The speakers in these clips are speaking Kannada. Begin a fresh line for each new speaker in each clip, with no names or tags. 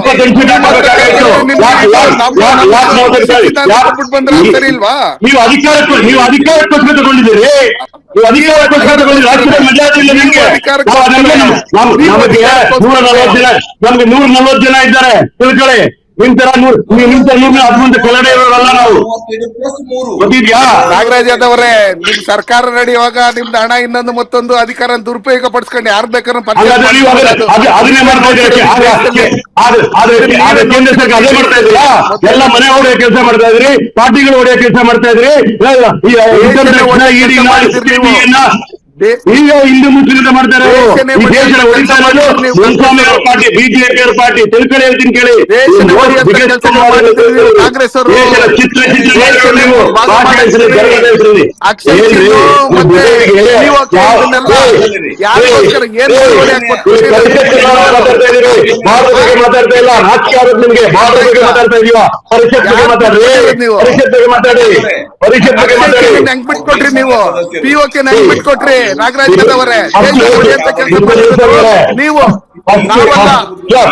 28 ಫೀಟ್ ಹಾಕಬೇಕಾಗಿತ್ತು.
ಸರಿ ಇಲ್ವಾ?
ನೀವು ಅಧಿಕಾರಕ್ಕೋಸ್ಕರ ತಗೊಂಡಿದ್ದೀರಿ. ನೀವು ಅಧಿಕಾರಕ್ಕೋಸ್ಕರ ತಗೊಂಡಿದ್ದೀರಿ. ರಾಜ್ಯದ ಮೆಜಾರಿಟಿ ಇಲ್ಲ ನಿಮ್ಗೆ. ನಮಗೆ 140 ಜನ ಇದ್ದಾರೆ ತಿಳ್ಕೊಳ್ಳಿ. ನಿಮ್ ತರ 111 ಕೆಳಗಡೆ ಇರೋರಲ್ಲ ನಾವು. ಗೊತ್ತಿದ್ಯಾ?
ನಾಗರಾಜ್ ಯಾದವ್ ಅವರೇ, ನಿಮ್ ಸರ್ಕಾರ ನಡೆಯುವಾಗ ನಿಮ್ದು ಹಣ ಇನ್ನೊಂದು ಮತ್ತೊಂದು ಅಧಿಕಾರ ದುರುಪಯೋಗ ಪಡಿಸ್ಕೊಂಡು ಯಾರು ಬೇಕಾದ್ರೂ
ಅದನ್ನೇ ಮಾಡ್ತಾ ಇದ್ದೀರಿ. ಕೇಂದ್ರ ಸರ್ಕಾರ ಅದೇ ಮಾಡ್ತಾ ಇದ್ದೀರಾ? ಎಲ್ಲ ಮನೆ ಹೊಡೆಯೋ ಕೆಲಸ ಮಾಡ್ತಾ ಇದ್ರಿ, ಪಾರ್ಟಿಗಳು ಹೊಡೆಯೋ ಕೆಲಸ ಮಾಡ್ತಾ ಇದ್ರಿ. ಈಗ ಹಿಂದೂ ಮುಸ್ಲಿಂ ಮಾಡ್ತಾರೆ. ಈ ದೇಶದ ಹೊಡಿತಾ ಇರೋದು ಮುನ್ಸ್ವಾಮಿ ಅವ್ರ ಪಾರ್ಟಿ, ಬಿಜೆಪಿ ಅವ್ರ ಪಾರ್ಟಿ. ತಿಳ್ಕೊಳ್ಳಿ, ಹೇಳ್ತೀನಿ ಕೇಳಿ.
ಕಾಂಗ್ರೆಸ್ ಅವರು
ಮಾತಾಡ್ತಾ ಇಲ್ಲ. ರಾಜಕೀಯ ನಿಮ್ಗೆ ಭಾರತ ಬಗ್ಗೆ ಮಾತಾಡ್ತಾ ಇದೀವ. ಪರಿಷತ್ ಬಗ್ಗೆ ಮಾತಾಡ್ರಿ. ಪರಿಷತ್ ಬಗ್ಗೆ ಮಾತಾಡಿ. ಪರಿಷತ್ ಬಗ್ಗೆ ಮಾತಾಡಿ.
ಹೆಂಗ್ ಬಿಟ್ಕೊಟ್ರಿ ನೀವು? POK ಹೆಂಗ್ ಬಿಟ್ಕೊಟ್ರಿ? ನಾಗರಾಜ್ ಯಾದವ್ ಅವರೇ, ನೀವು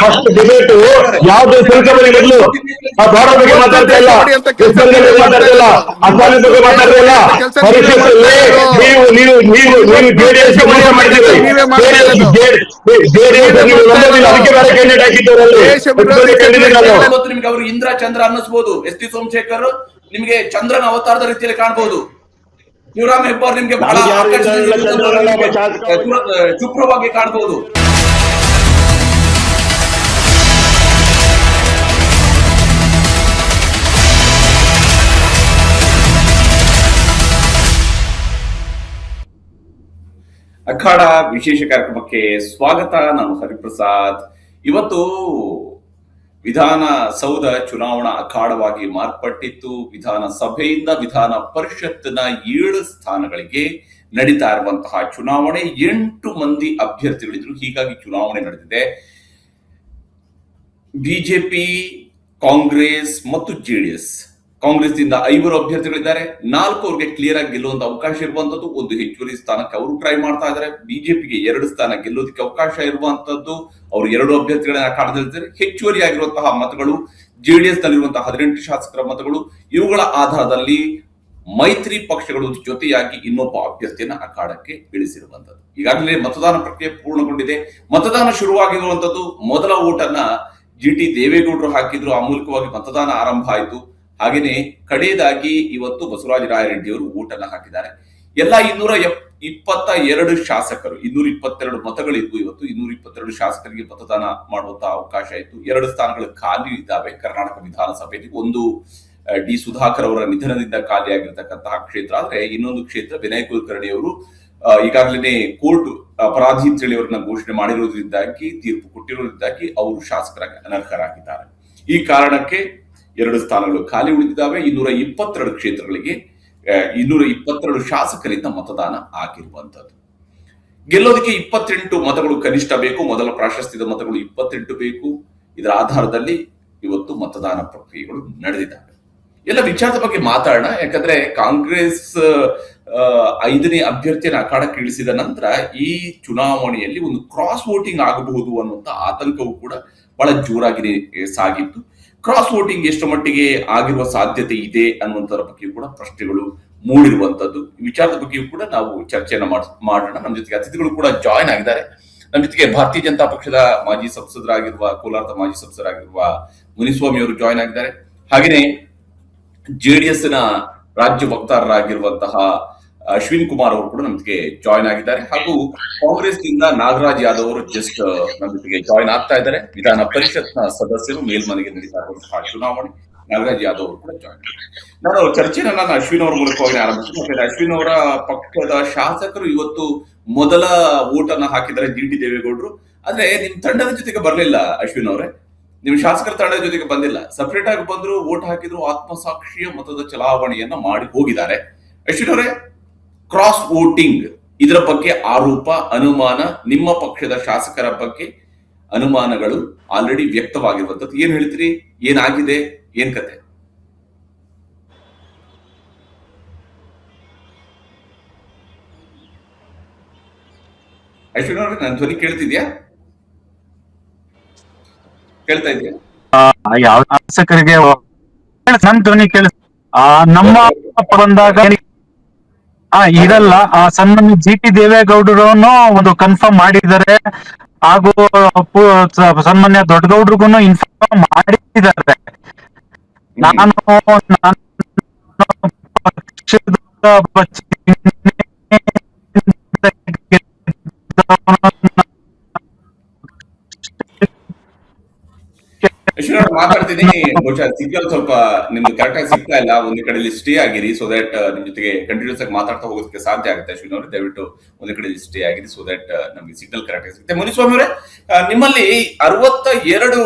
ಫಸ್ಟ್ ಡಿಬೇಟ್ ಯಾವ್ದು ತಿಳ್ಕೊಂಬರಿ. ಮೊದಲು ಭಾರತ ಬಗ್ಗೆ ಮಾತಾಡ್ತಾ ಇಲ್ಲ, ಮಾತಾಡ್ತಾ ಇಲ್ಲ, ಅಸ್ಸಾಮಿ ಬಗ್ಗೆ ಮಾತಾಡ್ತಾ ಇಲ್ಲ. ಪರಿಷತ್ತಲ್ಲಿ ನೀವು ಜೆಡಿಎಸ್ ಮೋಸ ಮಾಡಿದ್ದೀರಿ. ಜೆಡಿಎಸ್ ನೀವು ನಂಬೋದಿಲ್ಲ, ಅದಕ್ಕೆ ಬೇರೆ ಕ್ಯಾಂಡಿಡೇಟ್ ಹಾಕಿದ್ದವರಲ್ಲಿ.
ನಿಮ್ಗೆ ಅವರು ಇಂದ್ರ ಚಂದ್ರ ಅನ್ನಿಸಬಹುದು. ಎಸ್ ಟಿ ಸೋಮಶೇಖರ್ ನಿಮ್ಗೆ ಚಂದ್ರನ ಅವತಾರದ ರೀತಿಯಲ್ಲಿ ಕಾಣಬಹುದು. ಶಿವರಾಮ್ ಹೆಬ್ಬಾರ್ ನಿಮ್ಗೆ ಬಹಳ ಶುಭ್ರವಾಗಿ ಕಾಣಬಹುದು. ಅಖಾಡ ವಿಶೇಷ ಕಾರ್ಯಕ್ರಮಕ್ಕೆ ಸ್ವಾಗತ. ನಾನು ಹರಿಪ್ರಸಾದ್. ಇವತ್ತು ವಿಧಾನಸೌಧ ಚುನಾವಣಾ ಅಖಾಡವಾಗಿ ಮಾರ್ಪಟ್ಟಿತ್ತು. ವಿಧಾನಸಭೆಯಿಂದ ವಿಧಾನ ಪರಿಷತ್ನ 7 ಸ್ಥಾನಗಳಿಗೆ ನಡೀತಾ ಇರುವಂತಹ ಚುನಾವಣೆ. 8 ಮಂದಿ ಅಭ್ಯರ್ಥಿಗಳಿದ್ರು, ಹೀಗಾಗಿ ಚುನಾವಣೆ ನಡೆದಿದೆ. ಬಿಜೆಪಿ, ಕಾಂಗ್ರೆಸ್ ಮತ್ತು ಜೆಡಿಎಸ್. ಕಾಂಗ್ರೆಸ್ನಿಂದ 5 ಅಭ್ಯರ್ಥಿಗಳಿದ್ದಾರೆ. 4 ಅವ್ರಿಗೆ ಕ್ಲಿಯರ್ ಆಗಿ ಗೆಲ್ಲುವಂತ ಅವಕಾಶ ಇರುವಂತದ್ದು. 1 ಹೆಚ್ಚುವರಿ ಸ್ಥಾನಕ್ಕೆ ಅವರು ಟ್ರೈ ಮಾಡ್ತಾ ಇದ್ದಾರೆ. ಬಿಜೆಪಿಗೆ 2 ಸ್ಥಾನ ಗೆಲ್ಲೋದಕ್ಕೆ ಅವಕಾಶ ಇರುವಂತದ್ದು. ಅವರು 2 ಅಭ್ಯರ್ಥಿಗಳನ್ನ ಕಾಣದಿದ್ದಾರೆ. ಹೆಚ್ಚುವರಿ ಆಗಿರುವಂತಹ ಮತಗಳು ಜೆಡಿಎಸ್ ನಲ್ಲಿರುವಂತಹ 18 ಶಾಸಕರ ಮತಗಳು. ಇವುಗಳ ಆಧಾರದಲ್ಲಿ ಮೈತ್ರಿ ಪಕ್ಷಗಳು ಜೊತೆಯಾಗಿ ಇನ್ನೊಬ್ಬ ಅಭ್ಯರ್ಥಿಯನ್ನ ಅಖಾಡಕ್ಕೆ ಇಳಿಸಿರುವಂತದ್ದು. ಈಗಾಗಲೇ ಮತದಾನ ಪ್ರಕ್ರಿಯೆ ಪೂರ್ಣಗೊಂಡಿದೆ. ಮತದಾನ ಶುರುವಾಗಿರುವಂತದ್ದು. ಮೊದಲ ಓಟನ್ನ GT ದೇವೇಗೌಡರು ಹಾಕಿದ್ರು. ಆ ಮೂಲಕವಾಗಿ ಮತದಾನ ಆರಂಭ ಆಯಿತು. ಹಾಗೇನೆ ಕಡೆಯದಾಗಿ ಇವತ್ತು ಬಸವರಾಜ ರಾಯರೆಡ್ಡಿ ಅವರು ಓಟನ್ನ ಹಾಕಿದ್ದಾರೆ. ಎಲ್ಲ 222 ಶಾಸಕರು, 222 ಮತಗಳಿದ್ವು. ಇವತ್ತು 222 ಶಾಸಕರಿಗೆ ಮತದಾನ ಮಾಡುವಂತಹ ಅವಕಾಶ ಇತ್ತು. 2 ಸ್ಥಾನಗಳು ಖಾಲಿ ಇದ್ದಾವೆ ಕರ್ನಾಟಕ ವಿಧಾನಸಭೆಯಲ್ಲಿ. ಒಂದು ಡಿ ಸುಧಾಕರ್ ಅವರ ನಿಧನದಿಂದ ಖಾಲಿಯಾಗಿರ್ತಕ್ಕಂತಹ ಕ್ಷೇತ್ರ. ಆದ್ರೆ ಇನ್ನೊಂದು ಕ್ಷೇತ್ರ ವಿನಯ್ ಕುಲಕರ್ಣಿ ಅವರು ಈಗಾಗಲೇ ಕೋರ್ಟ್ ಅಪರಾಧಿ ಅಂತೇಳಿ ಅವರನ್ನ ಘೋಷಣೆ ಮಾಡಿರೋದ್ರಿಂದಾಗಿ, ತೀರ್ಪು ಕೊಟ್ಟಿರೋದ್ರಿಂದಾಗಿ ಅವರು ಶಾಸಕರಾಗಿ ಅನರ್ಹರಾಗಿದ್ದಾರೆ. ಈ ಕಾರಣಕ್ಕೆ 2 ಸ್ಥಾನಗಳು ಖಾಲಿ ಉಳಿದಿದ್ದಾವೆ. 222 ಕ್ಷೇತ್ರಗಳಿಗೆ 222 ಶಾಸಕರಿಂದ ಮತದಾನ ಆಗಿರುವಂತದ್ದು. ಗೆಲ್ಲೋದಕ್ಕೆ 28 ಮತಗಳು ಕನಿಷ್ಠ ಬೇಕು. ಮೊದಲ ಪ್ರಾಶಸ್ತ್ಯದ ಮತಗಳು 28 ಬೇಕು. ಇದರ ಆಧಾರದಲ್ಲಿ ಇವತ್ತು ಮತದಾನ ಪ್ರಕ್ರಿಯೆಗಳು ನಡೆದಿದ್ದಾವೆ. ಎಲ್ಲ ವಿಚಾರದ ಬಗ್ಗೆ ಮಾತಾಡೋಣ. ಯಾಕಂದ್ರೆ ಕಾಂಗ್ರೆಸ್ 5ನೇ ಅಭ್ಯರ್ಥಿಯನ್ನು ಅಖಾಡಕ್ಕೆ ಇಳಿಸಿದ ನಂತರ ಈ ಚುನಾವಣೆಯಲ್ಲಿ ಒಂದು ಕ್ರಾಸ್ ವೋಟಿಂಗ್ ಆಗಬಹುದು ಅನ್ನುವಂತ ಆತಂಕವೂ ಕೂಡ ಬಹಳ ಜೋರಾಗಿ ಸಾಗಿತ್ತು. ಕ್ರಾಸ್ ವೋಟಿಂಗ್ ಎಷ್ಟು ಮಟ್ಟಿಗೆ ಆಗಿರುವ ಸಾಧ್ಯತೆ ಇದೆ ಅನ್ನುವಂಥದ್ರ ಬಗ್ಗೆ ಕೂಡ ಪ್ರಶ್ನೆಗಳು ಮೂಡಿರುವಂತದ್ದು. ಈ ವಿಚಾರದ ಬಗ್ಗೆಯೂ ಕೂಡ ನಾವು ಚರ್ಚೆಯನ್ನ ಮಾಡೋಣ. ನಮ್ಮ ಜೊತೆಗೆ ಅತಿಥಿಗಳು ಕೂಡ ಜಾಯ್ನ್ ಆಗಿದ್ದಾರೆ. ನಮ್ಮ ಜೊತೆಗೆ ಭಾರತೀಯ ಜನತಾ ಪಕ್ಷದ ಮಾಜಿ ಸಂಸದರಾಗಿರುವ, ಕೋಲಾರದ ಮಾಜಿ ಸಂಸದರಾಗಿರುವ ಮುನಿಸ್ವಾಮಿ ಅವರು ಜಾಯ್ನ್ ಆಗಿದ್ದಾರೆ. ಹಾಗೆಯೇ ಜೆಡಿಎಸ್ ನ ರಾಜ್ಯ ವಕ್ತಾರರಾಗಿರುವಂತಹ ಅಶ್ವಿನ್ ಕುಮಾರ್ ಅವರು ಕೂಡ ನಮ್ಮ ಜೊತೆಗೆ ಜಾಯ್ನ್ ಆಗಿದ್ದಾರೆ. ಹಾಗೂ ಕಾಂಗ್ರೆಸ್ ನಿಂದ ನಾಗರಾಜ್ ಯಾದವ್ ಅವರು ಜಸ್ಟ್ ನಮ್ಮ ಜೊತೆಗೆ ಜಾಯ್ನ್ ಆಗ್ತಾ ಇದ್ದಾರೆ. ವಿಧಾನ ಪರಿಷತ್ನ ಸದಸ್ಯರು, ಮೇಲ್ಮನೆಗೆ ನಡೀತಾ ಇರುವಂತಹ ಚುನಾವಣೆ. ನಾಗರಾಜ್ ಯಾದವ್ ಅವರು ಕೂಡ ಜಾಯ್ನ್. ನಾನು ಚರ್ಚೆನ ಅಶ್ವಿನ್ ಅವರ ಮೂಲಕವಾಗಿ ಆರಂಭಿಸಿದೆ. ಅಶ್ವಿನ್ ಅವರ ಪಕ್ಷದ ಶಾಸಕರು ಇವತ್ತು ಮೊದಲ ಓಟನ್ನ ಹಾಕಿದ್ದಾರೆ GT ದೇವೇಗೌಡರು. ಆದ್ರೆ ನಿಮ್ ತಂಡದ ಜೊತೆಗೆ ಬರ್ಲಿಲ್ಲ ಅಶ್ವಿನ್ ಅವರೇ. ನಿಮ್ ಶಾಸಕರ ತಂಡದ ಜೊತೆಗೆ ಬಂದಿಲ್ಲ. ಸಪರೇಟ್ ಆಗಿ ಬಂದ್ರು, ಓಟ್ ಹಾಕಿದ್ರು, ಆತ್ಮಸಾಕ್ಷಿಯ ಮತದ ಚಲಾವಣೆಯನ್ನ ಮಾಡಿ ಹೋಗಿದ್ದಾರೆ. ಅಶ್ವಿನ್ ಅವರೇ, ಕ್ರಾಸ್ ವೋಟಿಂಗ್ ಇದರ ಬಗ್ಗೆ ಆರೋಪ, ಅನುಮಾನ, ನಿಮ್ಮ ಪಕ್ಷದ ಶಾಸಕರ ಬಗ್ಗೆ ಅನುಮಾನಗಳು ಆಲ್ರೆಡಿ ವ್ಯಕ್ತವಾಗಿರುವಂತದ್ದು. ಏನ್ ಹೇಳ್ತೀರಿ? ಏನಾಗಿದೆ? ಏನ್ ಕತೆ? ಅಶ್ವಿನ್ ಅವ್ರೆ, ನನ್ನ ಧ್ವನಿ ಕೇಳ್ತಿದ್ಯಾ? ಕೇಳ್ತಾ ಇದೆಯಾ?
ಯಾವ ಶಾಸಕರಿಗೆ ನನ್ ಧ್ವನಿ ಕೇಳಿಸ್ ನಮ್ಮ ಬಂದಾಗ ಇದಲ್ಲ ಸನ್ಮಾನ್ಯ ಜಿ.ಟಿ. ದೇವೇಗೌಡರನ್ನು ಒಂದು ಕನ್ಫರ್ಮ್ ಮಾಡಿದ್ದಾರೆ, ಹಾಗೂ ಸನ್ಮಾನ್ಯ ದೊಡ್ಡಗೌಡ್ರಿಗೂ ಇನ್ಫಾರ್ಮ್ ಮಾಡಿದ್ದಾರೆ. ನಾನು ಪಕ್ಷದ
ಯಶ್ವರಾಜ್ ಮಾತಾಡ್ತೀನಿ. ಬಹುಶಃ ಸಿಗ್ನಲ್ ಸ್ವಲ್ಪ ನಿಮ್ಗೆ ಕರೆಕ್ಟ್ ಆಗಿ ಸಿಗ್ತಾ ಇಲ್ಲ. ಒಂದು ಕಡೆಯಲ್ಲಿ ಸ್ಟೇ ಆಗಿರಿ, ಸೊ ದಟ್ ನಿಮ್ ಜೊತೆಗೆ ಕಂಟಿನ್ಯೂಸ್ ಆಗಿ ಮಾತಾಡ್ತಾ ಹೋಗೋದಕ್ಕೆ ಸಾಧ್ಯ ಆಗುತ್ತೆ. ಅಶ್ವಿನ್ ಅವರು ದಯವಿಟ್ಟು ಒಂದು ಕಡೆಯಲ್ಲಿ ಸ್ಟೇ ಆಗಿರಿ, ಸೊ ದಟ್ ನಮ್ಗೆ ಸಿಗ್ನಲ್ ಕರೆಕ್ಟ್ ಆಗಿ ಸಿಗುತ್ತೆ. ಮುನಿಸ್ವಾಮಿ ಅವರೇ, ನಿಮ್ಮಲ್ಲಿ 62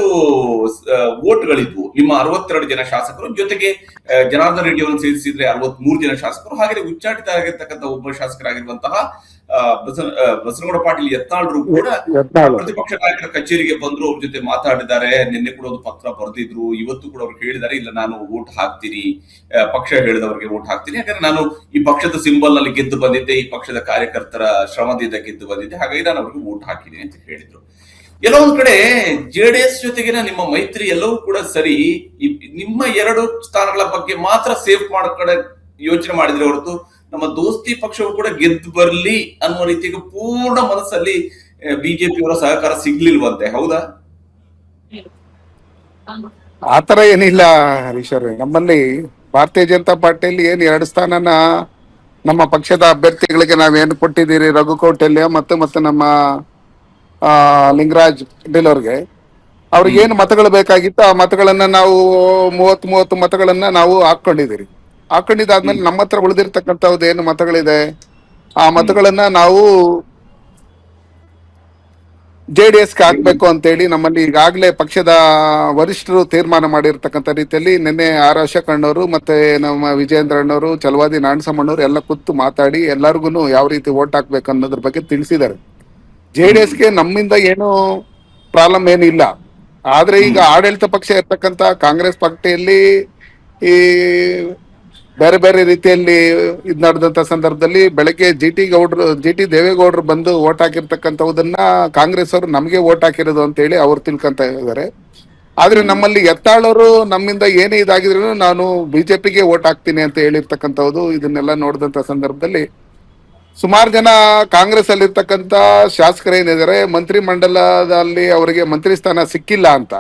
ವೋಟ್ಗಳಿದ್ವು, ನಿಮ್ಮ 62 ಜನ ಶಾಸಕರು ಜೊತೆಗೆ ಜನಾರ್ದನ್ ರೆಡ್ಡಿ ಅವರನ್ನು ಸೇರಿಸಿದ್ರೆ 63 ಜನ ಶಾಸಕರು, ಹಾಗೆ ಉಚ್ಚಾಟಿತ ಆಗಿರ್ತಕ್ಕಂಥ ಒಬ್ಬ ಶಾಸಕರಾಗಿರುವಂತಹ ಬಸನಗೌಡ ಪಾಟೀಲ್ ಯತ್ನಾಳ್ರು ಕೂಡ ಪ್ರತಿಪಕ್ಷ ನಾಯಕರ ಕಚೇರಿಗೆ ಬಂದ್ರು, ಅವ್ರ ಜೊತೆ ಮಾತಾಡಿದ್ದಾರೆ. ನಿನ್ನೆ ಕೂಡ ಒಂದು ಪತ್ರ ಬರೆದಿದ್ರು, ಇವತ್ತು ಕೂಡ ಅವ್ರು ಹೇಳಿದ್ದಾರೆ, ಇಲ್ಲ ನಾನು ವೋಟ್ ಹಾಕ್ತೀನಿ, ಪಕ್ಷ ಹೇಳಿದವರಿಗೆ ವೋಟ್ ಹಾಕ್ತೀನಿ, ಯಾಕಂದ್ರೆ ನಾನು ಈ ಪಕ್ಷದ ಸಿಂಬಲ್ ನಲ್ಲಿ ಗೆದ್ದು ಬಂದಿದ್ದೆ, ಈ ಪಕ್ಷದ ಕಾರ್ಯಕರ್ತರ ಶ್ರಮದಿಂದ ಗೆದ್ದು ಬಂದಿದ್ದೆ, ಹಾಗಾಗಿ ನಾನು ಅವ್ರಿಗೆ ವೋಟ್ ಹಾಕಿದ್ದೀನಿ ಅಂತ ಹೇಳಿದ್ರು. ಎಲ್ಲೋ ಒಂದ್ ಕಡೆ ಜೆಡಿಎಸ್ ಜೊತೆಗಿನ ನಿಮ್ಮ ಮೈತ್ರಿ ಎಲ್ಲವೂ ಕೂಡ ಸರಿ, ನಿಮ್ಮ 2 ಸ್ಥಾನಗಳ ಬಗ್ಗೆ ಮಾತ್ರ ಸೇಫ್ ಮಾಡೋ ಕಡೆ ಯೋಚನೆ ಮಾಡಿದ್ರೆ ಹೊರತು ನಮ್ಮ ದೋಸ್ತಿ ಪಕ್ಷವು ಕೂಡ ಗೆದ್ದು ಬರ್ಲಿ ಅನ್ನುವ ರೀತಿಗೆ ಪೂರ್ಣ ಮನಸ್ಸಲ್ಲಿ ಬಿಜೆಪಿಯವರ ಸಹಕಾರ ಸಿಗ್ಲಿಲ್ವಂತೆ, ಹೌದಾ?
ಆತರ ಏನಿಲ್ಲ ಹರೀಶ್ ಅವ್ರೆ. ನಮ್ಮಲ್ಲಿ ಭಾರತೀಯ ಜನತಾ ಪಾರ್ಟಿಯಲ್ಲಿ ಏನ್ 2 ಸ್ಥಾನನ ನಮ್ಮ ಪಕ್ಷದ ಅಭ್ಯರ್ಥಿಗಳಿಗೆ ನಾವೇನು ಕೊಟ್ಟಿದ್ದೀರಿ, ರಘುಕೌಟಲ್ಯ ಮತ್ತು ನಮ್ಮ ಲಿಂಗರಾಜ್ ಪಾಟೀಲ್ ಅವ್ರಿಗೆ, ಅವ್ರಿಗೆ ಏನು ಮತಗಳು ಬೇಕಾಗಿತ್ತು ಆ ಮತಗಳನ್ನ ನಾವು 30 ಮತಗಳನ್ನ ನಾವು ಹಾಕೊಂಡಿದ್ದಾದ್ಮೇಲೆ ನಮ್ಮ ಹತ್ರ ಉಳಿದಿರ್ತಕ್ಕಂಥದ್ದು ಏನು ಮತಗಳಿದೆ ಆ ಮತಗಳನ್ನ ನಾವು JDS-ಗೆ ಹಾಕ್ಬೇಕು ಅಂತೇಳಿ ನಮ್ಮಲ್ಲಿ ಈಗಾಗಲೇ ಪಕ್ಷದ ವರಿಷ್ಠರು ತೀರ್ಮಾನ ಮಾಡಿರ್ತಕ್ಕಂಥ ರೀತಿಯಲ್ಲಿ ನಿನ್ನೆ ಆರ್ ಅಶೋಕ್ ಅಣ್ಣವರು ಮತ್ತೆ ನಮ್ಮ ವಿಜಯೇಂದ್ರ ಅಣ್ಣವರು, ಚಲವಾದಿ ನಾರಾಯಣಸ್ವಾಮಣ್ಣವರು ಎಲ್ಲ ಕೂತು ಮಾತಾಡಿ ಎಲ್ಲರಿಗೂ ಯಾವ ರೀತಿ ವೋಟ್ ಹಾಕ್ಬೇಕು ಅನ್ನೋದ್ರ ಬಗ್ಗೆ ತಿಳಿಸಿದ್ದಾರೆ. JDS-ಗೆ ನಮ್ಮಿಂದ ಏನು ಪ್ರಾಬ್ಲಮ್ ಏನಿಲ್ಲ. ಆದ್ರೆ ಈಗ ಆಡಳಿತ ಪಕ್ಷ ಇರ್ತಕ್ಕಂಥ ಕಾಂಗ್ರೆಸ್ ಪಾರ್ಟಿಯಲ್ಲಿ ಈ ಬೇರೆ ಬೇರೆ ರೀತಿಯಲ್ಲಿ ಇದ್ ನಡೆದಂತ ಸಂದರ್ಭದಲ್ಲಿ ಬೆಳಗ್ಗೆ ಜಿ.ಟಿ. ದೇವೇಗೌಡರು ಬಂದು ವೋಟ್ ಹಾಕಿರ್ತಕ್ಕಂಥದನ್ನ ಕಾಂಗ್ರೆಸ್ ಅವರು ನಮಗೆ ವೋಟ್ ಹಾಕಿರೋದು ಅಂತ ಹೇಳಿ ಅವ್ರು ತಿಳ್ಕೊಂತ ಇದ್ದಾರೆ. ಆದ್ರೆ ನಮ್ಮಲ್ಲಿ ಯತ್ನಾಳವರು ನಮ್ಮಿಂದ ಏನೇ ಇದಾಗಿದ್ರು ನಾನು ಬಿಜೆಪಿಗೆ ವೋಟ್ ಹಾಕ್ತೀನಿ ಅಂತ ಹೇಳಿರ್ತಕ್ಕಂಥದ್ದು. ಇದನ್ನೆಲ್ಲ ನೋಡಿದಂತ ಸಂದರ್ಭದಲ್ಲಿ ಸುಮಾರು ಜನ ಕಾಂಗ್ರೆಸ್ ಅಲ್ಲಿ ಇರ್ತಕ್ಕಂಥ ಶಾಸಕರೇನಿದ್ದಾರೆ, ಮಂತ್ರಿ ಮಂಡಲದಲ್ಲಿ ಅವರಿಗೆ ಮಂತ್ರಿ ಸ್ಥಾನ ಸಿಕ್ಕಿಲ್ಲ ಅಂತ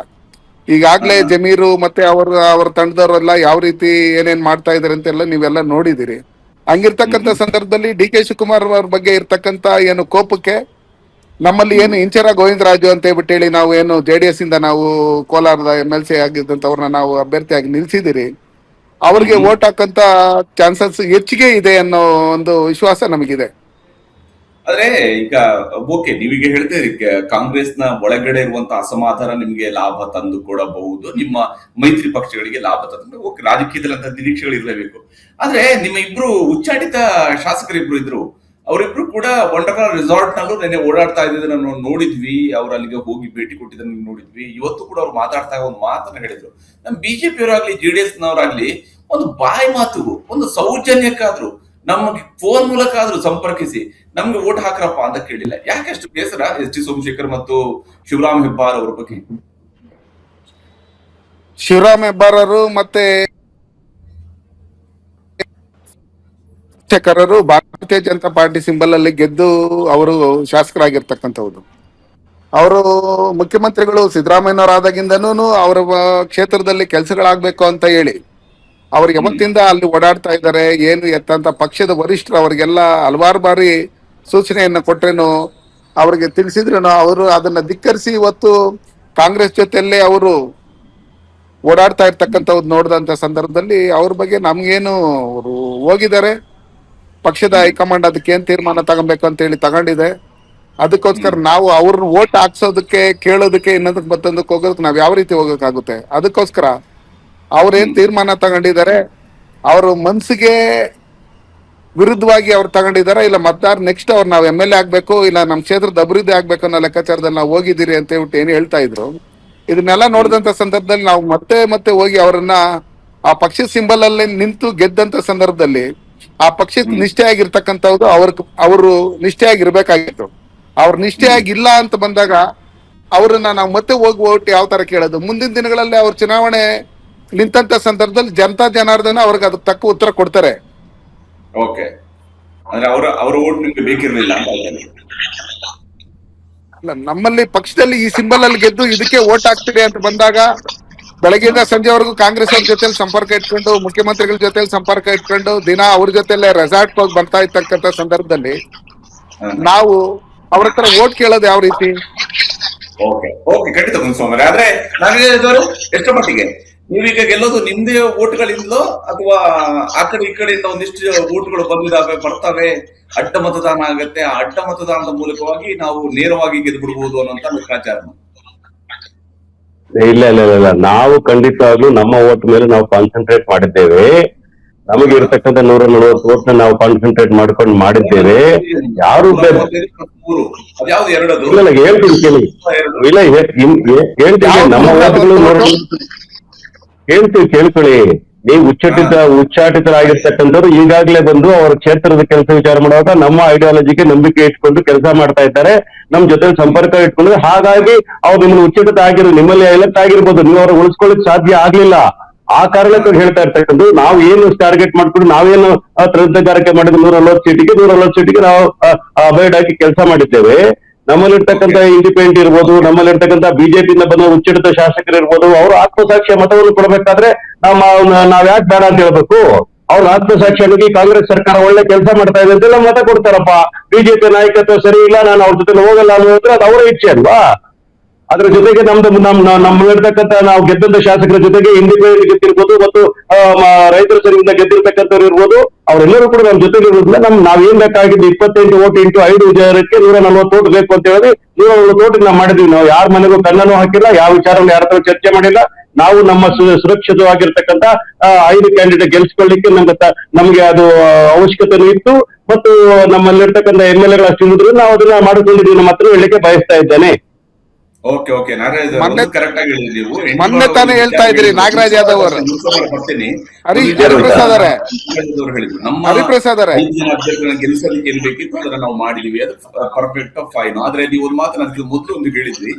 ಈಗಾಗ್ಲೇ ಜಮೀರು ಮತ್ತೆ ಅವ್ರ ತಂಡದವರೆಲ್ಲ ಯಾವ ರೀತಿ ಏನೇನ್ ಮಾಡ್ತಾ ಇದಾರೆ ಅಂತೆಲ್ಲ ನೀವೆಲ್ಲ ನೋಡಿದಿರಿ. ಹಂಗಿರ್ತಕ್ಕಂಥ ಸಂದರ್ಭದಲ್ಲಿ ಡಿ.ಕೆ. ಶಿವಕುಮಾರ್ ಅವ್ರ ಬಗ್ಗೆ ಇರ್ತಕ್ಕಂಥ ಏನು ಕೋಪಕ್ಕೆ ನಮ್ಮಲ್ಲಿ ಏನು ಇಂಚರ ಗೋವಿಂದರಾಜು ಅಂತ ಹೇಳ್ಬಿಟ್ಟು ಹೇಳಿ ನಾವು ಏನು JDS ಇಂದ ನಾವು ಕೋಲಾರದ MLC ಆಗಿದ್ದಂಥವ್ರನ್ನ ನಾವು ಅಭ್ಯರ್ಥಿಯಾಗಿ ನಿಲ್ಸಿದಿರಿ, ಅವ್ರಿಗೆ ವೋಟ್ ಹಾಕಂತ ಚಾನ್ಸಸ್ ಹೆಚ್ಚಿಗೆ ಇದೆ ಅನ್ನೋ ಒಂದು ವಿಶ್ವಾಸ ನಮಗಿದೆ.
ಆದ್ರೆ ಈಗ ಓಕೆ, ನೀವೀಗ ಹೇಳ್ತಾ ಕಾಂಗ್ರೆಸ್ನ ಒಳಗಡೆ ಇರುವಂತಹ ಅಸಮಾಧಾನ ನಿಮ್ಗೆ ಲಾಭ ತಂದು ಕೊಡಬಹುದು, ನಿಮ್ಮ ಮೈತ್ರಿ ಪಕ್ಷಗಳಿಗೆ ಲಾಭ ತಂದು, ಓಕೆ, ರಾಜಕೀಯದಲ್ಲಿ ಅಂತ ನಿರೀಕ್ಷೆಗಳು ಇರಲೇಬೇಕು. ಆದ್ರೆ ನಿಮ್ಮ ಇಬ್ರು ಉಚ್ಚಾಟಿತ ಶಾಸಕರಿಬ್ರು ಇದ್ರು, ಅವರಿಬ್ರು ಕೂಡ ವಂಡರ್ಲಾ ರೆಸಾರ್ಟ್ ನಲ್ಲೂ ನೆನ್ನೆ ಓಡಾಡ್ತಾ ಇದ್ದಿದ್ದನ್ನ ನಾವು ನೋಡಿದ್ವಿ, ಅವ್ರು ಅಲ್ಲಿಗೆ ಹೋಗಿ ಭೇಟಿ ಕೊಟ್ಟಿದ್ದನ್ನ ನೋಡಿದ್ವಿ. ಇವತ್ತು ಕೂಡ ಅವ್ರು ಮಾತಾಡ್ತಾ ಒಂದು ಮಾತನ್ನ ಹೇಳಿದ್ರು, ನಮ್ ಬಿಜೆಪಿಯವರಾಗ್ಲಿ JDS ನವರಾಗ್ಲಿ ಒಂದು ಬಾಯಿ ಮಾತು, ಒಂದು ಸೌಜನ್ಯಕ್ಕಾದ್ರು ನಮಗೆ ಫೋನ್ ಮೂಲಕ ಆದ್ರೂ ಸಂಪರ್ಕಿಸಿ ನಮ್ಗೆ ವೋಟ್ ಹಾಕ್ರಪ್ಪ ಅಂತ ಕೇಳಿಲ್ಲ. ಯಾಕಷ್ಟು ಬೇಸರ ಎಸ್.ಟಿ. ಸೋಮಶೇಖರ್ ಮತ್ತು ಶಿವರಾಮ್ ಹೆಬ್ಬಾರ್ ಅವರ ಬಗ್ಗೆ?
ಶಿವರಾಮ್ ಹೆಬ್ಬಾರ್ ಅವರು ಮತ್ತೆ ಶೇಖರರು ಭಾರತೀಯ ಜನತಾ ಪಾರ್ಟಿ ಸಿಂಬಲ್ ಅಲ್ಲಿ ಗೆದ್ದು ಅವರು ಶಾಸಕರಾಗಿರ್ತಕ್ಕಂಥವ್ರು. ಅವರು ಮುಖ್ಯಮಂತ್ರಿಗಳು ಸಿದ್ದರಾಮಯ್ಯನವರಾದಾಗಿಂದನೂ ಅವರ ಕ್ಷೇತ್ರದಲ್ಲಿ ಕೆಲಸಗಳಾಗ್ಬೇಕು ಅಂತ ಹೇಳಿ ಅವ್ರು ಯಾವತ್ತಿಂದ ಅಲ್ಲಿ ಓಡಾಡ್ತಾ ಇದ್ದಾರೆ, ಏನು ಎತ್ತಂತ ಪಕ್ಷದ ವರಿಷ್ಠರು ಅವ್ರಿಗೆಲ್ಲ ಹಲವಾರು ಬಾರಿ ಸೂಚನೆಯನ್ನ ಕೊಟ್ರೇನು ಅವ್ರಿಗೆ ತಿಳಿಸಿದ್ರೇನು ಅವರು ಅದನ್ನ ಧಿಕ್ಕರಿಸಿ ಇವತ್ತು ಕಾಂಗ್ರೆಸ್ ಜೊತೆಯಲ್ಲೇ ಅವರು ಓಡಾಡ್ತಾ ಇರ್ತಕ್ಕಂಥವ್ರು ನೋಡಿದಂತ ಸಂದರ್ಭದಲ್ಲಿ ಅವ್ರ ಬಗ್ಗೆ ನಮ್ಗೇನು ಅವರು ಹೋಗಿದ್ದಾರೆ, ಪಕ್ಷದ ಹೈಕಮಾಂಡ್ ಅದಕ್ಕೆ ಏನ್ ತೀರ್ಮಾನ ತಗೊಬೇಕು ಅಂತ ಹೇಳಿ ತಗೊಂಡಿದೆ. ಅದಕ್ಕೋಸ್ಕರ ನಾವು ಅವ್ರನ್ನ ವೋಟ್ ಹಾಕ್ಸೋದಕ್ಕೆ ಕೇಳೋದಕ್ಕೆ ಇನ್ನೊಂದಕ್ಕೆ ಮತ್ತೊಂದಕ್ಕೆ ಹೋಗೋದಕ್ಕೆ ನಾವ್ ಯಾವ ರೀತಿ ಹೋಗೋಕ್ಕಾಗುತ್ತೆ? ಅದಕ್ಕೋಸ್ಕರ ಅವ್ರೇನ್ ತೀರ್ಮಾನ ತಗೊಂಡಿದ್ದಾರೆ, ಅವ್ರ ಮನ್ಸಿಗೆ ವಿರುದ್ಧವಾಗಿ ಅವ್ರು ತಗೊಂಡಿದಾರ, ಇಲ್ಲ ಮತದಾರ ನೆಕ್ಸ್ಟ್ ಅವ್ರು ನಾವು MLA ಆಗ್ಬೇಕು, ಇಲ್ಲ ನಮ್ಮ ಕ್ಷೇತ್ರದ ಅಭಿವೃದ್ಧಿ ಆಗ್ಬೇಕು ಅನ್ನೋ ಲೆಕ್ಕಾಚಾರದಲ್ಲಿ ನಾವು ಹೋಗಿದ್ದೀರಿ ಅಂತ ಹೇಳ್ಬಿಟ್ಟು ಏನ್ ಹೇಳ್ತಾ ಇದ್ರು. ಇದನ್ನೆಲ್ಲ ನೋಡಿದಂತ ಸಂದರ್ಭದಲ್ಲಿ ನಾವು ಮತ್ತೆ ಹೋಗಿ ಅವರನ್ನ ಆ ಪಕ್ಷದ ಸಿಂಬಲ್ ಅಲ್ಲಿ ನಿಂತು ಗೆದ್ದಂತ ಸಂದರ್ಭದಲ್ಲಿ ಆ ಪಕ್ಷಕ್ಕೆ ನಿಷ್ಠೆ ಆಗಿರ್ತಕ್ಕಂಥದ್ದು ಅವರು ನಿಷ್ಠೆ ಆಗಿರ್ಬೇಕಾಗಿತ್ತು. ಅವ್ರ ನಿಷ್ಠೆ ಆಗಿಲ್ಲ ಅಂತ ಬಂದಾಗ ಅವ್ರನ್ನ ನಾವು ಮತ್ತೆ ಹೋಗಿ ಓಟ್ ಯಾವ ತರ ಕೇಳೋದು? ಮುಂದಿನ ದಿನಗಳಲ್ಲಿ ಅವ್ರ ಚುನಾವಣೆ ನಿಂತ ಸಂದರ್ಭದಲ್ಲಿ ಜನತಾ ಜನಾರ್ದನ ಅವ್ರಿಗೆ ಅದಕ್ಕೆ ತಕ್ಕ ಉತ್ತರ ಕೊಡ್ತಾರೆ.
ಓಕೆ, ಅಂದ್ರೆ ಅವರ ಓಟ್ ನಿಮ್ಗೆ ಬೇಕಿರ್ಲಿಲ್ಲ ಅಂತ ಹೇಳ್ತಾರೆ.
ಅಲ್ಲ, ನಮ್ಮಲ್ಲಿ ಪಕ್ಷದಲ್ಲಿ ಈ ಸಿಂಬಲ್ ಅಲ್ಲಿ ಗೆದ್ದು ಇದಕ್ಕೆ ಓಟ್ ಹಾಕ್ತೀರಿ ಅಂತ ಬಂದಾಗ ಬೆಳಗ್ಗೆಯಿಂದ ಸಂಜೆವರೆಗೂ ಕಾಂಗ್ರೆಸ್ ಅವ್ರ ಜೊತೆ ಸಂಪರ್ಕ ಇಟ್ಕೊಂಡು, ಮುಖ್ಯಮಂತ್ರಿಗಳ ಜೊತೆ ಸಂಪರ್ಕ ಇಟ್ಕೊಂಡು, ದಿನ ಅವ್ರ ಜೊತೆಲೆ ರೆಸಾರ್ಟ್ ಹೋಗಿ ಬರ್ತಾ ಇರ್ತಕ್ಕಂಥ ಸಂದರ್ಭದಲ್ಲಿ ನಾವು ಅವ್ರ ಹತ್ರ ಓಟ್ ಕೇಳೋದು ಯಾವ ರೀತಿ?
ಓಕೆ ಓಕೆ, ಖಂಡಿತ ಮುನ್ಸ್ವಾಮಿ. ಆದ್ರೆ ನಾಗೇಂದ್ರ ಎಷ್ಟರ ಮಟ್ಟಿಗೆ ನೀವೀಗ ಗೆಲ್ಲೋದು ನಿಮ್ದೇ ಓಟ್ಗಳಿಂದಲೋ ಅಥವಾ ಆ ಕಡೆ ಈ ಕಡೆಯಿಂದ ಒಂದಿಷ್ಟು ಓಟ್ಗಳು ಬರ್ತವೆ, ಅಡ್ಡ ಮತದಾನ ಆಗತ್ತೆ, ಆ ಅಡ್ಡ ಮತದಾನದ ಮೂಲಕವಾಗಿ ನಾವು ನೇರವಾಗಿ ಗೆದ್ದು ಬಿಡ್ಬೋದು ಅನ್ನೋಂತ ಲೆಕ್ಕಾಚಾರ?
ಇಲ್ಲ ಇಲ್ಲ ಇಲ್ಲ, ನಾವು ಖಂಡಿತವಾಗ್ಲೂ ನಮ್ಮ ಓಟ್ ಮೇಲೆ ನಾವು ಕಾನ್ಸಂಟ್ರೇಟ್ ಮಾಡಿದ್ದೇವೆ. ನಮಗೆ ಇರತಕ್ಕಂಥ 140 ಓಟ್ ನಾವು ಕಾನ್ಸಂಟ್ರೇಟ್ ಮಾಡ್ಕೊಂಡು ಮಾಡಿದ್ದೇವೆ. ಯಾರು ಇಲ್ಲ ಹೇಳ್ತೀನಿ ಕೇಳಿ, ಇಲ್ಲ ಹೇಳ್ತೀನಿ, ನಮ್ಮ ಓಟ್ಗಳು ಹೇಳ್ತೀವಿ ಕೇಳ್ಕೊಳ್ಳಿ. ನೀವು ಉಚ್ಚಾಟಿತರಾಗಿರ್ತಕ್ಕಂಥವ್ರು ಈಗಾಗಲೇ ಬಂದು ಅವರ ಕ್ಷೇತ್ರದ ಕೆಲಸ ವಿಚಾರ ಮಾಡುವಾಗ ನಮ್ಮ ಐಡಿಯಾಲಜಿಗೆ ನಂಬಿಕೆ ಇಟ್ಕೊಂಡು ಕೆಲಸ ಮಾಡ್ತಾ ಇದ್ದಾರೆ, ನಮ್ ಜೊತೆ ಸಂಪರ್ಕ ಇಟ್ಕೊಂಡು. ಹಾಗಾಗಿ ಅವ್ರು ನಿಮ್ಮನ್ನು ಉಚ್ಚಾಟಿತ ಆಗಿರೋ, ನಿಮ್ಮಲ್ಲಿ ಎಲೆಕ್ಟ್ ಆಗಿರ್ಬೋದು, ನೀವು ಅವ್ರ ಉಳಿಸ್ಕೊಳ್ಳಿಕ್ ಸಾಧ್ಯ ಆಗ್ಲಿಲ್ಲ. ಆ ಕಾರಣಕ್ಕೆ ಹೇಳ್ತಾ ಇರ್ತಕ್ಕಂಥ ನಾವು ಏನು ಟಾರ್ಗೆಟ್ ಮಾಡ್ಕೊಂಡು ನಾವೇನು ತರಬೇತುಗಾರಿಕೆ ಮಾಡಿದ 140 ಸೀಟಿಗೆ ನಾವು ಅಬೈಡ್ ಹಾಕಿ ಕೆಲಸ ಮಾಡಿದ್ದೇವೆ. ನಮ್ಮಲ್ಲಿರ್ತಕ್ಕಂಥ ಇಂಡಿಪೆಂಡೆಂಟ್ ಇರ್ಬೋದು, ನಮ್ಮಲ್ಲಿರ್ತಕ್ಕಂಥ ಬಿಜೆಪಿಯಿಂದ ಬಂದ ಉಚ್ಚಿಡಿತ ಶಾಸಕರು ಇರ್ಬೋದು, ಅವರು ಆತ್ಮಸಾಕ್ಷಿಯ ಮತವನ್ನು ಕೊಡಬೇಕಾದ್ರೆ ನಾವ್ ಯಾಕೆ ಬೇಡ ಅಂತ ಹೇಳ್ಬೇಕು? ಅವ್ರ ಆತ್ಮಸಾಕ್ಷಿಯಾಗಿ ಕಾಂಗ್ರೆಸ್ ಸರ್ಕಾರ ಒಳ್ಳೆ ಕೆಲಸ ಮಾಡ್ತಾ ಇದೆ ಅಂತೆಲ್ಲ ಮತ ಕೊಡ್ತಾರಪ್ಪ. ಬಿಜೆಪಿ ನಾಯಕತ್ವ ಸರಿ ಇಲ್ಲ, ನಾನು ಅವ್ರ ಜೊತೆ ಹೋಗಲ್ಲ ಅನ್ನೋದ್ರೆ ಅದು ಅವರ ಇಚ್ಛೆ ಅಲ್ವಾ? ಅದ್ರ ಜೊತೆಗೆ ನಮ್ಮಲ್ಲಿರ್ತಕ್ಕಂಥ ನಾವು ಗೆದ್ದಂತ ಶಾಸಕರ ಜೊತೆಗೆ ಇಂಡಿಪೆಂಡೆಂಟ್ ಗೆದ್ದಿರ್ಬೋದು ಮತ್ತು ರೈತರ ಸಂಘದಿಂದ ಗೆದ್ದಿರ್ತಕ್ಕಂಥವ್ರು ಇರ್ಬೋದು, ಅವರೆಲ್ಲರೂ ಕೂಡ ನಮ್ಮ ಜೊತೆಗೆ ಇರೋದ್ರಿಂದ ನಾವೇನ್ ಬೇಕಾಗಿದ್ದು 28 ಓಟ್ ಇಂಟು 5 ವಿಜಯಕ್ಕೆ 140 ಓಟ್ ಬೇಕು ಅಂತ ಹೇಳಿ 140 ಓಟ್ ನಾವು ಮಾಡಿದ್ವಿ. ನಾವು ಯಾರ ಮನೆಗೂ ಕಣ್ಣನ್ನು ಹಾಕಿಲ್ಲ, ಯಾವ ವಿಚಾರವನ್ನು ಯಾರ ಹತ್ರ ಚರ್ಚೆ ಮಾಡಿಲ್ಲ. ನಾವು ನಮ್ಮ ಸುರಕ್ಷಿತವಾಗಿರ್ತಕ್ಕಂಥ 5 ಕ್ಯಾಂಡಿಡೇಟ್ ಗೆಲ್ಸ್ಕೊಳ್ಳಿಕ್ಕೆ ನಮ್ಗೆ ಅದು ಅವಶ್ಯಕತೆ ಇತ್ತು ಮತ್ತು ನಮ್ಮಲ್ಲಿರ್ತಕ್ಕಂಥ MLA ಅಷ್ಟು ಇರುವುದರಿಂದ ನಾವು ಅದನ್ನ ಮಾಡಿಕೊಂಡಿದ್ದೀವಿ. ನಮ್ಮ ಹತ್ರ ಹೇಳಲಿಕ್ಕೆ ಬಯಸ್ತಾ ಇದ್ದೇನೆ.
ಓಕೆ ಓಕೆ, ನಾಗರಾಜ್ ಕರೆಕ್ಟ್ ಆಗಿ ಹೇಳಿದ್ರಿ ನೀವು.
ಮೊನ್ನೆ ತಾನೇ ಹೇಳ್ತಾ ಇದ್ರಿ ನಾಗರಾಜ್ ಯಾದವ್ ಅವರು. ಹರಿಪ್ರಸಾದ್
ಹೇಳಿದ್ರು ನಮ್ಮ ಅಭ್ಯರ್ಥಿಗಳನ್ನ ಗೆಲ್ಲಿಸಲಿಕ್ಕೆ ಏನ್ ಬೇಕಿತ್ತು ಅದನ್ನ ನಾವು ಮಾಡಿದೀವಿ, ಅದು ಪರ್ಫೆಕ್ಟ್ ಫೈನ್. ಆದ್ರೆ ನೀವು ಒಂದು ಮಾತು ನನಗೆ ಮೊದಲು ಒಂದು ಹೇಳಿದ್ರಿ,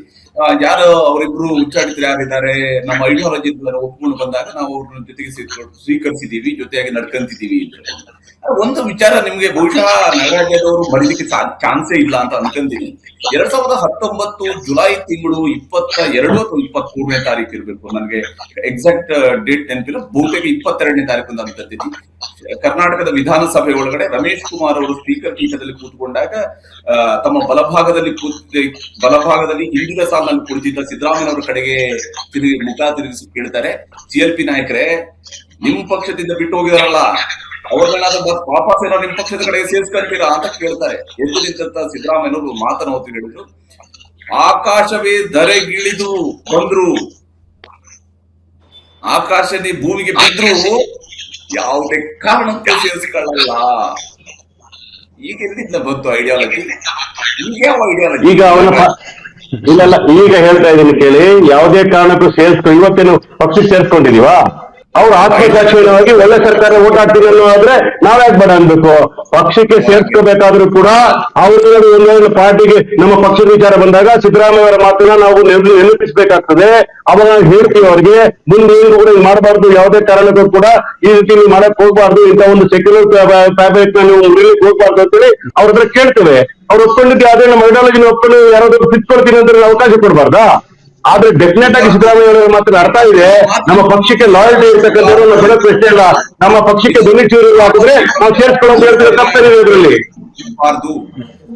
ಯಾರು ಅವರಿಬ್ರು ಉಚ್ಚಾಟಿತರು ಯಾರಿದ್ದಾರೆ ನಮ್ಮ ಐಡಿಯಾಲಜಿ ಒಪ್ಕೊಂಡು ಬಂದಾಗ ನಾವು ಅವ್ರ ಜೊತೆಗೆ ಸ್ವೀಕರಿಸಿದೀವಿ, ಜೊತೆಯಾಗಿ ನಡ್ಕಂತಿದೀವಿ ಅಂತ. ಒಂದು ವಿಚಾರ ನಿಮ್ಗೆ ಬಹುಶಃ ನಾಗರಾಜ್ ಅವರು ಬರೀಲಿಕ್ಕೆ ಚಾನ್ಸೇ ಇಲ್ಲ ಅಂತ ಅನ್ಕೊಂತೀನಿ. 2019 ಜುಲೈ ತಿಂಗಳು 22 ಅಥವಾ 23ನೇ ತಾರೀಕು ಇರ್ಬೇಕು, ನನಗೆ ಎಕ್ಸಾಕ್ಟ್ ಡೇಟ್ ನೆನಪಿಲ್ಲ, ಬಹುತೇಕ 22ನೇ ತಾರೀಕು ಅಂತ ಅನ್ಕೊಂತೀನಿ. ಕರ್ನಾಟಕದ ವಿಧಾನಸಭೆ ಒಳಗಡೆ ರಮೇಶ್ ಕುಮಾರ್ ಅವರು ಸ್ಪೀಕರ್ ಪೀಠದಲ್ಲಿ ಕೂತ್ಕೊಂಡಾಗ ತಮ್ಮ ಬಲಭಾಗದಲ್ಲಿ ಹಿಂದಿನ ಸಾಲಿನಲ್ಲಿ ಕುಳಿತಿದ್ದ ಸಿದ್ದರಾಮಯ್ಯನವರ ಕಡೆಗೆ ಮುಖ ತಿರುಗಿಸಿ ಕೇಳ್ತಾರೆ, CLP ನಾಯಕರೇ, ನಿಮ್ ಪಕ್ಷದಿಂದ ಬಿಟ್ಟು ಹೋಗಿದಾರಲ್ಲ ಅವ್ರನ್ನೇನಾದ್ರೂ ವಾಪಸ್ ಏನೋ ನಿಮ್ ಪಕ್ಷದ ಕಡೆಗೆ ಸೇರ್ಸ್ಕೊಳ್ತೀರಾ ಅಂತ ಕೇಳ್ತಾರೆ. ಎದ್ದು ನಿಂತ ಸಿದ್ದರಾಮಯ್ಯನವರು ಮಾತನಾಡ್ತಿ ಹೇಳಿದ್ರು, ಆಕಾಶವೇ ಧರೆಗಿಳಿದು ಬಂದ್ರು, ಆಕಾಶನೇ ಭೂಮಿಗೆ ಬಿದ್ರು, ಯಾವುದೇ ಕಾರಣಕ್ಕೆ ಸೇರಿಸಿಕೊಳ್ಳಲ್ಲ. ಈಗ ಎಲ್ಲಿಂದ ಬಂತು ಐಡಿಯಾಲಜಿ? ಈಗ ಯಾವ ಐಡಿಯಾಲಜಿ? ಈಗ
ಇಲ್ಲ ಈಗ ಹೇಳ್ತಾ ಇದ್ದೀನಿ ಕೇಳಿ, ಯಾವುದೇ ಕಾರಣಕ್ಕೂ ಇವತ್ತೇನು ಪಕ್ಷಕ್ಕೆ ಸೇರ್ಸ್ಕೊಂಡಿದೀವಾ? ಅವ್ರು ಆತ್ಮಸಾಕ್ಷಿಯವಾಗಿ ಒಳ್ಳೆ ಸರ್ಕಾರ ಓಟ್ ಹಾಕ್ತೀರಿ ಅನ್ನೋದಾದ್ರೆ ನಾವ್ಯಾಕೆ ಬೇಡ ಅನ್ಬೇಕು? ಪಕ್ಷಕ್ಕೆ ಸೇರ್ಸ್ಕೋಬೇಕಾದ್ರೂ ಕೂಡ ಅವರು ಒಂದೊಂದು ಪಾರ್ಟಿಗೆ ನಮ್ಮ ಪಕ್ಷದ ವಿಚಾರ ಬಂದಾಗ ಸಿದ್ದರಾಮಯ್ಯ ಅವರ ಮಾತನ್ನ ನಾವು ನೆನಪಿಸಬೇಕಾಗ್ತದೆ. ಅವಾಗ ಹೇಳ್ತೀವಿ ಅವ್ರಿಗೆ, ಮುಂದೆ ಏನು ಕೂಡ ಮಾಡಬಾರ್ದು, ಯಾವುದೇ ಕಾರಣಕ್ಕೂ ಕೂಡ ಈ ರೀತಿ ನೀವು ಮಾಡಕ್ ಹೋಗ್ಬಾರ್ದು, ಇಂಥ ಒಂದು ಸೆಕ್ಯುಲರ್ ಫ್ಯಾಬ್ರಿಕ್ ನ ನೀವು ಮುರಿಲಿಕ್ಕೆ ಹೋಗ್ಬಾರ್ದು ಅಂತೇಳಿ ಅವ್ರ ಹತ್ರ ಕೇಳ್ತೇವೆ. ಅವ್ರು ಒಪ್ಕೊಂಡಿದ್ದೆ ಅದೇ ನಮ್ಮ ಐಡಿಯಾಲಜಿನ ಒಪ್ಕೊಂಡು ಯಾರಾದ್ರೂ ಕಿತ್ಕೊಳ್ತೀನಿ ಅಂತ ಅವಕಾಶ ಕೊಡ್ಬಾರ್ದಾ? ಆದ್ರೆ ಡೆಫಿನೆಟ್ ಆಗಿ ಸಿದ್ದರಾಮಯ್ಯ ಅವರ ಮಾತ್ರ ಅರ್ಥ ಇದೆ, ನಮ್ಮ ಪಕ್ಷಕ್ಕೆ ಲಾಯಲ್ಟಿ ಇರ್ತಕ್ಕಂಥವ್ರು ನಾವು ಬಿಡೋ ಪ್ರಶ್ನೆ ಇಲ್ಲ, ನಮ್ಮ ಪಕ್ಷಕ್ಕೆ ಬೆನಿಫಿಟ್ ಹಾಕಿದ್ರೆ ನಾವು ಸೇರ್ಸ್ಕೊಳ್ಳೋದು ಹೇಳ್ತೀವಿ, ತಪ್ಪೇನಿದೆ ಇದರಲ್ಲಿ.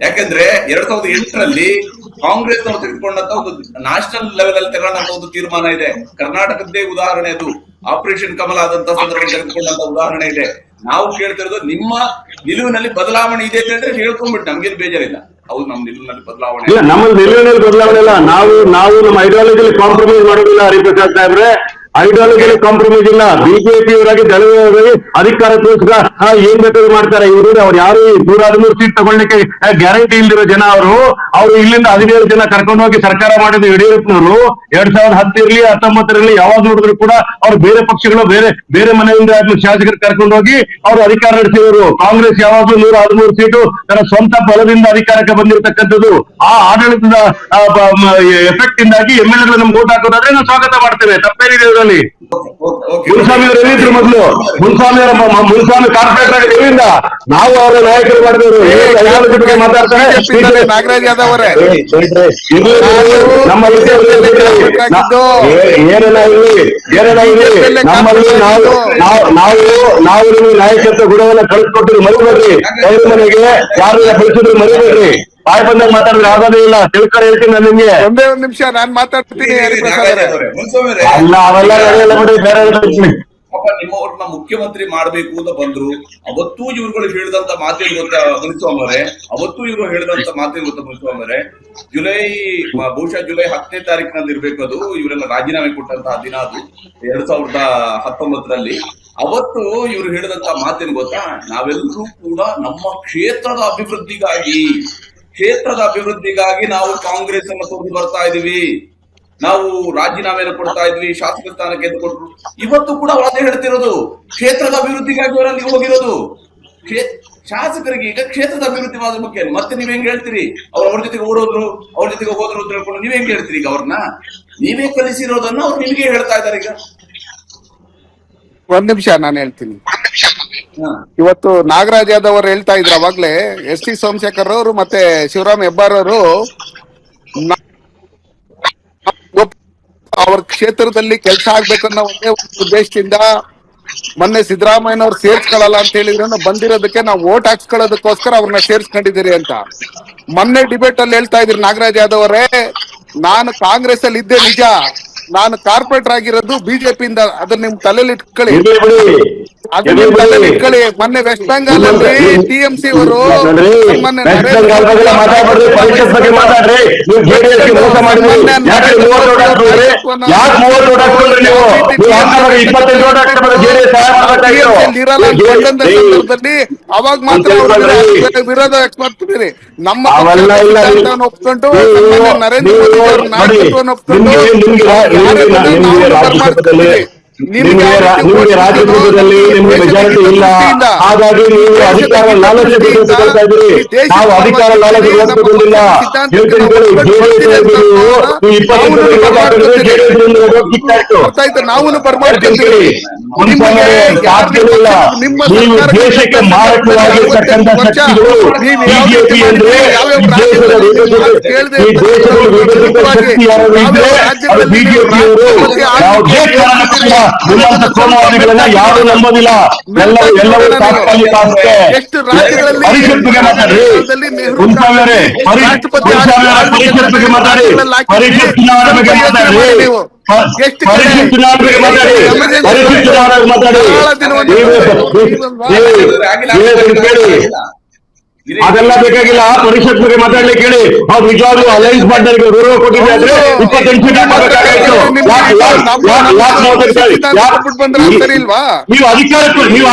ಯಾಕಂದ್ರೆ 2008ರಲ್ಲಿ ಕಾಂಗ್ರೆಸ್ ಅವರು ತೆಗೆದುಕೊಂಡಂತ ಒಂದು ನ್ಯಾಷನಲ್ ಲೆವೆಲ್ ಅಲ್ಲಿ ತಗೊಂಡಂತ ಒಂದು ತೀರ್ಮಾನ ಇದೆ. ಕರ್ನಾಟಕದ್ದೇ ಉದಾಹರಣೆ ಅದು. ಆಪರೇಷನ್ ಕಮಲ ಆದಂತ ಸಂದರ್ಭದಲ್ಲಿ ತೆಗೆದುಕೊಂಡಂತ ಉದಾಹರಣೆ ಇದೆ. ನಾವು ಕೇಳ್ತಿರೋದು ನಿಮ್ಮ ನಿಲುವಿನಲ್ಲಿ ಬದಲಾವಣೆ ಇದೆ ಅಂತ ಹೇಳಿದ್ರೆ ಹೇಳ್ಕೊಂಡ್ಬಿಟ್ಟು ನಮ್ಗೇನು ಬೇಜಾರಿಲ್ಲ. ಹೌದು, ನಮ್ಮ ನಿಲುವಿನಲ್ಲಿ ಬದಲಾವಣೆ ಇಲ್ಲ, ನಮ್ಮ
ನಿಲುವಿನಲ್ಲಿ ಬದಲಾವಣೆ ಇಲ್ಲ. ನಾವು ನಮ್ಮ ಐಡಿಯಾಲಜಿಯಲ್ಲಿ ಕಾಂಪ್ರಮೈಸ್ ಮಾಡೋದಿಲ್ಲ ಹರಿಪ್ರಸಾದ್ ಸಾಹೇಬ್ರೆ. ಐಡಿಯಾಲಜಿ ಕಾಂಪ್ರಮೈಸ್ ಇಲ್ಲ. ಬಿಜೆಪಿ ಅವರಾಗಿ ದಳವಾಗಿ ಅಧಿಕಾರಕ್ಕೋಸ್ಕರ ಏನ್ ಬೇಕಾದ್ರೂ ಮಾಡ್ತಾರೆ ಇವರು. ಅವ್ರು ಯಾರು 113 ಸೀಟ್ ತಗೊಳ್ಳಿಕ್ಕೆ ಗ್ಯಾರಂಟಿ ಇಲ್ದಿರೋ ಜನ ಅವರು ಇಲ್ಲಿಂದ 17 ಜನ ಕರ್ಕೊಂಡು ಹೋಗಿ ಸರ್ಕಾರ ಮಾಡಿದ್ರು ಯಡಿಯೂರಪ್ಪನವರು. 2010 ಇರ್ಲಿ 19 ಇರ್ಲಿ ಯಾವಾಗ ನೋಡಿದ್ರು ಕೂಡ ಅವ್ರು ಬೇರೆ ಪಕ್ಷಗಳು ಬೇರೆ ಮನೆಯಿಂದ ಶಾಸಕರು ಕರ್ಕೊಂಡು ಹೋಗಿ ಅವರು ಅಧಿಕಾರ ನಡೆಸಿದರು. ಕಾಂಗ್ರೆಸ್ ಯಾವಾಗ್ಲೂ 113 ಸೀಟು ತನ್ನ ಸ್ವಂತ ಬಲದಿಂದ ಅಧಿಕಾರಕ್ಕೆ ಬಂದಿರತಕ್ಕಂಥದ್ದು. ಆ ಆಡಳಿತದ ಎಫೆಕ್ಟ್ ಇಂದಾಗಿ MLA ನಮ್ಗೆ ಓಟ್ ಹಾಕೋದಾದ್ರೆ ನಾವು ಸ್ವಾಗತ ಮಾಡ್ತೇವೆ. ತಪ್ಪೇನಿದೆ ಇದರಲ್ಲಿ. ಮುನ್ಸ್ವಾಮಿ ಅವರು ಎಲ್ಲಿದ್ರು ಮೊದಲು? ಮುನ್ಸ್ವಾಮಿ ಕಾರ್ಪೊರೇಟರ್ ಆಗಿ ಎಲ್ಲಿಂದ? ನಾವು ಅವರ ನಾಯಕರು ಮಾಡಿದವರು ಬಗ್ಗೆ ಮಾತಾಡ್ತಾರೆ.
ನಾಗರಾಜ್ ಯಾದವ್ ಅವರೇ,
ನಮ್ಮ ಏನೆಲ್ಲ ಇಲ್ಲಿ ನಮ್ಮಲ್ಲಿ ನಾವು ನಿಮಗೆ ನಾಯಕತ್ವ ಗುಣವನ್ನ ಕಳಿಸ್ಕೊಟ್ಟಿದ್ರು ಮರಿಬೇಡ್ರಿ. ಅವ್ರ ಮನೆಗೆ ಯಾರನ್ನ ಕಳಿಸಿದ್ರು ಮರಿಬೇಡ್ರಿ. ಬಾಯ್ ಬಂದಾಗ ಮಾತಾಡಿದ್ರೆ ಆಗೋದೇ ಇಲ್ಲ. ತಿಳ್ಕೊಂಡು ಹೇಳ್ತೀನಿ ನಾನು ನಿಮ್ಗೆ.
ಒಂದೇ ಒಂದ್ ನಿಮಿಷ ನಾನ್ ಮಾತಾಡ್ತೀನಿ.
ಅಲ್ಲ ಅವೆಲ್ಲ ನಡೆಯಲ್ಲ ಬಿಡಿ, ಬೇರೆ
ಪಾಪ ನಿಮ್ಮವ್ರನ್ನ ಮುಖ್ಯಮಂತ್ರಿ ಮಾಡ್ಬೇಕು ಅಂತ ಬಂದ್ರು. ಅವತ್ತೂ ಇವ್ರುಗಳು ಹೇಳಿದಂತ ಮಾತೇನು ಗೊತ್ತಾ ಮುನಿಸ್ವಾಮಿ ಅವರೇ? ಅವತ್ತೂ ಇವ್ರು ಹೇಳಿದಂತ ಮಾತೇನು ಗೊತ್ತಾ ಮುನಿಸ್ವಾಮಿ ಅವರೇ? ಬಹುಶಃ ಜುಲೈ 10ನೇ ತಾರೀಕಿನಲ್ಲಿ ಇರ್ಬೇಕು ಅದು. ಇವರೆಲ್ಲ ರಾಜೀನಾಮೆ ಕೊಟ್ಟಂತಹ ದಿನ ಅದು 2019ರಲ್ಲಿ. ಅವತ್ತು ಇವ್ರು ಹೇಳಿದಂತ ಮಾತೇನು ಗೊತ್ತಾ? ನಾವೆಲ್ಲರೂ ಕೂಡ ನಮ್ಮ ಕ್ಷೇತ್ರದ ಅಭಿವೃದ್ಧಿಗಾಗಿ ನಾವು ಕಾಂಗ್ರೆಸ್ ಅನ್ನು ತೊಗೊಂಡು ಬರ್ತಾ ಇದೀವಿ. ನಾವು ರಾಜೀನಾಮೆಯನ್ನು ಕೊಡ್ತಾ ಇದ್ವಿ, ಶಾಸಕ ಸ್ಥಾನಕ್ಕೆ ಎದ್ದು ಕೊಟ್ರು. ಇವತ್ತು ಕೂಡ ಅದೇ ಹೇಳ್ತಿರೋದು, ಕ್ಷೇತ್ರದ ಅಭಿವೃದ್ಧಿಗಾಗಿ ಅವರಲ್ಲಿ ಹೋಗಿರೋದು. ಶಾಸಕರಿಗೆ ಈಗ ಕ್ಷೇತ್ರದ ಅಭಿವೃದ್ಧಿ ಮಾತ್ರ ಮುಖ್ಯ. ಮತ್ತೆ ನೀವ್ ಹೆಂಗ್ ಹೇಳ್ತೀರಿ ಅವ್ರ ಜೊತೆಗೆ ಓಡೋದ್ರು, ಅವ್ರ ಜೊತೆಗೆ ಹೋದ್ರು ಅಂತ ಹೇಳ್ಕೊಂಡು ನೀವ್ ಹೆಂಗ್ ಹೇಳ್ತೀರಿ? ಈಗ ಅವ್ರನ್ನ ನೀವೇ ಕಲಿಸಿರೋದನ್ನ ಅವ್ರು ನಿಮಗೆ ಹೇಳ್ತಾ ಇದಾರೆ. ಈಗ
ಒಂದ್ ನಿಮಿಷ ನಾನು ಹೇಳ್ತೀನಿ. ಇವತ್ತು ನಾಗರಾಜ್ ಯಾದವ್ ಅವರು ಹೇಳ್ತಾ ಇದ್ರು ಅವಾಗ್ಲೇ, ST ಸೋಮಶೇಖರ್ ಅವರು ಮತ್ತೆ ಶಿವರಾಮ್ ಹೆಬ್ಬಾರ್ ಅವರು ಅವ್ರ ಕ್ಷೇತ್ರದಲ್ಲಿ ಕೆಲಸ ಆಗ್ಬೇಕನ್ನೋ ಒಂದೇ ಒಂದು ಉದ್ದೇಶದಿಂದ ಮೊನ್ನೆ ಸಿದ್ದರಾಮಯ್ಯನವ್ರು ಸೇರ್ಸ್ಕೊಳ್ಳಲ್ಲ ಅಂತ ಹೇಳಿದ್ರು. ಬಂದಿರೋದಕ್ಕೆ ನಾವು ವೋಟ್ ಹಾಕ್ಸ್ಕೊಳ್ಳೋದಕ್ಕೋಸ್ಕರ ಅವ್ರನ್ನ ಸೇರ್ಸ್ಕೊಂಡಿದ್ದೀರಿ ಅಂತ ಮೊನ್ನೆ ಡಿಬೇಟ್ ಅಲ್ಲಿ ಹೇಳ್ತಾ ಇದ್ರಿ ನಾಗರಾಜ್ ಯಾದವ್ ಅವರೇ. ನಾನು ಕಾಂಗ್ರೆಸ್ ಅಲ್ಲಿ ಇದ್ದೆ ನಿಜ, ನಾನು ಕಾರ್ಪೊರೇಟರ್ ಆಗಿರೋದು ಬಿಜೆಪಿಯಿಂದ. ಅದನ್ನ ನಿಮ್ ತಲೆಯಲ್ಲಿ ಇಟ್ಕೊಳ್ಳಿ. ಮೊನ್ನೆ ವೆಸ್ಟ್ ಬೆಂಗಾಲ್ ಅಲ್ಲಿ TMC ಅವರು ಮೊನ್ನೆ ಸಂದರ್ಭದಲ್ಲಿ ಅವಾಗ ಮಾತ್ರ ವಿರೋಧ ವ್ಯಕ್ತಪಡಿಸ್ತೀರಿ. ನಮ್ಮ ಒಪ್ಕೊಂಡು ನರೇಂದ್ರ ಮೋದಿ ಅವರ ನಾಯಕತ್ವವನ್ನು ಒಪ್ಕೊಂಡು
ನಿಮಗೆ ರಾಜ್ಯಸಭೆಯಲ್ಲಿ ನಿಮಗೆ ಮೆಜಾರಿಟಿ ಇಲ್ಲ. ಹಾಗಾಗಿ ನೀವು ಅಧಿಕಾರ ಲಾಲಚೆ ತೆಗೆದುಕೊಳ್ತಾ ಇದ್ದೀರಿ. ನಾವು ಅಧಿಕಾರ ಲಾಲಚೆ ತೆಗೆದುಕೊಂಡಿಲ್ಲ.
ನಾವು
ನೀವು ದೇಶಕ್ಕೆ ಮಾರಕವಾಗಿರ್ತಕ್ಕಂಥ ಶಕ್ತಿಗಳು ಬಿಜೆಪಿ ಅಂದ್ರೆ ಈ ದೇಶದ ವಿಭಜಿತ ಶಕ್ತಿ ಯಾರು ಇದ್ರೆ ಅದು ಬಿಜೆಪಿಯವರು. ಯಾವುದೇ ಕಾರಣಕ್ಕೂ ನಿಮ್ಮಂತ ಕೋಮುವಾದಿಗಳನ್ನ ಯಾರು ನಂಬೋದಿಲ್ಲ. ಎಲ್ಲವೂ ತಾತ್ಕಾಲಿಕ ಅಷ್ಟೇ. ಪರಿಷತ್ ಬಗ್ಗೆ ಮಾತಾಡ್ರಿ ಮುನ್ಸ್ವಾಮಿ ಅವರೇ. ಪರಿಷತ್ ಬಗ್ಗೆ ಮಾತಾಡಿ. ಪರಿಷತ್ ಚುನಾವಣೆ ಬಗ್ಗೆ ಮಾತಾಡ್ರಿ. ಪರಿಷತ್ ಚುನಾವಣೆ ಬಗ್ಗೆ ಮಾತಾಡಿ. ಪರಿಷತ್ ಚುನಾವಣೆ ಮಾತಾಡಿ. ಕೇಳಿ, ಅದೆಲ್ಲ ಬೇಕಾಗಿಲ್ಲ. ಪರಿಷತ್ ಬಗ್ಗೆ ಮಾತಾಡ್ಲಿಕ್ಕೆ ಹೇಳಿ. ಅವ್ರು ನಿಜವಾಗ್ಲೂ ಅಲೈನ್ಸ್ ಪಾರ್ಟ್ನರ್ಗೆ ಗೌರವ ಕೊಟ್ಟಿದ್ರೆ ಆದ್ರೆ 28 ಸೀಟ್ ಹಾಕಬೇಕಾಗಿತ್ತು. ನೀವು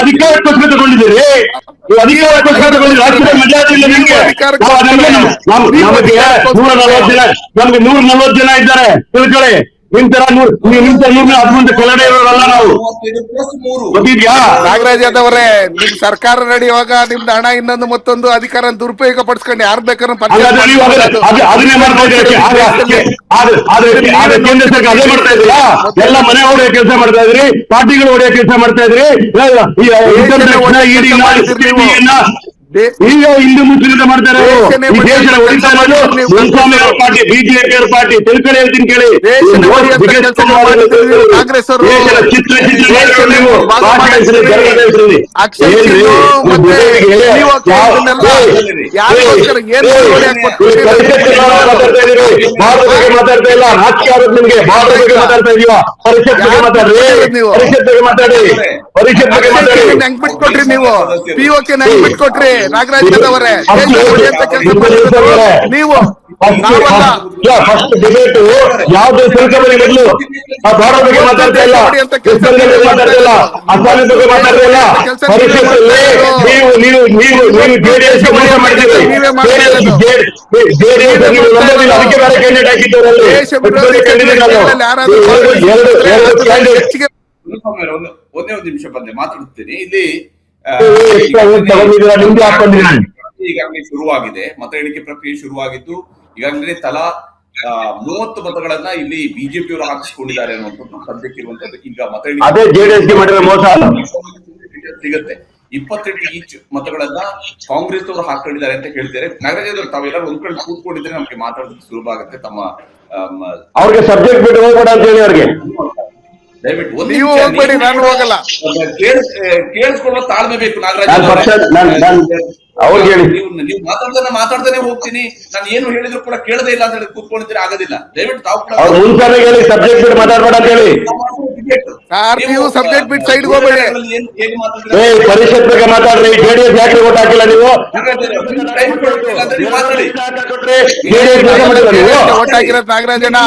ಅಧಿಕಾರಕ್ಕೋಸ್ಕರ ತಗೊಂಡಿದ್ದೀರಿ. ನೀವು ಅಧಿಕಾರಕ್ಕೋಸ್ಕರ ತಗೊಂಡಿದ್ದೀರಿ. ರಾಜ್ಯದ ಮೆಜಾರಿಟಿ ಇಲ್ಲ ನಿಮ್ಗೆ. ನಮ್ಗೆ 140 ಜನ ಇದ್ದಾರೆ ತಿಳ್ಕೊಳ್ಳಿ. ನಿಮ್ ತರ 111 ಕೆಳಗಡೆ ಇರೋರಲ್ಲ ನಾವು. ಗೊತ್ತಿದ್ಯಾ
ನಾಗರಾಜ್ ಯಾದವ್ ಅವರೇ? ನಿಮ್ ಸರ್ಕಾರ ನಡೆಯುವಾಗ ನಿಮ್ದು ಹಣ ಇನ್ನೊಂದು ಮತ್ತೊಂದು ಅಧಿಕಾರ ದುರುಪಯೋಗ ಪಡಿಸ್ಕೊಂಡು ಯಾರು ಬೇಕಾದ್ರೂ
ಅದನ್ನೇ ಮಾಡ್ತಾ ಇದ್ದೀರಿ. ಕೇಂದ್ರ ಸರ್ಕಾರ ಅದೇ ಮಾಡ್ತಾ ಇದ್ದೀರಾ? ಎಲ್ಲ ಮನೆ ಹೊಡೆಯೋ ಕೆಲಸ ಮಾಡ್ತಾ ಇದ್ರಿ, ಪಾರ್ಟಿಗಳು ಹೊಡೆಯೋ ಕೆಲಸ ಮಾಡ್ತಾ ಇದ್ರಿ. ಈಗ ಹಿಂದೂ ಮುಸ್ಲಿಂ ಮಾಡ್ತಾರೆ. ಈ ದೇಶದ ಹೊಡಿತಾ ಇರೋದು ಮುನ್ಸ್ವಾಮಿ ಅವರ ಪಾರ್ಟಿ, ಬಿಜೆಪಿ ಅವರ ಪಾರ್ಟಿ. ತಿಳ್ಕೊಳ್ಳಿ, ಹೇಳ್ತೀನಿ ಕೇಳಿ.
ಕಾಂಗ್ರೆಸ್ ಅವರು
ಮಾತಾಡ್ತಾ ಇಲ್ಲ. ರಾಜಕೀಯ ನಿಮ್ಗೆ ಭಾರತ ಬಗ್ಗೆ ಮಾತಾಡ್ತಾ ಇದೀವ. ಪರಿಷತ್ ಬಗ್ಗೆ ಮಾತಾಡ್ರಿ. ಪರಿಷತ್ ಬಗ್ಗೆ ಮಾತಾಡಿ. ಪರಿಷತ್ ಬಗ್ಗೆ ಮಾತಾಡಿ.
ಹೆಂಗ್ ಬಿಟ್ಕೊಟ್ರಿ ನೀವು? POK ಹೆಂಗ್ ಬಿಟ್ಕೊಟ್ರಿ ನಾಗರಾಜ್ ಯಾದವ್ ಅವರೇ? ನೀವು
ಫಸ್ಟ್ ಡಿಬೇಟ್ ಯಾವ್ದು ತಿಳ್ಕೊಂಬರಿ ಮೊದಲು. ಆ ಬಾರ್ಡರ್ ಬಗ್ಗೆ ಮಾತಾಡ್ತಾ ಇಲ್ಲ, ವೆಸ್ಟರ್ನ್ ಬಗ್ಗೆ ಮಾತಾಡ್ತಾ ಇಲ್ಲ, ಅಸ್ಸಾಮಿ ಬಗ್ಗೆ ಮಾತಾಡ್ತಾ ಇಲ್ಲ. ಪರಿಷತ್ತಲ್ಲಿ ನೀವು ಜೆಡಿಎಸ್ ಮೋಸ ಮಾಡಿದ್ದೀರಿ. ಜೆಡಿಎಸ್ ನೀವು ನಂಬೋದಿಲ್ಲ, ಅದಕ್ಕೆ ಬೇರೆ ಕ್ಯಾಂಡಿಡೇಟ್ ಹಾಕಿದ್ದವರಲ್ಲಿ ಎರಡು ಕ್ಯಾಂಡಿಡೇಟ್.
ಒಂದೇ ಒಂದು ನಿಮಿಷ ಬಂದೆ ಮಾತಾಡುತ್ತೇನೆ ಇಲ್ಲಿ.
ತಗೊಂಡಿದ್ದೀರಾ ನಿಮ್ಗೆ ಹಾಕೊಂಡಿದ್ದೀರಾ?
ಈಗಾಗಲೇ ಶುರುವಾಗಿದೆ, ಮತ ಎಣಿಕೆ ಪ್ರಕ್ರಿಯೆ ಶುರುವಾಗಿದ್ದು ಈಗಾಗಲೇ ತಲಾ 30 ಮತಗಳನ್ನ ಇಲ್ಲಿ ಬಿಜೆಪಿಯವರು ಹಾಕಿಸ್ಕೊಂಡಿದ್ದಾರೆ ಅನ್ನುವಂಥದ್ದು ಸದ್ಯಕ್ಕೆ ಇರುವಂತದ್ದು. ಈಗ ಮತ
ಅದೇ ಜೆಡಿಎಸ್ ಗೆ ಮಾಡಿರೋ ಮೋಸ
ಸಿಗುತ್ತೆ. 28 ಈಚ್ ಮತಗಳನ್ನ ಕಾಂಗ್ರೆಸ್ ಅವರು ಹಾಕೊಂಡಿದ್ದಾರೆ ಅಂತ ಹೇಳ್ತಾರೆ. ನಾಗರಾಜ್ ಅವರು ತಾವೆಲ್ಲರೂ ಒಂದ್ ಕಡೆ ಕೂತ್ಕೊಂಡಿದ್ರೆ ನಮ್ಗೆ ಮಾತಾಡೋದಕ್ಕೆ ಸುಲಭ ಆಗುತ್ತೆ. ತಮ್ಮ
ಅವ್ರಿಗೆ ಸಬ್ಜೆಕ್ಟ್ ಬಿಟ್ಟು ಹೋಗ್ಬೇಡ ಅಂತ ಹೇಳಿ ಅವ್ರಿಗೆ
ದಯವಿಟ್ಟು
ನೀವು ಹೋಗ್ಬೇಡಿ, ನಾನು ಹೋಗಲ್ಲ.
ಕೇಳಿಸ್ಕೊಳ್ಳೋ ತಾಳ್ಮೆ ಬೇಕು ನಾಗರಾಜ್.
ಅವ್ರಿಗೆ ಹೇಳಿ,
ನೀವು ಮಾತಾಡ್ತಾನೆ ಹೋಗ್ತೀನಿ. ನಾನು ಏನು ಹೇಳಿದ್ರು ಕೂಡ ಕೇಳದೇ ಇಲ್ಲ ಅಂತ ಹೇಳಿ ಕೂತ್ಕೊಂಡಿದ್ರೆ ಆಗೋದಿಲ್ಲ. ದಯವಿಟ್ಟು ತಾವು
ಅವ್ರು ಮುಂಚಾನೆ ಹೇಳಿ ಸಬ್ಜೆಕ್ಟ್ ಬಿಟ್ಟು ಮಾತಾಡ್ಬೇಡ ಅಂತ ಹೇಳಿ.
ನೀವು ಸಬ್ಜೆಕ್ಟ್ ಬಿಟ್ಟು ಸೈಡ್ ಹೋಗ್ಬೇಡಿ.
ಪರಿಷತ್ ಬಗ್ಗೆ ಮಾತಾಡ್ರಿ. ಜೆಡಿಎಸ್ ಯಾಕೆ ಓಟ್ ಹಾಕಿಲ್ಲ ನೀವು?
ಓಟ್ ಹಾಕಿರೋದು ನಾಗರಾಜಣ್ಣ.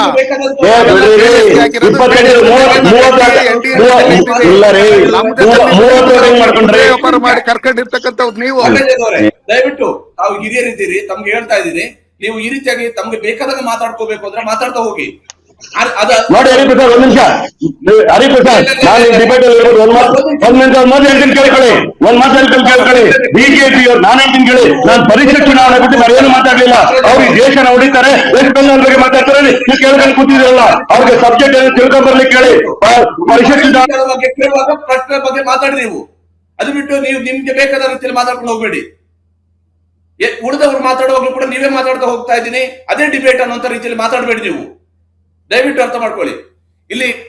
ವ್ಯಾಪಾರ ಮಾಡಿ ಕರ್ಕೊಂಡಿರ್ತಕ್ಕಂಥವ್ರು ನೀವು.
ದಯವಿಟ್ಟು ತಾವು ಹಿರಿಯರಿದ್ದೀರಿ, ತಮ್ಗೆ ಹೇಳ್ತಾ ಇದ್ದೀನಿ, ನೀವು ಈ ರೀತಿಯಾಗಿ ತಮ್ಗೆ ಬೇಕಾದಾಗ ಮಾತಾಡ್ಕೋಬೇಕು ಅಂದ್ರೆ ಮಾತಾಡ್ತಾ ಹೋಗಿ.
ನೋಡಿ ಹರಿಪ್ರಸಾದ್, ಒಂದ್ ನಿಮಿಷ ಹರಿಪ್ರಸಾದ್, ನಾನು ಡಿಬೇಟ್ ಅಲ್ಲಿ ಒಂದ್ ಮಾತು ಹೇಳ್ತೀನಿ ಕೇಳ್ಕೊಳ್ಳಿ. ಒಂದ್ ಮಾತು ಹೇಳ್ತೀನಿ ಕೇಳ್ಕೊಳ್ಳಿ. ಬಿಜೆಪಿ ಅವ್ರು ನಾನು ಹೇಳ್ತೀನಿ ಕೇಳಿ. ನಾನು ಪರಿಷತ್ ಚುನಾವಣೆ ಬಿಟ್ಟು ನಾವೇನು ಮಾತಾಡ್ಲಿಲ್ಲ. ಅವ್ರು ಈ ದೇಶನ ಹೊಡಿತಾರೆ, ವೆಸ್ಟ್ ಬೆಂಗಾಲ್ ಬಗ್ಗೆ ಮಾತಾಡ್ತಾರೆ. ನೀವು ಕೇಳ್ಕೊಂಡು ಕೂತಿದ್ರಲ್ಲ, ಅವ್ರಿಗೆ ಸಬ್ಜೆಕ್ಟ್ ಏನು ತಿಳ್ಕೊಂಡ್ ಬರ್ಲಿಕ್ಕೆ ಕೇಳಿ. ಪರಿಷತ್ ಚುನಾವಣೆ
ಬಗ್ಗೆ ಕೇಳುವಾಗ ಪ್ರಶ್ನೆ ಬಗ್ಗೆ ಮಾತಾಡಿ ನೀವು. ಅದು ಬಿಟ್ಟು ನೀವು ನಿಮ್ಗೆ ಬೇಕಾದ ರೀತಿಯಲ್ಲಿ ಮಾತಾಡ್ಕೊಂಡು ಹೋಗ್ಬೇಡಿ. ಉಳಿದವ್ರು ಮಾತಾಡುವಾಗಲೂ ಕೂಡ ನೀವೇ ಮಾತಾಡ್ತಾ ಹೋಗ್ತಾ ಇದ್ದೀನಿ, ಅದೇ ಡಿಬೇಟ್ ಅನ್ನುವಂತ ರೀತಿಯಲ್ಲಿ ಮಾತಾಡಬೇಡಿ ನೀವು. ದಯವಿಟ್ಟು ಅರ್ಥ ಮಾಡ್ಕೊಳ್ಳಿ.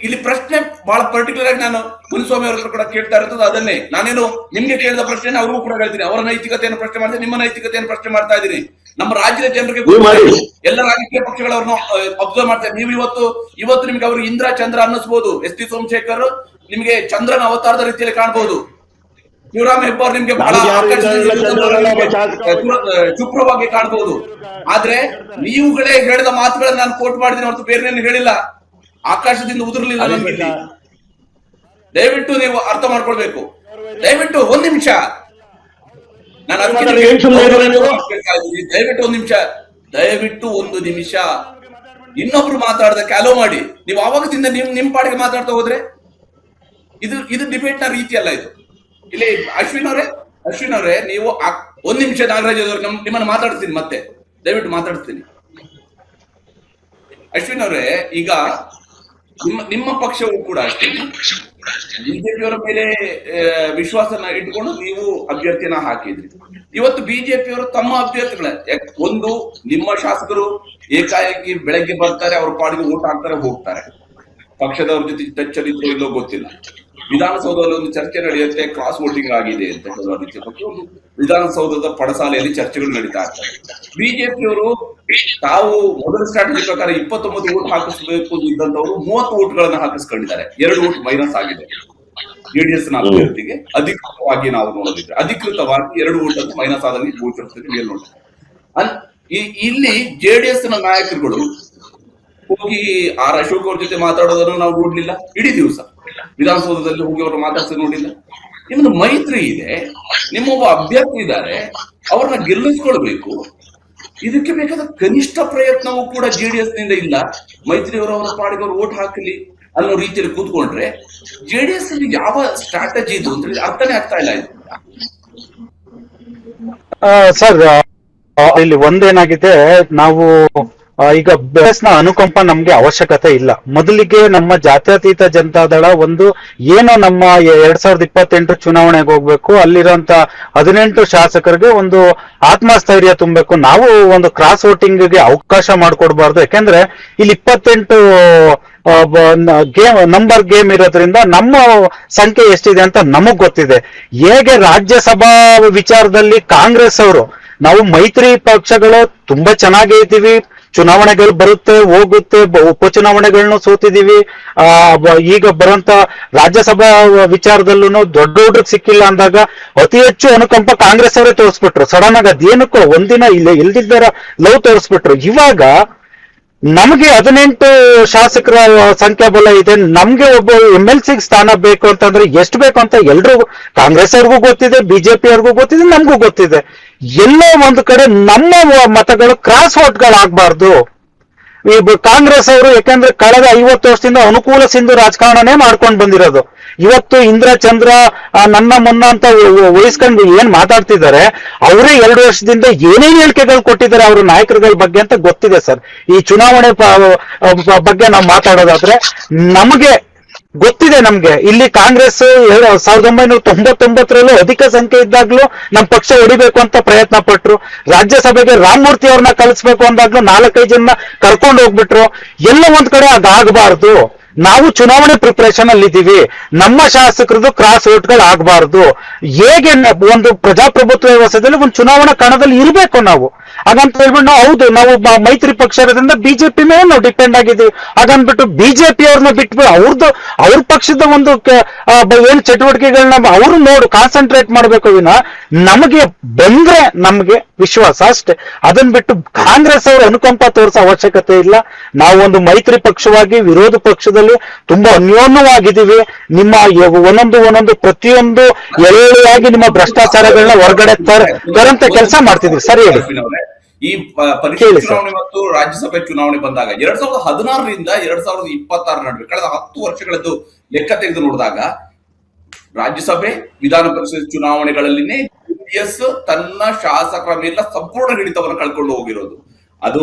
ಇಲ್ಲಿ ಪ್ರಶ್ನೆ ಬಹಳ ಪರ್ಟಿಕ್ಯುಲರ್ ಆಗಿ ನಾನು ಮುನಿಸ್ವಾಮಿ ಅವ್ರ ಹತ್ರ ಕೂಡ ಕೇಳ್ತಾ ಇರೋದು ಅದನ್ನೇ. ನಾನೇನು ನಿಮ್ಗೆ ಕೇಳಿದ ಪ್ರಶ್ನೆ ಅವ್ರಿಗೂ ಕೂಡ ಹೇಳ್ತೀನಿ. ಅವರ ನೈತಿಕತೆಯನ್ನು ಪ್ರಶ್ನೆ ಮಾಡ್ತೀನಿ, ನಿಮ್ಮ ನೈತಿಕತೆಯನ್ನು ಪ್ರಶ್ನೆ ಮಾಡ್ತಾ ಇದ್ದೀನಿ. ನಮ್ಮ ರಾಜ್ಯದ ಜನರಿಗೆ ಎಲ್ಲ ರಾಜಕೀಯ ಪಕ್ಷಗಳವ್ರನ್ನು ಅಬ್ಸರ್ವ್ ಮಾಡ್ತಾರೆ. ನೀವು ಇವತ್ತು ನಿಮ್ಗೆ ಅವರು ಇಂದ್ರ ಚಂದ್ರ ಅನ್ನಿಸ್ಬೋದು. ಎಸ್ ಟಿ ಸೋಮಶೇಖರ್ ನಿಮ್ಗೆ ಚಂದ್ರನ ಅವತಾರದ ರೀತಿಯಲ್ಲಿ ಕಾಣಬಹುದು. ಶಿವರಾಮ್ ಹೆಬ್ಬಾರ್ ನಿಮ್ಗೆ ಬಹಳ ಶುಭ್ರವಾಗಿ ಕಾಣಬಹುದು. ಆದ್ರೆ ನೀವುಗಳೇ ಹೇಳಿದ ಮಾತುಗಳನ್ನ ನಾನು ಕೋಟ್ ಮಾಡಿದ್ದೀನಿ ಹೊರತು ಬೇರೆ ಹೇಳಿಲ್ಲ. ಆಕಾಶದಿಂದ ಉದುರ್ಲಿಲ್ಲ ನಮ್ಗೆ. ದಯವಿಟ್ಟು ನೀವು ಅರ್ಥ ಮಾಡ್ಕೊಳ್ಬೇಕು. ದಯವಿಟ್ಟು ಒಂದ್ ನಿಮಿಷ, ನಾನು ದಯವಿಟ್ಟು ಒಂದು ನಿಮಿಷ ಇನ್ನೊಬ್ರು ಮಾತಾಡೋದಕ್ಕೆ ಅಲೋ ಮಾಡಿ. ನೀವು ಆವಾಗದಿಂದ ನಿಮ್ ಪಾಡಿಗೆ ಮಾತಾಡ್ತಾ ಹೋದ್ರೆ ಇದು ಡಿಬೇಟ್ ನ ರೀತಿ ಅಲ್ಲ ಇದು. ಇಲ್ಲಿ ಅಶ್ವಿನ್ ಅವರೇ ನೀವು ಒಂದ್ ನಿಮಿಷ. ನಾಗರಾಜ್ ಅವರು ನಿಮ್ಮನ್ನ ಮಾತಾಡ್ತೀನಿ, ಮತ್ತೆ ದಯವಿಟ್ಟು ಮಾತಾಡ್ತೀನಿ. ಅಶ್ವಿನ್ ಅವರೇ, ಈಗ ನಿಮ್ಮ ಪಕ್ಷವು ಕೂಡ ಅಷ್ಟೇ ಬಿಜೆಪಿಯವರ ಮೇಲೆ ವಿಶ್ವಾಸನ ಇಟ್ಕೊಂಡು ನೀವು ಅಭ್ಯರ್ಥಿನ ಹಾಕಿದ್ರಿ. ಇವತ್ತು ಬಿಜೆಪಿಯವರು ತಮ್ಮ ಅಭ್ಯರ್ಥಿಗಳ ಒಂದು ನಿಮ್ಮ ಶಾಸಕರು ಏಕಾಏಕಿ ಬೆಳಗ್ಗೆ ಬರ್ತಾರೆ, ಅವ್ರ ಪಾಡಿಗೆ ಓಟ್ ಹಾಕ್ತಾರೆ, ಹೋಗ್ತಾರೆ. ಪಕ್ಷದವ್ರ ಜೊತೆ ಟಚ್ ಅಲ್ಲಿ ಇಲ್ಲೋ ಗೊತ್ತಿಲ್ಲ. ವಿಧಾನಸೌಧದಲ್ಲಿ ಒಂದು ಚರ್ಚೆ ನಡೆಯುತ್ತೆ, ಕ್ರಾಸ್ ವೋಟಿಂಗ್ ಆಗಿದೆ ಅಂತ ಹೇಳುವ ರೀತಿಯ ಬಗ್ಗೆ ಒಂದು ವಿಧಾನಸೌಧದ ಪಡಸಾಲೆಯಲ್ಲಿ ಚರ್ಚೆಗಳು ನಡೀತಾ ಇರ್ತವೆ. ಬಿಜೆಪಿಯವರು ತಾವು ಮೊದಲ ಸ್ಟ್ರಾಟಜಿ ಪ್ರಕಾರ 29 ಓಟ್ ಹಾಕಿಸಬೇಕು ಇದ್ದಂತವರು 30 ಓಟ್ಗಳನ್ನ ಹಾಕಿಸ್ಕೊಂಡಿದ್ದಾರೆ. 2 ಓಟ್ ಮೈನಸ್ ಆಗಿದೆ ಜೆಡಿಎಸ್ ನ ಅಭ್ಯರ್ಥಿಗೆ. ಅಧಿಕೃತವಾಗಿ ನಾವು ನೋಡೋದಿದ್ರೆ ಅಧಿಕೃತವಾಗಿ 2 ಓಟ್ ಅನ್ನು ಮೈನಸ್ ಆದಂಗೆ ಗೋಚರಿಸ್ತದೆ ಮೇಲ್ ನೋಡ್ತಾರೆ. ಇಲ್ಲಿ ಜೆಡಿಎಸ್ ನ ನಾಯಕರುಗಳು ಹೋಗಿ ಆರ್ ಅಶೋಕ್ ಅವ್ರ ಜೊತೆ ಮಾತಾಡೋದನ್ನು ನಾವು ನೋಡ್ಲಿಲ್ಲ. ಇಡೀ ದಿವಸ ವಿಧಾನಸೌಧದಲ್ಲಿ ಹೋಗಿ ಅವರು ಮಾತಾಡ್ಸೋದು ನೋಡಿಲ್ಲ. ನಿಮ್ದು ಮೈತ್ರಿ ಇದೆ, ನಿಮ್ಮೊಬ್ಬ ಅಭ್ಯರ್ಥಿ ಇದ್ದಾರೆ, ಅವ್ರನ್ನ ಗೆಲ್ಲಿಸ್ಕೊಳ್ಬೇಕು. ಇದಕ್ಕೆ ಬೇಕಾದ ಕನಿಷ್ಠ ಪ್ರಯತ್ನವೂ ಕೂಡ ಜೆಡಿಎಸ್ ನಿಂದ ಇಲ್ಲ. ಮೈತ್ರಿಯವರು ಅವರ ಪಾಡಿಗೆ ಅವರು ಓಟ್ ಹಾಕಲಿ ಅನ್ನೋ ರೀತಿಯಲ್ಲಿ ಕೂತ್ಕೊಂಡ್ರೆ ಜೆಡಿಎಸ್ ಅಲ್ಲಿ ಯಾವ ಸ್ಟ್ರಾಟಜಿ ಇದು ಅಂತ ಹೇಳಿ ಅರ್ಥನೇ ಆಗ್ತಾ ಇಲ್ಲ. ಇದು
ಸರ್, ಇಲ್ಲಿ ಒಂದೇನಾಗಿದೆ, ನಾವು ಈಗ ನ ಅನುಕಂಪ ನಮ್ಗೆ ಅವಶ್ಯಕತೆ ಇಲ್ಲ. ಮೊದಲಿಗೆ ನಮ್ಮ ಜಾತ್ಯತೀತ ಜನತಾದಳ ಒಂದು ಏನೋ ನಮ್ಮ 2028 ಚುನಾವಣೆಗೆ ಹೋಗ್ಬೇಕು, ಅಲ್ಲಿರುವಂತ 18 ಶಾಸಕರಿಗೆ ಒಂದು ಆತ್ಮಸ್ಥೈರ್ಯ ತುಂಬಬೇಕು. ನಾವು ಒಂದು ಕ್ರಾಸ್ ವೋಟಿಂಗ್ ಗೆ ಅವಕಾಶ ಮಾಡಿಕೊಡ್ಬಾರ್ದು. ಯಾಕೆಂದ್ರೆ ಇಲ್ಲಿ 28 ನಂಬರ್ ಗೇಮ್ ಇರೋದ್ರಿಂದ ನಮ್ಮ ಸಂಖ್ಯೆ ಎಷ್ಟಿದೆ ಅಂತ ನಮಗ್ ಗೊತ್ತಿದೆ. ಹೇಗೆ ರಾಜ್ಯಸಭಾ ವಿಚಾರದಲ್ಲಿ ಕಾಂಗ್ರೆಸ್ ಅವರು ನಾವು ಮೈತ್ರಿ ಪಕ್ಷಗಳು ತುಂಬಾ ಚೆನ್ನಾಗೇ ಇದ್ದೀವಿ, ಚುನಾವಣೆಗಳು ಬರುತ್ತೆ ಹೋಗುತ್ತೆ, ಉಪಚುನಾವಣೆಗಳನ್ನು ಸೋತಿದೀವಿ. ಈಗ ಬರುವಂತ ರಾಜ್ಯಸಭಾ ವಿಚಾರದಲ್ಲೂ ದೊಡ್ಡ ಹುಡ್ರಿಗೆ ಸಿಕ್ಕಿಲ್ಲ ಅಂದಾಗ ಅತಿ ಹೆಚ್ಚು ಅನುಕಂಪ ಕಾಂಗ್ರೆಸ್ ಅವರೇ ತೋರಿಸ್ಬಿಟ್ರು. ಸಡನ್ ಆಗಿ ಅದೇನಕ್ಕೋ ಒಂದಿನ ಇಲ್ದಿದ್ದರ ಲವ್ ತೋರಿಸ್ಬಿಟ್ರು. ಇವಾಗ ನಮ್ಗೆ 18 ಶಾಸಕರ ಸಂಖ್ಯಾಬಲ ಇದೆ, ನಮ್ಗೆ ಒಬ್ಬ MLC ಸ್ಥಾನ ಬೇಕು ಅಂತಂದ್ರೆ ಎಷ್ಟು ಬೇಕು ಅಂತ ಎಲ್ರಿಗೂ, ಕಾಂಗ್ರೆಸ್ ಅವ್ರಿಗೂ ಗೊತ್ತಿದೆ, ಬಿಜೆಪಿ ಅವ್ರಿಗೂ ಗೊತ್ತಿದೆ, ನಮಗೂ ಗೊತ್ತಿದೆ. ಎಲ್ಲೋ ಒಂದು ಕಡೆ ನಮ್ಮ ಮತಗಳು ಕ್ರಾಸ್ ವೋಟ್ಗಳಾಗಬಾರ್ದು. ಈ ಕಾಂಗ್ರೆಸ್ ಅವರು ಯಾಕಂದ್ರೆ ಕಳೆದ 50 ವರ್ಷದಿಂದ ಅನುಕೂಲ ಸಿಂಧು ರಾಜಕಾರಣನೇ ಮಾಡ್ಕೊಂಡು ಬಂದಿರೋದು. ಇವತ್ತು ಇಂದ್ರ ಚಂದ್ರ ನನ್ನ ಮುನ್ನ ಅಂತ ವಹಿಸ್ಕೊಂಡು ಏನ್ ಮಾತಾಡ್ತಿದ್ದಾರೆ, ಅವರೇ 2 ವರ್ಷದಿಂದ ಏನೇನ್ ಹೇಳಿಕೆಗಳು ಕೊಟ್ಟಿದ್ದಾರೆ ಅವ್ರ ನಾಯಕರುಗಳ ಬಗ್ಗೆ ಅಂತ ಗೊತ್ತಿದೆ ಸರ್. ಈ ಚುನಾವಣೆ ಬಗ್ಗೆ ನಾವು ಮಾತಾಡೋದಾದ್ರೆ ನಮಗೆ ಗೊತ್ತಿದೆ. ನಮ್ಗೆ ಇಲ್ಲಿ ಕಾಂಗ್ರೆಸ್ 1999ರಲ್ಲೂ ಅಧಿಕ ಸಂಖ್ಯೆ ಇದ್ದಾಗ್ಲೂ ನಮ್ಮ ಪಕ್ಷ ಹೊಡಿಬೇಕು ಅಂತ ಪ್ರಯತ್ನ ಪಟ್ರು. ರಾಜ್ಯಸಭೆಗೆ ರಾಮಮೂರ್ತಿ ಅವ್ರನ್ನ ಕಳಿಸ್ಬೇಕು ಅಂದಾಗ್ಲೂ 4-5 ಜನ ಕರ್ಕೊಂಡು ಹೋಗ್ಬಿಟ್ರು. ಎಲ್ಲ ಒಂದ್ ಕಡೆ ಅದಾಗಬಾರ್ದು. ನಾವು ಚುನಾವಣೆ ಪ್ರಿಪರೇಷನ್ ಅಲ್ಲಿ ಇದ್ದೀವಿ, ನಮ್ಮ ಶಾಸಕರದ್ದು ಕ್ರಾಸ್ ವೋಟ್ಗಳು ಆಗಬಾರ್ದು. ಹೇಗೆ ಒಂದು ಪ್ರಜಾಪ್ರಭುತ್ವ ವ್ಯವಸ್ಥೆಯಲ್ಲಿ ಒಂದು ಚುನಾವಣಾ ಕಣದಲ್ಲಿ ಇರಬೇಕು ನಾವು. ಹಾಗಂತ ಹೇಳ್ಬಿಟ್ಟು ನಾವು ಹೌದು ನಾವು ಮೈತ್ರಿ ಪಕ್ಷ ಇರೋದ್ರಿಂದ ಬಿಜೆಪಿ ಮೇಲೆ ನಾವು ಡಿಪೆಂಡ್ ಆಗಿದ್ದೀವಿ. ಹಾಗಂದ್ಬಿಟ್ಟು ಬಿಜೆಪಿ ಅವ್ರನ್ನ ಬಿಟ್ಬಿಟ್ಟು ಅವ್ರ ಪಕ್ಷದ ಒಂದು ಏನ್ ಚಟುವಟಿಕೆಗಳನ್ನ ಅವರು ಕಾನ್ಸಂಟ್ರೇಟ್ ಮಾಡ್ಬೇಕು ವಿನ ನಮಗೆ ಬಂದ್ರೆ ನಮ್ಗೆ ವಿಶ್ವಾಸ ಅಷ್ಟೇ. ಅದನ್ನ ಬಿಟ್ಟು ಕಾಂಗ್ರೆಸ್ ಅವರು ಅನುಕಂಪ ತೋರಿಸೋ ಅವಶ್ಯಕತೆ ಇಲ್ಲ. ನಾವೊಂದು ಮೈತ್ರಿ ಪಕ್ಷವಾಗಿ ವಿರೋಧ ಪಕ್ಷದಲ್ಲಿ ತುಂಬಾ ಅನ್ಯೋನ್ಯವಾಗಿದ್ದೀವಿ. ನಿಮ್ಮ ಒಂದೊಂದು ಪ್ರತಿಯೊಂದು ಎಳೆಯಾಗಿ ನಿಮ್ಮ ಭ್ರಷ್ಟಾಚಾರಗಳನ್ನ ಹೊರಗಡೆ ತರಂತ ಕೆಲಸ ಮಾಡ್ತಿದ್ವಿ. ಸರಿ ಹೇಳಿ.
ಈ ಪರಿಷತ್ ಚುನಾವಣೆ ಮತ್ತು ರಾಜ್ಯಸಭೆ ಚುನಾವಣೆ ಬಂದಾಗ 2016ರಿಂದ 2026 ನಡುವೆ ಕಳೆದ 10 ವರ್ಷಗಳದ್ದು ಲೆಕ್ಕ ತೆಗೆದು ನೋಡಿದಾಗ ರಾಜ್ಯಸಭೆ ವಿಧಾನ ಪರಿಷತ್ ಚುನಾವಣೆಗಳಲ್ಲಿನೇ ಜೆಡಿಎಸ್ ತನ್ನ ಶಾಸಕರ ಮೇಲೆ ಸಂಪೂರ್ಣ ಹಿಡಿತವನ್ನು ಕಳ್ಕೊಂಡು ಹೋಗಿರೋದು. ಅದು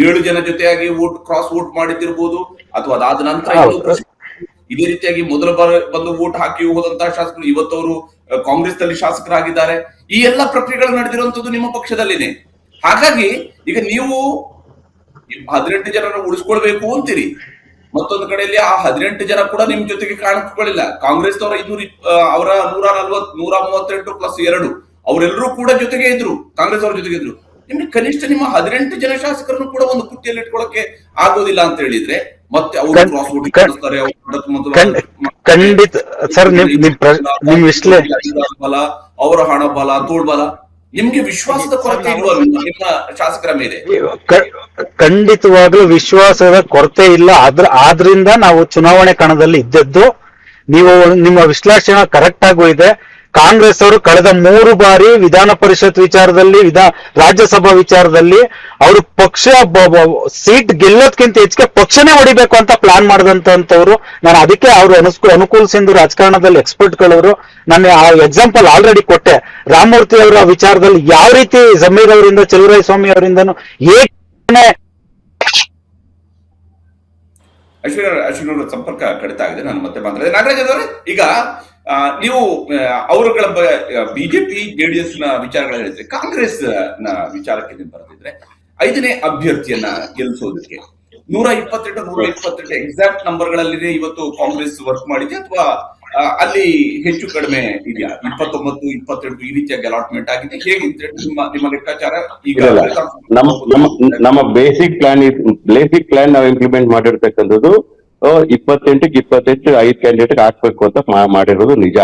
7 ಜನ ಜೊತೆಯಾಗಿ ಕ್ರಾಸ್ ವೋಟ್ ಮಾಡಿದ್ದಿರ್ಬೋದು, ಅಥವಾ ಅದಾದ ನಂತರ ಇದೇ ರೀತಿಯಾಗಿ ಮೊದಲ ಬಂದು ವೋಟ್ ಹಾಕಿ ಹೋದಂತಹ ಶಾಸಕರು ಇವತ್ತವರು ಕಾಂಗ್ರೆಸ್ ನಲ್ಲಿ ಶಾಸಕರಾಗಿದ್ದಾರೆ. ಈ ಎಲ್ಲಾ ಪ್ರಕ್ರಿಯೆಗಳು ನಡೆದಿರುವಂತದ್ದು ನಿಮ್ಮ ಪಕ್ಷದಲ್ಲಿನೇ. ಹಾಗಾಗಿ ಈಗ ನೀವು 18 ಜನರನ್ನು ಉಳಿಸ್ಕೊಳ್ಬೇಕು ಅಂತೀರಿ, ಮತ್ತೊಂದು ಕಡೆಯಲ್ಲಿ ಆ 18 ಜನ ಕೂಡ ನಿಮ್ ಜೊತೆಗೆ ಕಾಣಿಸ್ಕೊಳ್ಳಿಲ್ಲ. ಕಾಂಗ್ರೆಸ್ ಅವರ 138 ಪ್ಲಸ್ 2 ಅವರೆಲ್ಲರೂ ಕೂಡ ಜೊತೆಗೆ ಇದ್ರು, ಕಾಂಗ್ರೆಸ್ ಅವರ ಜೊತೆಗೆ ಇದ್ರು. ನಿಮ್ಗೆ ಕನಿಷ್ಠ ನಿಮ್ಮ 18 ಜನ ಶಾಸಕರನ್ನು ಕೂಡ ಒಂದು ಪುಟ್ಟಿಯಲ್ಲಿ ಇಟ್ಕೊಳ್ಳಕ್ಕೆ ಆಗೋದಿಲ್ಲ ಅಂತ ಹೇಳಿದ್ರೆ ಮತ್ತೆ ಅವರು ಕ್ರಾಸ್ ವೋಟಿಂಗ್ ಕಳಿಸ್ತಾರೆ.
ಖಂಡಿತ ಸರ್, ನಿಮ್
ಬಲ, ಅವರ ಹಣ ಬಲ, ತೋಳ್ಬಲ, ನಿಮ್ಗೆ ವಿಶ್ವಾಸದ ಕೊರತೆ ಇಲ್ವಾ ನಿಮ್ಮ ಶಾಸಕರ ಮೇಲೆ?
ಖಂಡಿತವಾಗ್ಲೂ ವಿಶ್ವಾಸದ ಕೊರತೆ ಇಲ್ಲ. ಆದ್ರಿಂದ ನಾವು ಚುನಾವಣೆ ಕಣದಲ್ಲಿ ಇದ್ದದ್ದು. ನೀವು ನಿಮ್ಮ ವಿಶ್ಲೇಷಣೆ ಕರೆಕ್ಟ್ ಆಗೂ ಇದೆ. ಕಾಂಗ್ರೆಸ್ ಅವರು ಕಳೆದ 3 ಬಾರಿ ವಿಧಾನ ಪರಿಷತ್ ವಿಚಾರದಲ್ಲಿ, ರಾಜ್ಯಸಭಾ ವಿಚಾರದಲ್ಲಿ ಅವರು ಪಕ್ಷ ಸೀಟ್ ಗೆಲ್ಲೋದ್ಕಿಂತ ಹೆಚ್ಚಿಗೆ ಪಕ್ಷನೇ ಹೊಡಿಬೇಕು ಅಂತ ಪ್ಲಾನ್ ಮಾಡಿದಂತವ್ರು. ನಾನು ಅದಕ್ಕೆ ಅವರು ಅನುಕೂಲ ಸಿಂಧು ರಾಜಕಾರಣದಲ್ಲಿ ಎಕ್ಸ್ಪರ್ಟ್ಗಳವರು. ನಾನು ಆ ಎಕ್ಸಾಂಪಲ್ ಆಲ್ರೆಡಿ ಕೊಟ್ಟೆ. ರಾಮಮೂರ್ತಿ ಅವರ ವಿಚಾರದಲ್ಲಿ ಯಾವ ರೀತಿ ಜಮೀರ್ ಅವರಿಂದ, ಚಲುವರಾಯ ಸ್ವಾಮಿ ಅವರಿಂದನು
ಅಶ್ವಿನಿ ಸಂಪರ್ಕ ಕಡಿತ ಆಗಿದೆ. ನಾನು ಮತ್ತೆ ಮಾತಾಡಿದೆ. ನಾಗರಾಜ್ ಅವರೇ, ಈಗ ನೀವು ಅವರುಗಳ ಬಿಜೆಪಿ ಜೆಡಿಎಸ್ ನ ವಿಚಾರಗಳ ಹೇಳಿದ್ರೆ, ಕಾಂಗ್ರೆಸ್ ನ ವಿಚಾರಕ್ಕೆ ನೀವು ಬರೆದಿದ್ರೆ 5ನೇ ಅಭ್ಯರ್ಥಿಯನ್ನ ಗೆಲ್ಲಿಸೋದಕ್ಕೆ 128, 128 ಎಕ್ಸಾಕ್ಟ್ ನಂಬರ್ ಗಳಲ್ಲಿ ಇವತ್ತು ಕಾಂಗ್ರೆಸ್ ವರ್ಕ್ ಮಾಡಿದೆ, ಅಥವಾ ಅಲ್ಲಿ ಹೆಚ್ಚು ಕಡಿಮೆ ಇದೆಯಾ? 29, 28 ಈ ರೀತಿಯಾಗಿ ಅಲಾಟ್ಮೆಂಟ್ ಆಗಿದೆ. ಹೇಗೆ ನಿಮ್ಮ ಲೆಕ್ಕಾಚಾರ? ಈಗ
ನಮ್ಮ ಬೇಸಿಕ್ ಪ್ಲಾನ್ ನಾವು ಇಂಪ್ಲಿಮೆಂಟ್ ಮಾಡಿರ್ತಕ್ಕಂಥದ್ದು 28ಕ್ಕೆ 5 ಕ್ಯಾಂಡಿಡೇಟ್ ಹಾಕ್ಬೇಕು ಅಂತ ಮಾಡಿರೋದು ನಿಜ.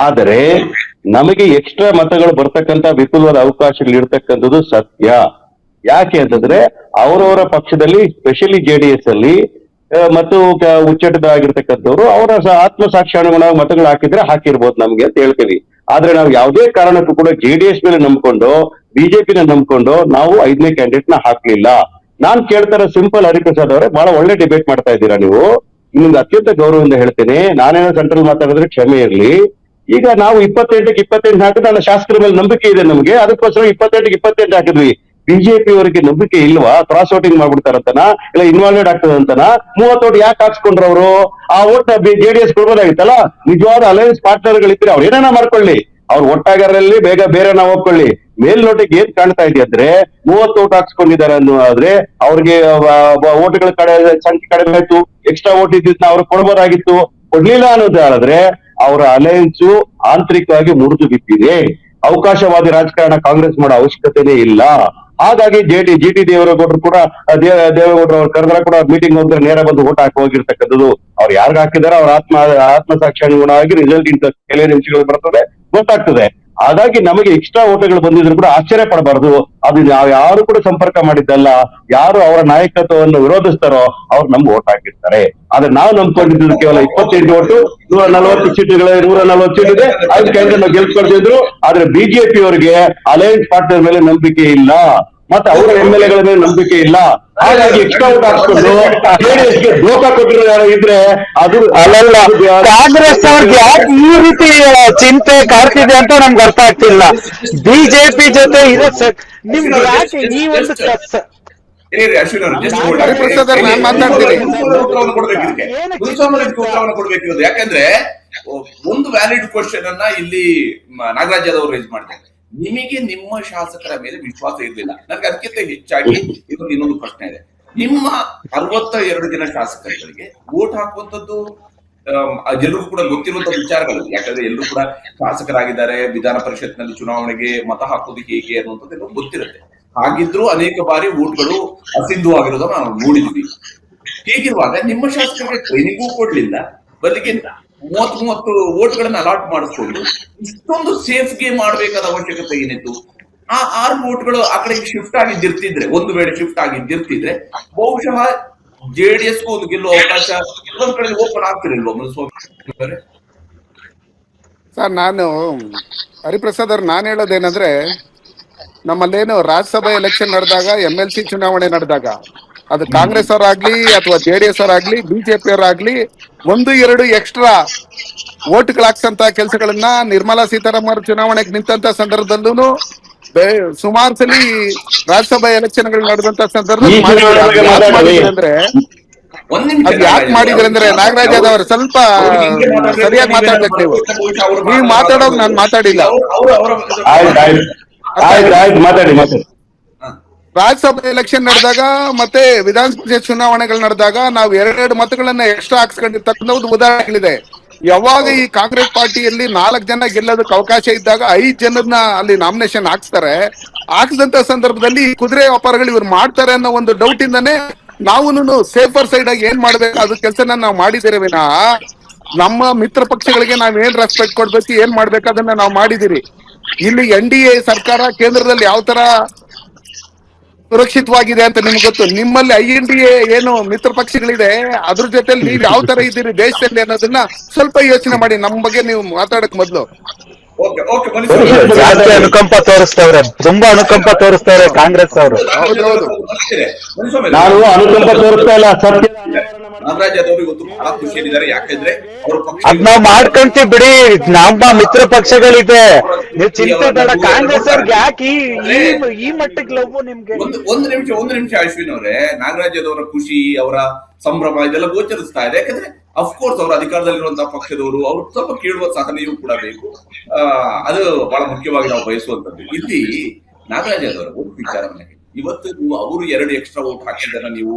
ಆದರೆ ನಮಗೆ ಎಕ್ಸ್ಟ್ರಾ ಮತಗಳು ಬರ್ತಕ್ಕಂತ ವಿಪುಲವಾದ ಅವಕಾಶಗಳು ಇರ್ತಕ್ಕಂಥದ್ದು ಸತ್ಯ. ಯಾಕೆ ಅಂತಂದ್ರೆ ಅವರವರ ಪಕ್ಷದಲ್ಲಿ, ಸ್ಪೆಷಲಿ JDS ಅಲ್ಲಿ ಮತ್ತು ಉಚ್ಚಟದಾಗಿರ್ತಕ್ಕಂಥವ್ರು ಅವರ ಆತ್ಮಸಾಕ್ಷಾನುಗುಣವಾಗಿ ಮತಗಳು ಹಾಕಿದ್ರೆ ಹಾಕಿರ್ಬೋದು ನಮ್ಗೆ ಅಂತ ಹೇಳ್ತೀವಿ. ಆದ್ರೆ ನಾವು ಯಾವುದೇ ಕಾರಣಕ್ಕೂ ಕೂಡ JDS ಮೇಲೆ ನಂಬ್ಕೊಂಡು, ಬಿಜೆಪಿನ ನಂಬ್ಕೊಂಡು ನಾವು 5ನೇ ಕ್ಯಾಂಡಿಡೇಟ್ ನ ಹಾಕ್ಲಿಲ್ಲ. ನಾನ್ ಕೇಳ್ತಾರ ಸಿಂಪಲ್, ಹರಿಪ್ರಸಾದ್ ಅವರೇ, ಬಹಳ ಒಳ್ಳೆ ಡಿಬೇಟ್ ಮಾಡ್ತಾ ಇದ್ದೀರಾ ನೀವು. ನಿಮ್ಗೆ ಅತ್ಯಂತ ಗೌರವದಿಂದ ಹೇಳ್ತೇನೆ. ನಾನೇನೋ ಸೆಂಟ್ರಲ್ ಮಾತಾಡಿದ್ರೆ ಕ್ಷಮೆ ಇರ್ಲಿ. ಈಗ ನಾವು 28ಕ್ಕೆ 28 ಹಾಕಿದ್ರೆ ನನ್ನ ಶಾಸಕರ ಮೇಲೆ ನಂಬಿಕೆ ಇದೆ ನಮ್ಗೆ, ಅದಕ್ಕೋಸ್ಕರ 28ಕ್ಕೆ 28 ಹಾಕಿದ್ವಿ. ಬಿಜೆಪಿ ಅವರಿಗೆ ನಂಬಿಕೆ ಇಲ್ವಾ? ಕ್ರಾಸ್ ವೋಟಿಂಗ್ ಮಾಡ್ಬಿಡ್ತಾರಂತನ, ಇಲ್ಲ ಇನ್ವಾಲ್ವ್ಡ್ ಆಗ್ತದಂತನ? 30 ಓಟ್ ಯಾಕೆ ಹಾಕ್ಸ್ಕೊಂಡ್ರು ಅವರು? ಆ ಓಟ್ JDS ಕೊಡ್ಬೋದಾಗಿತ್ತಲ್ಲ. ನಿಜವಾದ ಅಲಯನ್ಸ್ ಪಾರ್ಟ್ನರ್ಗಳಿದ್ರೆ ಅವ್ರು ಏನೇನ ಮಾಡ್ಕೊಳ್ಳಿ, ಅವ್ರು ಒಟ್ಟಾಗರಲ್ಲಿ ಬೇರೆ ನಾವು ಹೋಗ್ಕೊಳ್ಳಿ. ಮೇಲ್ನೋಟಿಗೆ ಏನ್ ಕಾಣ್ತಾ ಇದೆ ಅಂದ್ರೆ 30 ಓಟ್ ಹಾಕ್ಸ್ಕೊಂಡಿದ್ದಾರೆ ಅನ್ನೋದಾದ್ರೆ ಅವ್ರಿಗೆ ಓಟ್ಗಳ ಸಂಖ್ಯೆ ಕಡಿಮೆ ಆಯ್ತು, ಎಕ್ಸ್ಟ್ರಾ ಓಟ್ ಇದ್ದಿದ್ನ ಅವ್ರು ಕೊಡ್ಬೋದಾಗಿತ್ತು, ಕೊಡ್ಲಿಲ್ಲ ಅನ್ನೋದಾದ್ರೆ ಅವರ ಅಲಯನ್ಸ್ ಆಂತರಿಕವಾಗಿ ಮುರಿದು ಬಿದ್ದಿದೆ. ಅವಕಾಶವಾದಿ ರಾಜಕಾರಣ ಕಾಂಗ್ರೆಸ್ ಮಾಡೋ ಅವಶ್ಯಕತೆನೇ ಇಲ್ಲ. ಹಾಗಾಗಿ ಜಿ ಟಿ ದೇವೇಗೌಡರು ಕೂಡ ದೇವೇಗೌಡರು ಅವ್ರು ಕರೆದ್ರೆ ಕೂಡ ಮೀಟಿಂಗ್ ಹೋದ್ರೆ ನೇರ ಬಂದು ಓಟ್ ಹಾಕಿ ಹೋಗಿರ್ತಕ್ಕಂಥದ್ದು. ಅವ್ರು ಯಾರ್ಗ ಹಾಕಿದಾರೆ ಅವ್ರ ಆತ್ಮಸಾಕ್ಷಿ ಅನುಗುಣವಾಗಿ ರಿಸಲ್ಟ್ ಇಂತ ಕೆಲವೇ ನಿಮಿಷಗಳು ಬರ್ತದೆ, ಗೊತ್ತಾಗ್ತದೆ. ಹಾಗಾಗಿ ನಮಗೆ ಎಕ್ಸ್ಟ್ರಾ ಓಟುಗಳು ಬಂದಿದ್ರು ಕೂಡ ಆಶ್ಚರ್ಯ ಪಡಬಾರ್ದು. ಅದು ನಾವು ಯಾರು ಕೂಡ ಸಂಪರ್ಕ ಮಾಡಿದ್ದಲ್ಲ. ಯಾರು ಅವರ ನಾಯಕತ್ವವನ್ನು ವಿರೋಧಿಸ್ತಾರೋ ಅವ್ರು ನಮ್ಗೆ ಓಟ್ ಹಾಕಿರ್ತಾರೆ. ಆದ್ರೆ ನಾವು ನಂಬ್ಕೊಂಡಿದ್ದು ಕೇವಲ 28 ಓಟು, 140 ಸೀಟುಗಳು, 140 ಸೀಟ್ ಇದೆ, ಅದಕ್ಕೆ ನಾವು ಗೆಲ್ಸ್ಕೊಳ್ತಿದ್ರು. ಆದ್ರೆ ಬಿಜೆಪಿ ಅವರಿಗೆ ಅಲಯನ್ಸ್ ಪಾರ್ಟ್ನರ್ ಮೇಲೆ ನಂಬಿಕೆ ಇಲ್ಲ, ಮತ್ತೆ ಅವರ MLA ಗಳ ಮೇಲೆ ನಂಬಿಕೆ ಇಲ್ಲ. ಹಾಗಾಗಿ ಎಕ್ಸ್ಟ್ರಾ ಓಟ್ ಹಾಕ್ಸ್ಕೊಂಡು ಜೆಡಿಎಸ್ಗೆ ಧೋಕಾ ಕೊಟ್ಟಿರೋ ಯಾರು ಇದ್ರೆ ಅದು
ಅಲ್ಲಲ್ಲ, ಕಾಂಗ್ರೆಸ್ ಅವ್ರಿಗೆ ಯಾಕೆ ಈ ರೀತಿ ಚಿಂತೆ ಕಾಡ್ತಿದೆ ಅಂತ ನಮ್ಗೆ ಅರ್ಥ ಆಗ್ತಿಲ್ಲ. ಬಿಜೆಪಿ ಜೊತೆ ಇರೋ ನಿಮ್ಗೆ ಯಾಕೆ ಈ ಒಂದು
ಅಶ್ವಿನ್ ಅವರು just
ಹರಿಪ್ರಸಾದ್ ಅವ್ರು ನಾನು ಮಾತಾಡ್ತೀನಿ.
ಉತ್ತರವನ್ನು ಕೊಡ್ಬೇಕಿರೋದು. ಯಾಕಂದ್ರೆ ಒಂದು ವ್ಯಾಲಿಡ್ ಕ್ವಶನ್ ಅನ್ನ ಇಲ್ಲಿ ನಾಗರಾಜ್ ಯಾದವ್ ರೈಸ್ ಮಾಡಿದ್ದಾರೆ. ನಿಮಗೆ ನಿಮ್ಮ ಶಾಸಕರ ಮೇಲೆ ವಿಶ್ವಾಸ ಇರಲಿಲ್ಲ. ನನಗೆ ಅದಕ್ಕಿಂತ ಹೆಚ್ಚಾಗಿ ಇವತ್ತು ಇನ್ನೊಂದು ಪ್ರಶ್ನೆ ಇದೆ. ನಿಮ್ಮ 62 ಜನ ಶಾಸಕರಿಗೆ ವೋಟ್ ಹಾಕುವಂತದ್ದು ಎಲ್ರಿಗೂ ಕೂಡ ಗೊತ್ತಿರುವಂತ ವಿಚಾರಗಳು. ಯಾಕಂದ್ರೆ ಎಲ್ಲರೂ ಕೂಡ ಶಾಸಕರಾಗಿದ್ದಾರೆ. ವಿಧಾನ ಪರಿಷತ್ನಲ್ಲಿ ಚುನಾವಣೆಗೆ ಮತ ಹಾಕೋದು ಹೇಗೆ ಅನ್ನುವಂಥದ್ದು ಗೊತ್ತಿರುತ್ತೆ. ಹಾಗಿದ್ರೂ ಅನೇಕ ಬಾರಿ ವೋಟ್ಗಳು ಅಸಿಂಧುವಾಗಿರೋದನ್ನ ನಾವು ನೋಡಿದ್ವಿ. ಹೀಗಿರುವಾಗ ನಿಮ್ಮ ಶಾಸಕರಿಗೆ ಟ್ರೈನಿಂಗೂ ಕೊಡ್ಲಿಲ್ಲ, ಬದಲಿಗೆ 30 ವೋಟ್ಗಳನ್ನ ಅಲಾಟ್ ಮಾಡಿಸ್ಕೊಂಡು ಇಷ್ಟೊಂದು ಸೇಫ್ ಗೇಮ್ ಮಾಡಬೇಕಾದ ಅವಶ್ಯಕತೆ ಏನಿತ್ತು? ಆ 6 ವೋಟ್ಗಳು ಆ ಕಡೆಗೆ ಶಿಫ್ಟ್ ಆಗಿದ್ದಿರ್ತಿದ್ರೆ, ಒಂದು ವೇಳೆ ಶಿಫ್ಟ್ ಆಗಿದ್ದಿರ್ತಿದ್ರೆ ಬಹುಶಃ ಜೆಡಿಎಸ್ಗೂ ಒಂದು ಗೆಲ್ಲುವ ಅವಕಾಶ ಇನ್ನೊಂದ್ ಕಡೆ ಓಪನ್ ಆಗ್ತಿರಲ್ವ ಮುನಿಸ್ವಾಮಿ?
ಸರ್, ನಾನು ಹರಿಪ್ರಸಾದ್ ಅವ್ರು ನಾನು ಹೇಳೋದೇನಂದ್ರೆ, ನಮ್ಮಲ್ಲೇನು ರಾಜ್ಯಸಭಾ ಎಲೆಕ್ಷನ್ ನಡೆದಾಗ, MLC ಚುನಾವಣೆ ನಡೆದಾಗ, ಅದು ಕಾಂಗ್ರೆಸ್ ಅವರಾಗ್ಲಿ ಅಥವಾ JDS ಅವರಾಗ್ಲಿ ಬಿಜೆಪಿ ಅವರಾಗ್ಲಿ 1-2 ಎಕ್ಸ್ಟ್ರಾ ಓಟ್ಗಳಾಕ್ಸಂತ ಕೆಲಸಗಳನ್ನ ನಿರ್ಮಲಾ ಸೀತಾರಾಮನ್ ಚುನಾವಣೆಗೆ ನಿಂತ ಸಂದರ್ಭದಲ್ಲೂ ಸುಮಾರು ಸಲ ರಾಜ್ಯಸಭಾ ಎಲೆಕ್ಷನ್ಗಳು ನಡೆದಂತ ಸಂದರ್ಭದಲ್ಲಿ ಅಂದ್ರೆ ಅದ್ ಯಾಕೆ ಮಾಡಿದ್ರೆ ಅಂದ್ರೆ, ನಾಗರಾಜ್ ಯಾದವ್ ಅವರು ಸ್ವಲ್ಪ ಸರಿಯಾಗಿ ಮಾತಾಡ್ಬೇಕು. ನೀವು ಮಾತಾಡೋದು ನಾನು ಮಾತಾಡಿಲ್ಲ.
ಮಾತಾಡಿ.
ರಾಜ್ಯಸಭಾ ಎಲೆಕ್ಷನ್ ನಡೆದಾಗ ಮತ್ತೆ ವಿಧಾನ ಪರಿಷತ್ ಚುನಾವಣೆಗಳು ನಡೆದಾಗ ನಾವು 2 ಮತಗಳನ್ನ ಎಕ್ಸ್ಟ್ರಾ ಹಾಕ್ಸ್ಕೊಂಡಿರ್ತಕ್ಕಂಥ ಉದಾಹರಣೆಗಳಿದೆ. ಯಾವಾಗ ಈ ಕಾಂಗ್ರೆಸ್ ಪಾರ್ಟಿಯಲ್ಲಿ 4 ಜನ ಗೆಲ್ಲೋದಕ್ಕೆ ಅವಕಾಶ ಇದ್ದಾಗ 5 ಜನರನ್ನ ಅಲ್ಲಿ ನಾಮಿನೇಷನ್ ಹಾಕ್ಸ್ತಾರೆ. ಹಾಕ್ಸಿದಂತ ಸಂದರ್ಭದಲ್ಲಿ ಕುದುರೆ ವ್ಯಾಪಾರಗಳು ಇವ್ರು ಮಾಡ್ತಾರೆ ಅನ್ನೋ ಒಂದು ಡೌಟ್ ಇಂದಾನೆ ನಾವು ಸೇಫರ್ ಸೈಡ್ ಆಗಿ ಏನ್ ಮಾಡ್ಬೇಕು ಅದು ಕೆಲಸನ ನಾವು ಮಾಡಿದ್ದೇವೆ ವಿನಃ ನಮ್ಮ ಮಿತ್ರ ಪಕ್ಷಗಳಿಗೆ ನಾವ್ ಏನ್ ರೆಸ್ಪೆಕ್ಟ್ ಕೊಡ್ಬೇಕು, ಏನ್ ಮಾಡ್ಬೇಕು ಅದನ್ನ ನಾವು ಮಾಡಿದಿರಿ. ಇಲ್ಲಿ NDA ಸರ್ಕಾರ ಕೇಂದ್ರದಲ್ಲಿ ಯಾವ ತರ ಸುರಕ್ಷಿತವಾಗಿದೆ ಅಂತ ನಿಮ್ಗೆ ಗೊತ್ತು. ನಿಮ್ಮಲ್ಲಿ INDA ಏನು ಮಿತ್ರ ಪಕ್ಷಗಳಿದೆ, ಅದ್ರ ಜೊತೆಲಿ ನೀವ್ ಯಾವ ತರ ಇದ್ದೀರಿ ದೇಶದಲ್ಲಿ ಅನ್ನೋದನ್ನ ಸ್ವಲ್ಪ ಯೋಚನೆ ಮಾಡಿ. ನಮ್ಮ ಬಗ್ಗೆ ನೀವು ಮಾತಾಡಕ್ ಮೊದ್ಲು
ಜಾಸ್ತಿ ಅನುಕಂಪ ತೋರಿಸ್ತವ್ರೆ, ತುಂಬಾ ಅನುಕಂಪ ತೋರಿಸ್ತವ್ರೆ ಕಾಂಗ್ರೆಸ್ ಅವರು.
ಹೌದೌದು,
ನಾನು ಅನುಕಂಪ ತೋರಿಸ್ತಾ ಇಲ್ಲ, ಸತ್ಯ.
ನಾಗರಾಜ್ ಯಾದವ್ ಇವತ್ತು ಬಹಳ ಖುಷಿಯಲ್ಲಿದ್ದಾರೆ. ಯಾಕಂದ್ರೆ ಅವ್ರ ಪಕ್ಷ
ಅದ್ ನಾವ್ ಮಾಡ್ಕೊಂತೀವಿ ಬಿಡಿ, ನಮ್ಮ ಮಿತ್ರ ಪಕ್ಷಗಳಿದೆ, ನೀವು ಚಿಂತೆ ಬೇಡ. ಕಾಂಗ್ರೆಸ್ ಅವ್ರಿಗೆ ಯಾಕೆ ಈ ಮಟ್ಟಕ್ಕೆ ಲವ್ ನಿಮ್ಗೆ?
ಒಂದು ನಿಮಿಷ ಅಶ್ವಿನ್ ಅವರೇ, ನಾಗರಾಜ್ ಯಾದವ್ ಅವರ ಖುಷಿ, ಅವರ ಸಂಭ್ರಮ ಇದೆಲ್ಲ ಗೋಚರಿಸ್ತಾ ಇದೆ. ಯಾಕಂದ್ರೆ ಅಫ್ಕೋರ್ಸ್ ಅವರು ಅಧಿಕಾರದಲ್ಲಿರುವಂತಹ ಪಕ್ಷದವರು, ಅವ್ರು ಸ್ವಲ್ಪ ಕೇಳುವ ಸಹನೆಯೂ ಕೂಡ ಬೇಕು. ಅದು ಬಹಳ ಮುಖ್ಯವಾಗಿ ನಾವು ಬಯಸುವಂತದ್ದು. ಇಲ್ಲಿ ನಾಗರಾಜ್ ಯಾದವ್ ಅವರ ಒಂದು ವಿಚಾರವನ್ನ ಇವತ್ತು ನೀವು ಅವರು 2 ಎಕ್ಸ್ಟ್ರಾ ವೋಟ್ ಹಾಕಿದ್ದನ್ನ ನೀವು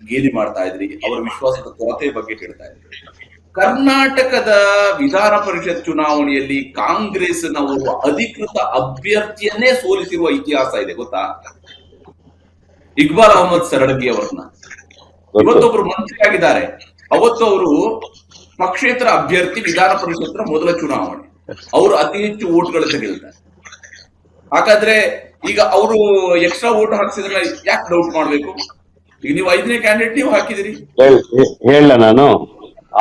ಗೇಲಿ ಮಾಡ್ತಾ ಇದ್ರಿ, ಅವರ ವಿಶ್ವಾಸದ ಕೊರತೆ ಬಗ್ಗೆ ಹೇಳ್ತಾ ಇದ್ರಿ. ಕರ್ನಾಟಕದ ವಿಧಾನ ಪರಿಷತ್ ಚುನಾವಣೆಯಲ್ಲಿ ಕಾಂಗ್ರೆಸ್ನ ಒಬ್ಬ ಅಧಿಕೃತ ಅಭ್ಯರ್ಥಿಯನ್ನೇ ಸೋಲಿಸಿರುವ ಇತಿಹಾಸ ಇದೆ, ಗೊತ್ತಾ? ಇಕ್ಬಾಲ್ ಅಹಮದ್ ಸರಡಗಿ ಅವರನ್ನ ಇವತ್ತೊಬ್ರು ಮಂತ್ರಿ ಆಗಿದ್ದಾರೆ. ಅವತ್ತು ಅವರು ಪಕ್ಷೇತರ ಅಭ್ಯರ್ಥಿ, ವಿಧಾನ ಪರಿಷತ್ನ ಮೊದಲ ಚುನಾವಣೆ, ಅವರು ಅತಿ ಹೆಚ್ಚು ಓಟ್ಗಳನ್ನ ಗೆಲ್ತಾರೆ. ಹಾಗಾದ್ರೆ ಈಗ ಅವರು ಎಕ್ಸ್ಟ್ರಾ ವೋಟ್ ಹಾಕ್ಸಿದ್ರೆ ಯಾಕೆ ಡೌಟ್ ಮಾಡ್ಬೇಕು? ಈಗ ನೀವು 5ನೇ ಕ್ಯಾಂಡಿಡೇಟ್ ನೀವು ಹಾಕಿದಿರಿ.
ಹೇಳ ನಾನು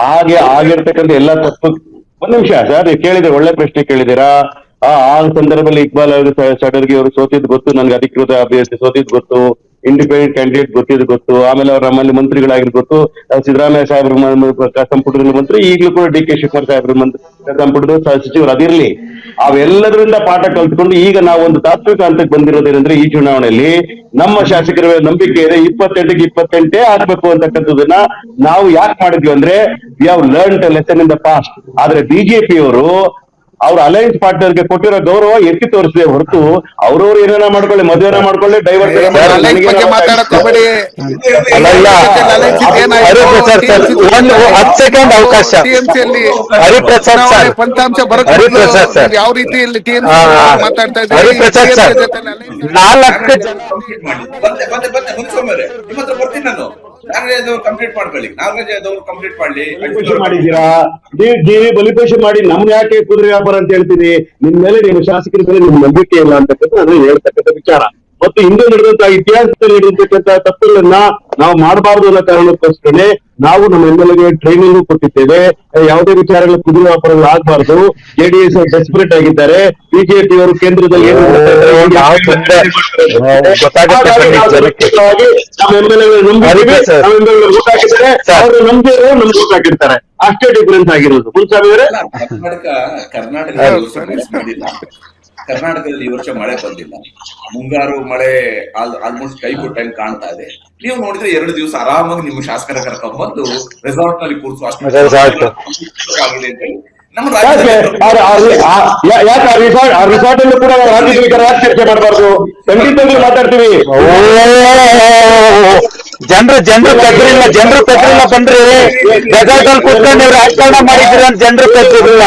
ಹಾಗೆ ಆಗಿರ್ತಕ್ಕಂಥ ಎಲ್ಲ ತಪ್ಪು. ಒಂದ್ ನಿಮಿಷ ಸರ್, ನೀವು ಕೇಳಿದ್ರೆ ಒಳ್ಳೆ ಪ್ರಶ್ನೆ ಕೇಳಿದಿರಾ. ಆ ಸಂದರ್ಭದಲ್ಲಿ ಇಕ್ಬಾಲ್ ಸಡರ್ಗಿ ಅವರು ಸೋತಿದ್ ಗೊತ್ತು, ನನ್ಗೆ ಅಧಿಕೃತ ಅಭ್ಯರ್ಥಿ ಸೋತಿದ್ ಗೊತ್ತು, ಇಂಡಿಪೆಂಡೆಂಟ್ ಕ್ಯಾಂಡಿಡೇಟ್ ಗೊತ್ತಿದ್ ಗೊತ್ತು. ಆಮೇಲೆ ಅವ್ರ ನಮ್ಮಲ್ಲಿ ಮಂತ್ರಿಗಳಾಗಿದ್ ಗೊತ್ತು. ಸಿದ್ದರಾಮಯ್ಯ ಸಾಹೇಬ್ರ ಸಂಪುಟದಲ್ಲಿ ಮಂತ್ರಿ, ಈಗಲೂ ಕೂಡ DK ಶಿವಕುಮಾರ್ ಸಾಹೇಬ್ರ ಸಂಪುಟದ ಸಚಿವರು. ಅದಿರ್ಲಿ, ಅವೆಲ್ಲದರಿಂದ ಪಾಠ ಕಲ್ತ್ಕೊಂಡು ಈಗ ನಾವು ಒಂದು ತಾತ್ವಿಕ ಹಂತಕ್ಕೆ ಬಂದಿರೋದೇನೆಂದ್ರೆ, ಈ ಚುನಾವಣೆಯಲ್ಲಿ ನಮ್ಮ ಶಾಸಕರ ನಂಬಿಕೆ ಇದೆ 28ಗೆ 28 ಆಗ್ಬೇಕು ಅಂತಕ್ಕಂಥದನ್ನ ನಾವು ಯಾಕೆ ಮಾಡಿದ್ವಿ ಅಂದ್ರೆ, we have learned lesson in the past. ಆದ್ರೆ ಬಿಜೆಪಿ ಅವರು ಅವ್ರ ಅಲೈನ್ಸ್ ಪಾರ್ಟ್ನರ್ಗೆ ಕೊಟ್ಟಿರೋ ಗೌರವ ಎತ್ತಿ ತೋರಿಸಿದೆ ಹೊರತು ಅವ್ರವ್ರು ಏನೇನ ಮಾಡ್ಕೊಳ್ಳಿ, ಮದುವೆನ ಮಾಡ್ಕೊಳ್ಳಿ, ಡೈವರ್ಸ್
ಅಲೈನ್ಸ್ ಬಗ್ಗೆ ಮಾತಾಡಕ್ ಹೋಗ್ಬೇಡಿ.
ಅಲ್ಲಲ್ಲ ಹರಿಪ್ರಸಾದ್ ಸರ್ ಒಂದು 10 ಸೆಕೆಂಡ್ ಅವಕಾಶ. ಹರಿಪ್ರಸಾದ್ ಸರ್,
ಫಲಿತಾಂಶ
ಹರಿಪ್ರಸಾದ್ ಸರ್,
ಯಾವ ರೀತಿಯಲ್ಲಿ ಮಾತಾಡ್ತಾ
ಹರಿಪ್ರಸಾದ್ ಸರ್, 4 ಜನ
ಕಂಪ್ಲೀಟ್ ಮಾಡಿ ಬಂದೆ ಮುನ್ಸೋಮರೆ ನಿಮ್ಮ ಹತ್ರ ಬರ್ತೀನಿ ನಾನು. ನಾಗರಾಜ್ ಕಂಪ್ಲೀಟ್ ಮಾಡ್ಕೊಳ್ಳಿ, ನಾಗರಾಜ್ ಕಂಪ್ಲೀಟ್ ಮಾಡ್ಲಿ.
ಮಾಡಿದ್ದೀರಾ, ಜಿವಿ ಬಲಿಪಶು ಮಾಡಿ ನಮ್ಗೆ ಯಾಕೆ ಕುದುರೆ ವ್ಯಾಪಾರ ಅಂತ ಹೇಳ್ತೀನಿ. ನಿಮ್ ಮೇಲೆ ನಿಮ್ಮ ಶಾಸಕರ ಮೇಲೆ ನಿಮ್ ನಂಬಿಕೆ ಇಲ್ಲ ಅಂತಕ್ಕಂಥ ಅದು ಹೇಳ್ತಕ್ಕಂಥ ವಿಚಾರ. ಮತ್ತು ಹಿಂದೆ ನಡೆದಂತಹ ಇತಿಹಾಸದಲ್ಲಿ ನಡೆದಿರ್ತಕ್ಕಂಥ ತಪ್ಪುಗಳನ್ನ ನಾವು ಮಾಡಬಾರದು ಅನ್ನೋ ಕಾರಣಕ್ಕೋಸ್ಕರನೇ ನಾವು ನಮ್ಮ ಎಮ್ಮೆಲ್ಎಗೆ ಟ್ರೈನಿಂಗ್ ಕೊಟ್ಟಿದ್ದೇವೆ. ಯಾವುದೇ ವಿಚಾರಗಳ ಕುದುರೆ ವ್ಯಾಪಾರಗಳು ಆಗ್ಬಾರ್ದು. ಜೆಡಿಎಸ್ ಡೆಸ್ಪರೇಟ್ ಆಗಿದ್ದಾರೆ, ಬಿಜೆಪಿ ಅವರು ಕೇಂದ್ರದಲ್ಲಿ ಏನು ನಮ್ಮ ಎಮ್ಮೆಲ್ಎಗಳು ಓಟ್ ಹಾಕಿದ್ದಾರೆ, ಅವರು ನಮ್ಗೆ ಓಟ್ ಹಾಕಿರ್ತಾರೆ. ಅಷ್ಟೇ ಡಿಫರೆನ್ಸ್ ಆಗಿರೋದು. ಮುನ್ಸ್ವಾಮಿ ಅವರೇ,
ಕರ್ನಾಟಕದಲ್ಲಿ ಈ ವರ್ಷ ಮಳೆ ಬಂದಿಲ್ಲ. ಮುಂಗಾರು ಮಳೆ ಆಲ್ಮೋಸ್ಟ್ ಕೈ ಕೊಟ್ಟಂಗೆ ಕಾಣ್ತಾ ಇದೆ. ನೀವು ನೋಡಿದ್ರೆ 2 ದಿವಸ ಆರಾಮಾಗಿ ನಿಮ್ಮ ಶಾಸಕರ ಕರ್ಕೊಂಡ್ಬಂದು ರೆಸಾರ್ಟ್ ನಲ್ಲಿ ಕೂರಿಸುವ ಆಗಿದೆ ಅಂತ ಹೇಳಿ ನಮ್ಮ
ಯಾಕೆ ಆ ರಿಸಾರ್ಟ್ ಅಲ್ಲೂ ಕೂಡ ರಾಜ್ಯದಲ್ಲಿ ಚರ್ಚೆ ಮಾಡಬಾರ್ದು? ಖಂಡಿತವಾಗಿ ಮಾತಾಡ್ತೀವಿ.
ಜನರು ಪೆದ್ರಿಲ್ಲ ಬನ್ರಿ. ರೆಸಾರ್ಟಲ್ಲಿ ಕುತ್ಕೊಂಡು ನೀವು ರಾಜಕಾರಣ ಮಾಡಿದ್ರಿ ಅಂತ ಜನರು ಪೆದ್ರಿಲ್ಲ.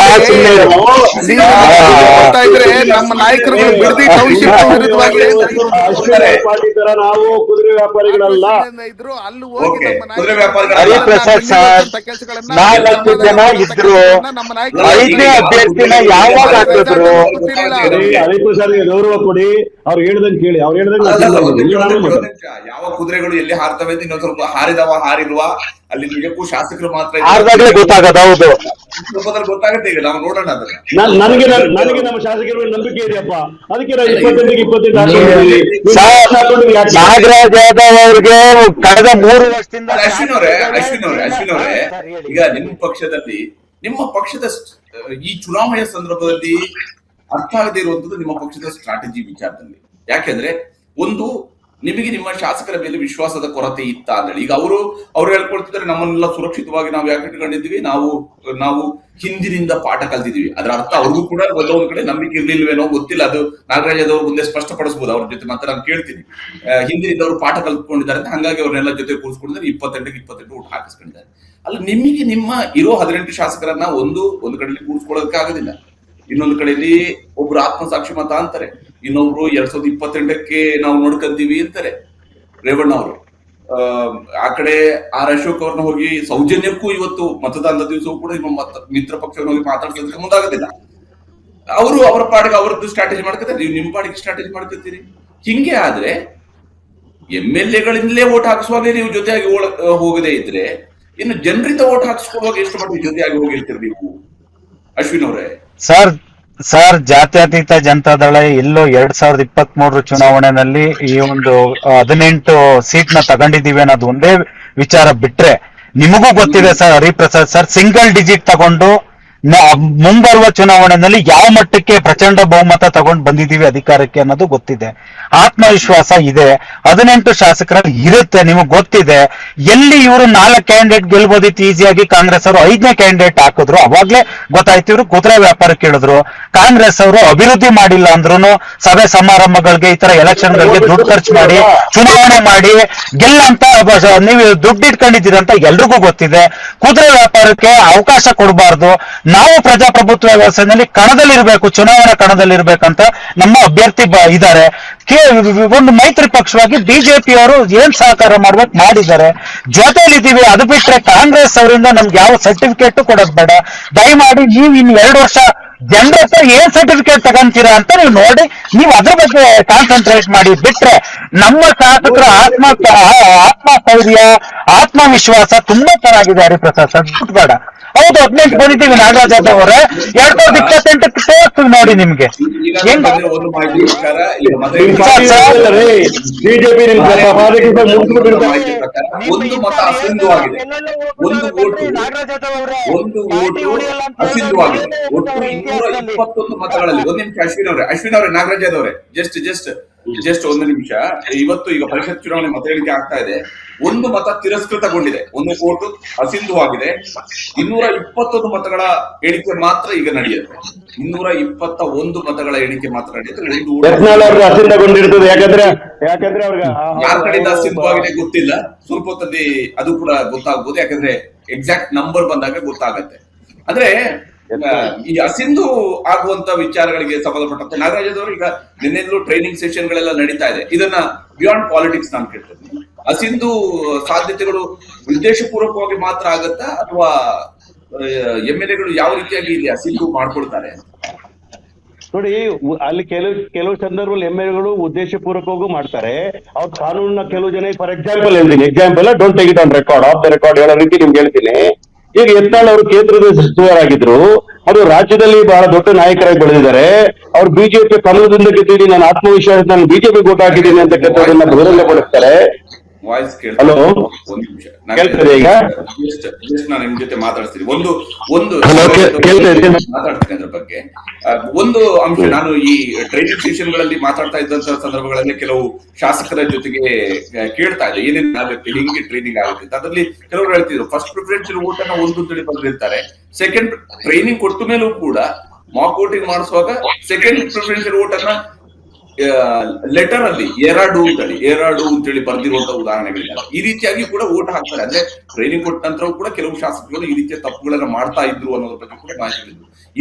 ನಮ್ಮ ನಾಯಕರುಗಳು ಬಿಡದಿ ಟೌನ್ಶಿಪ್ ವಿರುದ್ಧವಾಗಿ
ನಾವು ಕುದುರೆ ವ್ಯಾಪಾರಿಗಳಲ್ಲ.
ಅಲ್ಲಿ ಹೋಗಿ
ಹರಿಪ್ರಸಾದ್ ಸರ್, 4 ಜನ ಇದ್ರು, 5ನೇ ಅಭ್ಯರ್ಥಿನ ಯಾವಾಗ ಹಾಕಿದ್ರು?
ಹರಿಪ್ರಸಾದ್ ಗೌರವ ಕೊಡಿ, ಅವ್ರು ಹೇಳ್ದಂಗೆ ಕೇಳಿ. ಅವ್ರು ಹೇಳ್ದಂಗೆ
ಯಾವ ಕುದುರೆಗಳು ಎಲ್ಲಿ ಹಾರ್ತವೆ ಅಂತ ಇನ್ನೊಂದ್ ಸ್ವಲ್ಪ ಹಾರಿಲ್ವಾ ಅಲ್ಲಿ ನಿಜಕ್ಕೂ ಶಾಸಕರು ಮಾತ್ರ
ಗೊತ್ತಾಗದ. ಹೌದು,
ಗೊತ್ತಾಗುತ್ತೆ. ಈಗ ನಾವು ನೋಡೋಣ ಅದನ್ನ.
ನನಗೆ ನಮ್ಮ ಶಾಸಕರ ನಂಬಿಕೆ ಇದೆಯಪ್ಪ. ಅದಕ್ಕೆ
ನಾಗರಾಜ್ ಯಾದವ್ ಅವ್ರಿಗೆ ಕಳೆದ 3 ವರ್ಷದಿಂದ
ಅಶ್ವಿನ್ ಅವರೇ ಈಗ ನಿಮ್ಮ ಪಕ್ಷದ ಈ ಚುನಾವಣೆಯ ಸಂದರ್ಭದಲ್ಲಿ ಅರ್ಥ ಆಗದೆ ಇರುವಂತದ್ದು ನಿಮ್ಮ ಪಕ್ಷದ ಸ್ಟ್ರಾಟಜಿ ವಿಚಾರದಲ್ಲಿ. ಯಾಕೆಂದ್ರೆ ಒಂದು, ನಿಮಗೆ ನಿಮ್ಮ ಶಾಸಕರ ಮೇಲೆ ವಿಶ್ವಾಸದ ಕೊರತೆ ಇತ್ತ ಅಂತೇಳಿ. ಈಗ ಅವರು ಹೇಳ್ಕೊಳ್ತಿದ್ದಾರೆ, ನಮ್ಮನ್ನೆಲ್ಲ ಸುರಕ್ಷಿತವಾಗಿ ನಾವು ಯಾಕೆ ಇಟ್ಕೊಂಡಿದ್ವಿ, ನಾವು ಹಿಂದಿನಿಂದ ಪಾಠ ಕಲ್ತಿದೀವಿ. ಅದರ ಅರ್ಥ ಅವ್ರಿಗೂ ಕೂಡ ಒಂದೊಂದು ಕಡೆ ನಂಬಿಕೆ ಇರ್ಲಿಲ್ವೇನೋ ಗೊತ್ತಿಲ್ಲ. ಅದು ನಾಗರಾಜ್ ಅವರು ಮುಂದೆ ಸ್ಪಷ್ಟಪಡಿಸಬಹುದು. ಅವ್ರ ಜೊತೆ ಮಾತ್ರ ನಾನು ಕೇಳ್ತೀನಿ. ಹಿಂದಿನಿಂದ ಅವರು ಪಾಠ ಕಲ್ತ್ಕೊಂಡಿದ್ದಾರೆ ಅಂತ, ಹಂಗಾಗಿ ಅವ್ರನ್ನೆಲ್ಲ ಜೊತೆ ಕೂರಿಸ್ಕೊಂಡಿದ್ದಾರೆ. 28 ಓಟ್ ಹಾಕಿಸ್ಕೊಂಡಿದ್ದಾರೆ. ಅಲ್ಲ, ನಿಮಗೆ ನಿಮ್ಮ ಇರೋ 18 ಶಾಸಕರನ್ನ ಒಂದು ಕಡೆಯಲ್ಲಿ ಕೂರಿಸ್ಕೊಳ್ಳೋದಕ್ಕೆ ಆಗೋದಿಲ್ಲ. ಇನ್ನೊಂದು ಕಡೆಯಲ್ಲಿ ಒಬ್ರು ಆತ್ಮಸಾಕ್ಷಿ ಮತ ಅಂತಾರೆ, ಇನ್ನೊಬ್ರು 2028ಕ್ಕೆ ನಾವು ನೋಡ್ಕೊಂತೀವಿ ಅಂತಾರೆ ರೇವಣ್ಣ ಅವರು. ಆ ಕಡೆ ಆರ್ ಅಶೋಕ್ ಅವ್ರನ್ನ ಹೋಗಿ ಸೌಜನ್ಯಕ್ಕೂ ಇವತ್ತು ಮತದಾನದ ದಿವಸವೂ ಕೂಡ ನಿಮ್ಮ ಮಿತ್ರ ಪಕ್ಷವನ್ನು ಹೋಗಿ ಮಾತಾಡ್ಸೋದಕ್ಕೆ ಮುಂದಾಗೋದಿಲ್ಲ. ಅವರು ಅವರ ಪಾಡಿಗೆ ಅವರದ್ದು ಸ್ಟ್ರಾಟಜಿ ಮಾಡ್ಕೊತಾರೆ, ನೀವು ನಿಮ್ಮ ಪಾಡಿಗೆ ಸ್ಟ್ರಾಟಜಿ ಮಾಡ್ಕೊತೀರಿ. ಹಿಂಗೆ ಆದ್ರೆ MLA ಓಟ್ ಹಾಕಿಸುವಾಗ ನೀವು ಜೊತೆಯಾಗಿ ಹೋಗದೇ ಇದ್ರೆ, ಇನ್ನು ಜನರಿಂದ ಓಟ್ ಹಾಕಿಸ್ಕೊಳ್ಳುವಾಗ ಎಷ್ಟು ಮಟ್ಟಿಗೆ ಜೊತೆಯಾಗಿ ಹೋಗಿರ್ತೀರಿ ನೀವು ಅಶ್ವಿನ್ ಅವರೇ?
ಸರ್, ಜಾತ್ಯತೀತ ಜನತಾದಳ ಎಲ್ಲೋ 2023 ಚುನಾವಣೆಯಲ್ಲಿ ಈ ಒಂದು 18 ಸೀಟ್ನ ತಗೊಂಡಿದೀವಿ ಅನ್ನೋದು ಒಂದೇ ವಿಚಾರ ಬಿಟ್ರೆ, ನಿಮಗೂ ಗೊತ್ತಿದೆ sir Hariprasad sir, single digit ತಗೊಂಡು ಮುಂಬರುವ ಚುನಾವಣೆಯಲ್ಲಿ ಯಾವ ಮಟ್ಟಕ್ಕೆ ಪ್ರಚಂಡ ಬಹುಮತ ತಗೊಂಡು ಬಂದಿದ್ದೀವಿ ಅಧಿಕಾರಕ್ಕೆ ಅನ್ನೋದು ಗೊತ್ತಿದೆ. ಆತ್ಮವಿಶ್ವಾಸ ಇದೆ. 18 ಶಾಸಕರಲ್ಲಿ ಇರುತ್ತೆ, ನಿಮಗ್ ಗೊತ್ತಿದೆ. ಎಲ್ಲಿ ಇವರು 4 ಕ್ಯಾಂಡಿಡೇಟ್ ಗೆಲ್ಬೋದಿತ್ತು ಈಸಿಯಾಗಿ, ಕಾಂಗ್ರೆಸ್ ಅವರು 5ನೇ ಕ್ಯಾಂಡಿಡೇಟ್ ಹಾಕಿದ್ರು. ಅವಾಗ್ಲೇ ಗೊತ್ತಾಯ್ತು ಇವರು ಕುದುರೆ ವ್ಯಾಪಾರ ಕೇಳಿದ್ರು. ಕಾಂಗ್ರೆಸ್ ಅವರು ಅಭಿವೃದ್ಧಿ ಮಾಡಿಲ್ಲ ಅಂದ್ರೂ ಸಭೆ ಸಮಾರಂಭಗಳಿಗೆ, ಈ ತರ ಎಲೆಕ್ಷನ್ ಗಳಿಗೆ ದುಡ್ಡು ಖರ್ಚು ಮಾಡಿ ಚುನಾವಣೆ ಮಾಡಿ ಗೆಲ್ಲಂತ ನೀವು ದುಡ್ಡು ಇಟ್ಕೊಂಡಿದ್ದೀರ ಅಂತ ಎಲ್ರಿಗೂ ಗೊತ್ತಿದೆ. ಕುದುರೆ ವ್ಯಾಪಾರಕ್ಕೆ ಅವಕಾಶ ಕೊಡಬಾರ್ದು. ನಾವು ಪ್ರಜಾಪ್ರಭುತ್ವ ವ್ಯವಸ್ಥೆಯಲ್ಲಿ ಕಣದಲ್ಲಿರ್ಬೇಕು, ಚುನಾವಣಾ ಕಣದಲ್ಲಿರ್ಬೇಕಂತ ನಮ್ಮ ಅಭ್ಯರ್ಥಿ ಇದ್ದಾರೆ. ಒಂದು ಮೈತ್ರಿ ಪಕ್ಷವಾಗಿ ಬಿಜೆಪಿ ಅವರು ಏನ್ ಸಹಕಾರ ಮಾಡ್ಬೇಕು ಮಾಡಿದ್ದಾರೆ, ಜೊತೆಲಿದ್ದೀವಿ. ಅದು ಬಿಟ್ರೆ ಕಾಂಗ್ರೆಸ್ ಅವರಿಂದ ನಮ್ಗೆ ಯಾವ ಸರ್ಟಿಫಿಕೇಟ್ ಕೊಡೋದ್ ಬೇಡ. ದಯಮಾಡಿ ನೀವು ಇನ್ನು 2 ವರ್ಷ ಜನರ ಹತ್ರ ಏನ್ ಸರ್ಟಿಫಿಕೇಟ್ ತಗೊಂತೀರಾ ಅಂತ ನೀವು ನೋಡಿ, ನೀವು ಅದ್ರ ಬಗ್ಗೆ ಕಾನ್ಸಂಟ್ರೇಟ್ ಮಾಡಿ. ಬಿಟ್ರೆ ನಮ್ಮ ಶಾಸಕರ ಆತ್ಮಸ್ಥೈರ್ಯ, ಆತ್ಮವಿಶ್ವಾಸ ತುಂಬಾ ಚೆನ್ನಾಗಿದೆ ಹರಿಪ್ರಸಾದ್ ಸರ್, ಬೇಡ. ಹೌದು, 18 ಬಂದಿದ್ದೀವಿ ನಾಗರಾಜ್ ಯಾದವ್ ಅವರೇ, 2028ಕ್ಕೆ ತೋರಿಸ್ತೀವಿ ನೋಡಿ ನಿಮ್ಗೆ.
ಬಿಜೆಪಿ
ಒಂದು ಮತ ಅಸಿಂಧುವಾಗಿದೆ, ಒಂದು ಓಟು ಅಸಿಂಧುವಾಗಿದೆ. ಒಟ್ಟು 221 ಮತಗಳಲ್ಲಿ. ಒಂದ್ ನಿಮಿಷ ಅಶ್ವಿನ್ ಅವರೇ ನಾಗರಾಜ್ ಯಾದವ್ ಅವರೇ, ಜಸ್ಟ್ ಜಸ್ಟ್ ಒಂದು ನಿಮಿಷ. ಇವತ್ತು ಈಗ ಪರಿಷತ್ ಚುನಾವಣೆ ಮತ ಎಣಿಕೆ ಆಗ್ತಾ ಇದೆ. ಒಂದು ಮತ ತಿರಸ್ಕೃತಗೊಂಡಿದೆ, ಒಂದು ವೋಟು ಅಸಿಂಧುವಾಗಿದೆ. 221 ಮತಗಳ ಎಣಿಕೆ ಮಾತ್ರ ಈಗ ನಡೆಯುತ್ತೆ. 221 ಮತಗಳ ಎಣಿಕೆ ಮಾತ್ರ ನಡೆಯುತ್ತೆ.
ಯತ್ನಾಳ್ ಅಸಿಂಧಗೊಂಡಿರ್ತದೆ. ಯಾಕಂದ್ರೆ ಅವ್ರಿಗೆ
ಯಾರ ಕಡೆಯಿಂದ ಅಸಿಂಧುವಾಗಿದೆ ಗೊತ್ತಿಲ್ಲ. ಸ್ವಲ್ಪ ಹೊತ್ತಲ್ಲಿ ಅದು ಕೂಡ ಗೊತ್ತಾಗ್ಬೋದು, ಯಾಕಂದ್ರೆ ಎಕ್ಸಾಕ್ಟ್ ನಂಬರ್ ಬಂದಾಗ ಗೊತ್ತಾಗತ್ತೆ. ಅಂದ್ರೆ ಈ ಅಸಿಂಧು ಆಗುವಂತ ವಿಚಾರಗಳಿಗೆ ಸಂಬಂಧಪಟ್ಟಂತೆ ನಾಗರಾಜದವರು ಈಗ ನಿನ್ನೆಲ್ಲೂ ಟ್ರೈನಿಂಗ್ ಸೆಷನ್ ಗಳೆಲ್ಲ ನಡೀತಾ ಇದೆ. ಇದನ್ನ ಬಿಯಾಂಡ್ ಪಾಲಿಟಿಕ್ಸ್ ನಾನು ಕೇಳ್ತೇನೆ. ಅಸಿಂಧು ಸಾಧ್ಯತೆಗಳು ಉದ್ದೇಶಪೂರ್ವಕವಾಗಿ ಮಾತ್ರ ಆಗತ್ತಾ, ಅಥವಾ MLA ಗಳು ಯಾವ ರೀತಿಯಾಗಿ ಇಲ್ಲಿ ಅಸಿಂಧು ಮಾಡ್ಕೊಳ್ತಾರೆ?
ನೋಡಿ, ಅಲ್ಲಿ ಕೆಲವು ಸಂದರ್ಭದಲ್ಲಿ MLA ಗಳು ಉದ್ದೇಶಪೂರ್ವಕವಾಗೂ ಮಾಡ್ತಾರೆ. ಅವ್ರ ಕಾನೂನಿನ ಕೆಲವು ಜನ, ಫಾರ್ ಎಕ್ಸಾಂಪಲ್ ಹೇಳ್ತೀನಿ, don't take it on record, of the record ಹೇಳೋ ರೀತಿ ನಿಮ್ಗೆ ಹೇಳ್ತೀನಿ. ಈಗ ಯತ್ನಾಳ್ ಅವರು ಕೇಂದ್ರದ ಸಚಿವರಾಗಿದ್ರು, ಅವರು ರಾಜ್ಯದಲ್ಲಿ ಬಹಳ ದೊಡ್ಡ ನಾಯಕರಾಗಿ ಬೆಳೆದಿದ್ದಾರೆ. ಅವ್ರು ಬಿಜೆಪಿ ಕಮಲದಿಂದ ಗೆದ್ದೀನಿ, ನಾನು ಆತ್ಮವಿಶ್ವಾಸ, ನಾನು ಬಿಜೆಪಿ ಓಟ್ ಹಾಕಿದ್ದೀನಿ ಅಂತಕ್ಕಂಥದ್ದನ್ನ ಬಹಿರಂಗ ಪಡಿಸ್ತಾರೆ.
ವಾಯ್ಸ್
ಹಲೋ,
ಒಂದು ನಿಮಿಷ
ಕೇಳ್ತದೆ ಈಗ?
ನಾನು ನಿಮ್ ಜೊತೆ ಮಾತಾಡ್ತೀನಿ. ಒಂದು ಮಾತಾಡ್ತೀನಿ ಅದ್ರ ಬಗ್ಗೆ. ಒಂದು ಅಂಶ, ನಾನು ಈ ಟ್ರೈನಿಂಗ್ ಸೆಷನ್ ಗಳಲ್ಲಿ ಮಾತಾಡ್ತಾ ಇದ್ದಂತ ಸಂದರ್ಭಗಳಲ್ಲಿ ಕೆಲವು ಶಾಸಕರ ಜೊತೆಗೆ ಕೇಳ್ತಾ ಇದ್ದೆ, ಏನೇನ್ ಆಗುತ್ತೆ, ಹಿಂಗೆ ಟ್ರೈನಿಂಗ್ ಆಗುತ್ತೆ ಅಂತ. ಅದರಲ್ಲಿ ಕೆಲವರು ಹೇಳ್ತಿದ್ರು, ಫಸ್ಟ್ ಪ್ರಿಫರೆನ್ಷಿಯಲ್ ವೋಟ್ ಅನ್ನ ಒಂದು ತಿಳಿ ಬಂದಿರ್ತಾರೆ. ಸೆಕೆಂಡ್ ಟ್ರೈನಿಂಗ್ ಕೊಟ್ಟ ಮೇಲೂ ಕೂಡ ಮಾಕ್ ವೋಟಿಂಗ್ ಮಾಡಿಸುವಾಗ ಸೆಕೆಂಡ್ ಪ್ರಿಫರೆನ್ಷಿಯಲ್ ವೋಟ್ ಅನ್ನ ಲೆಟರ್ ಅಲ್ಲಿ ಎರಡು ಅಂತೇಳಿ ಬರ್ದಿರುವಂತ ಉದಾಹರಣೆಗಳಿದ್ದಾರೆ. ಈ ರೀತಿಯಾಗಿ ಕೂಡ ವೋಟ್ ಹಾಕ್ತಾರೆ. ಅಂದ್ರೆ ಟ್ರೈನಿಂಗ್ ಕೊಟ್ಟ ನಂತರ ಕೂಡ ಕೆಲವು ಶಾಸಕರು ಈ ರೀತಿಯ ತಪ್ಪುಗಳನ್ನ ಮಾಡ್ತಾ ಇದ್ರು ಅನ್ನೋದ್ರ ಬಗ್ಗೆ ಕೂಡ ಮಾಹಿತಿ.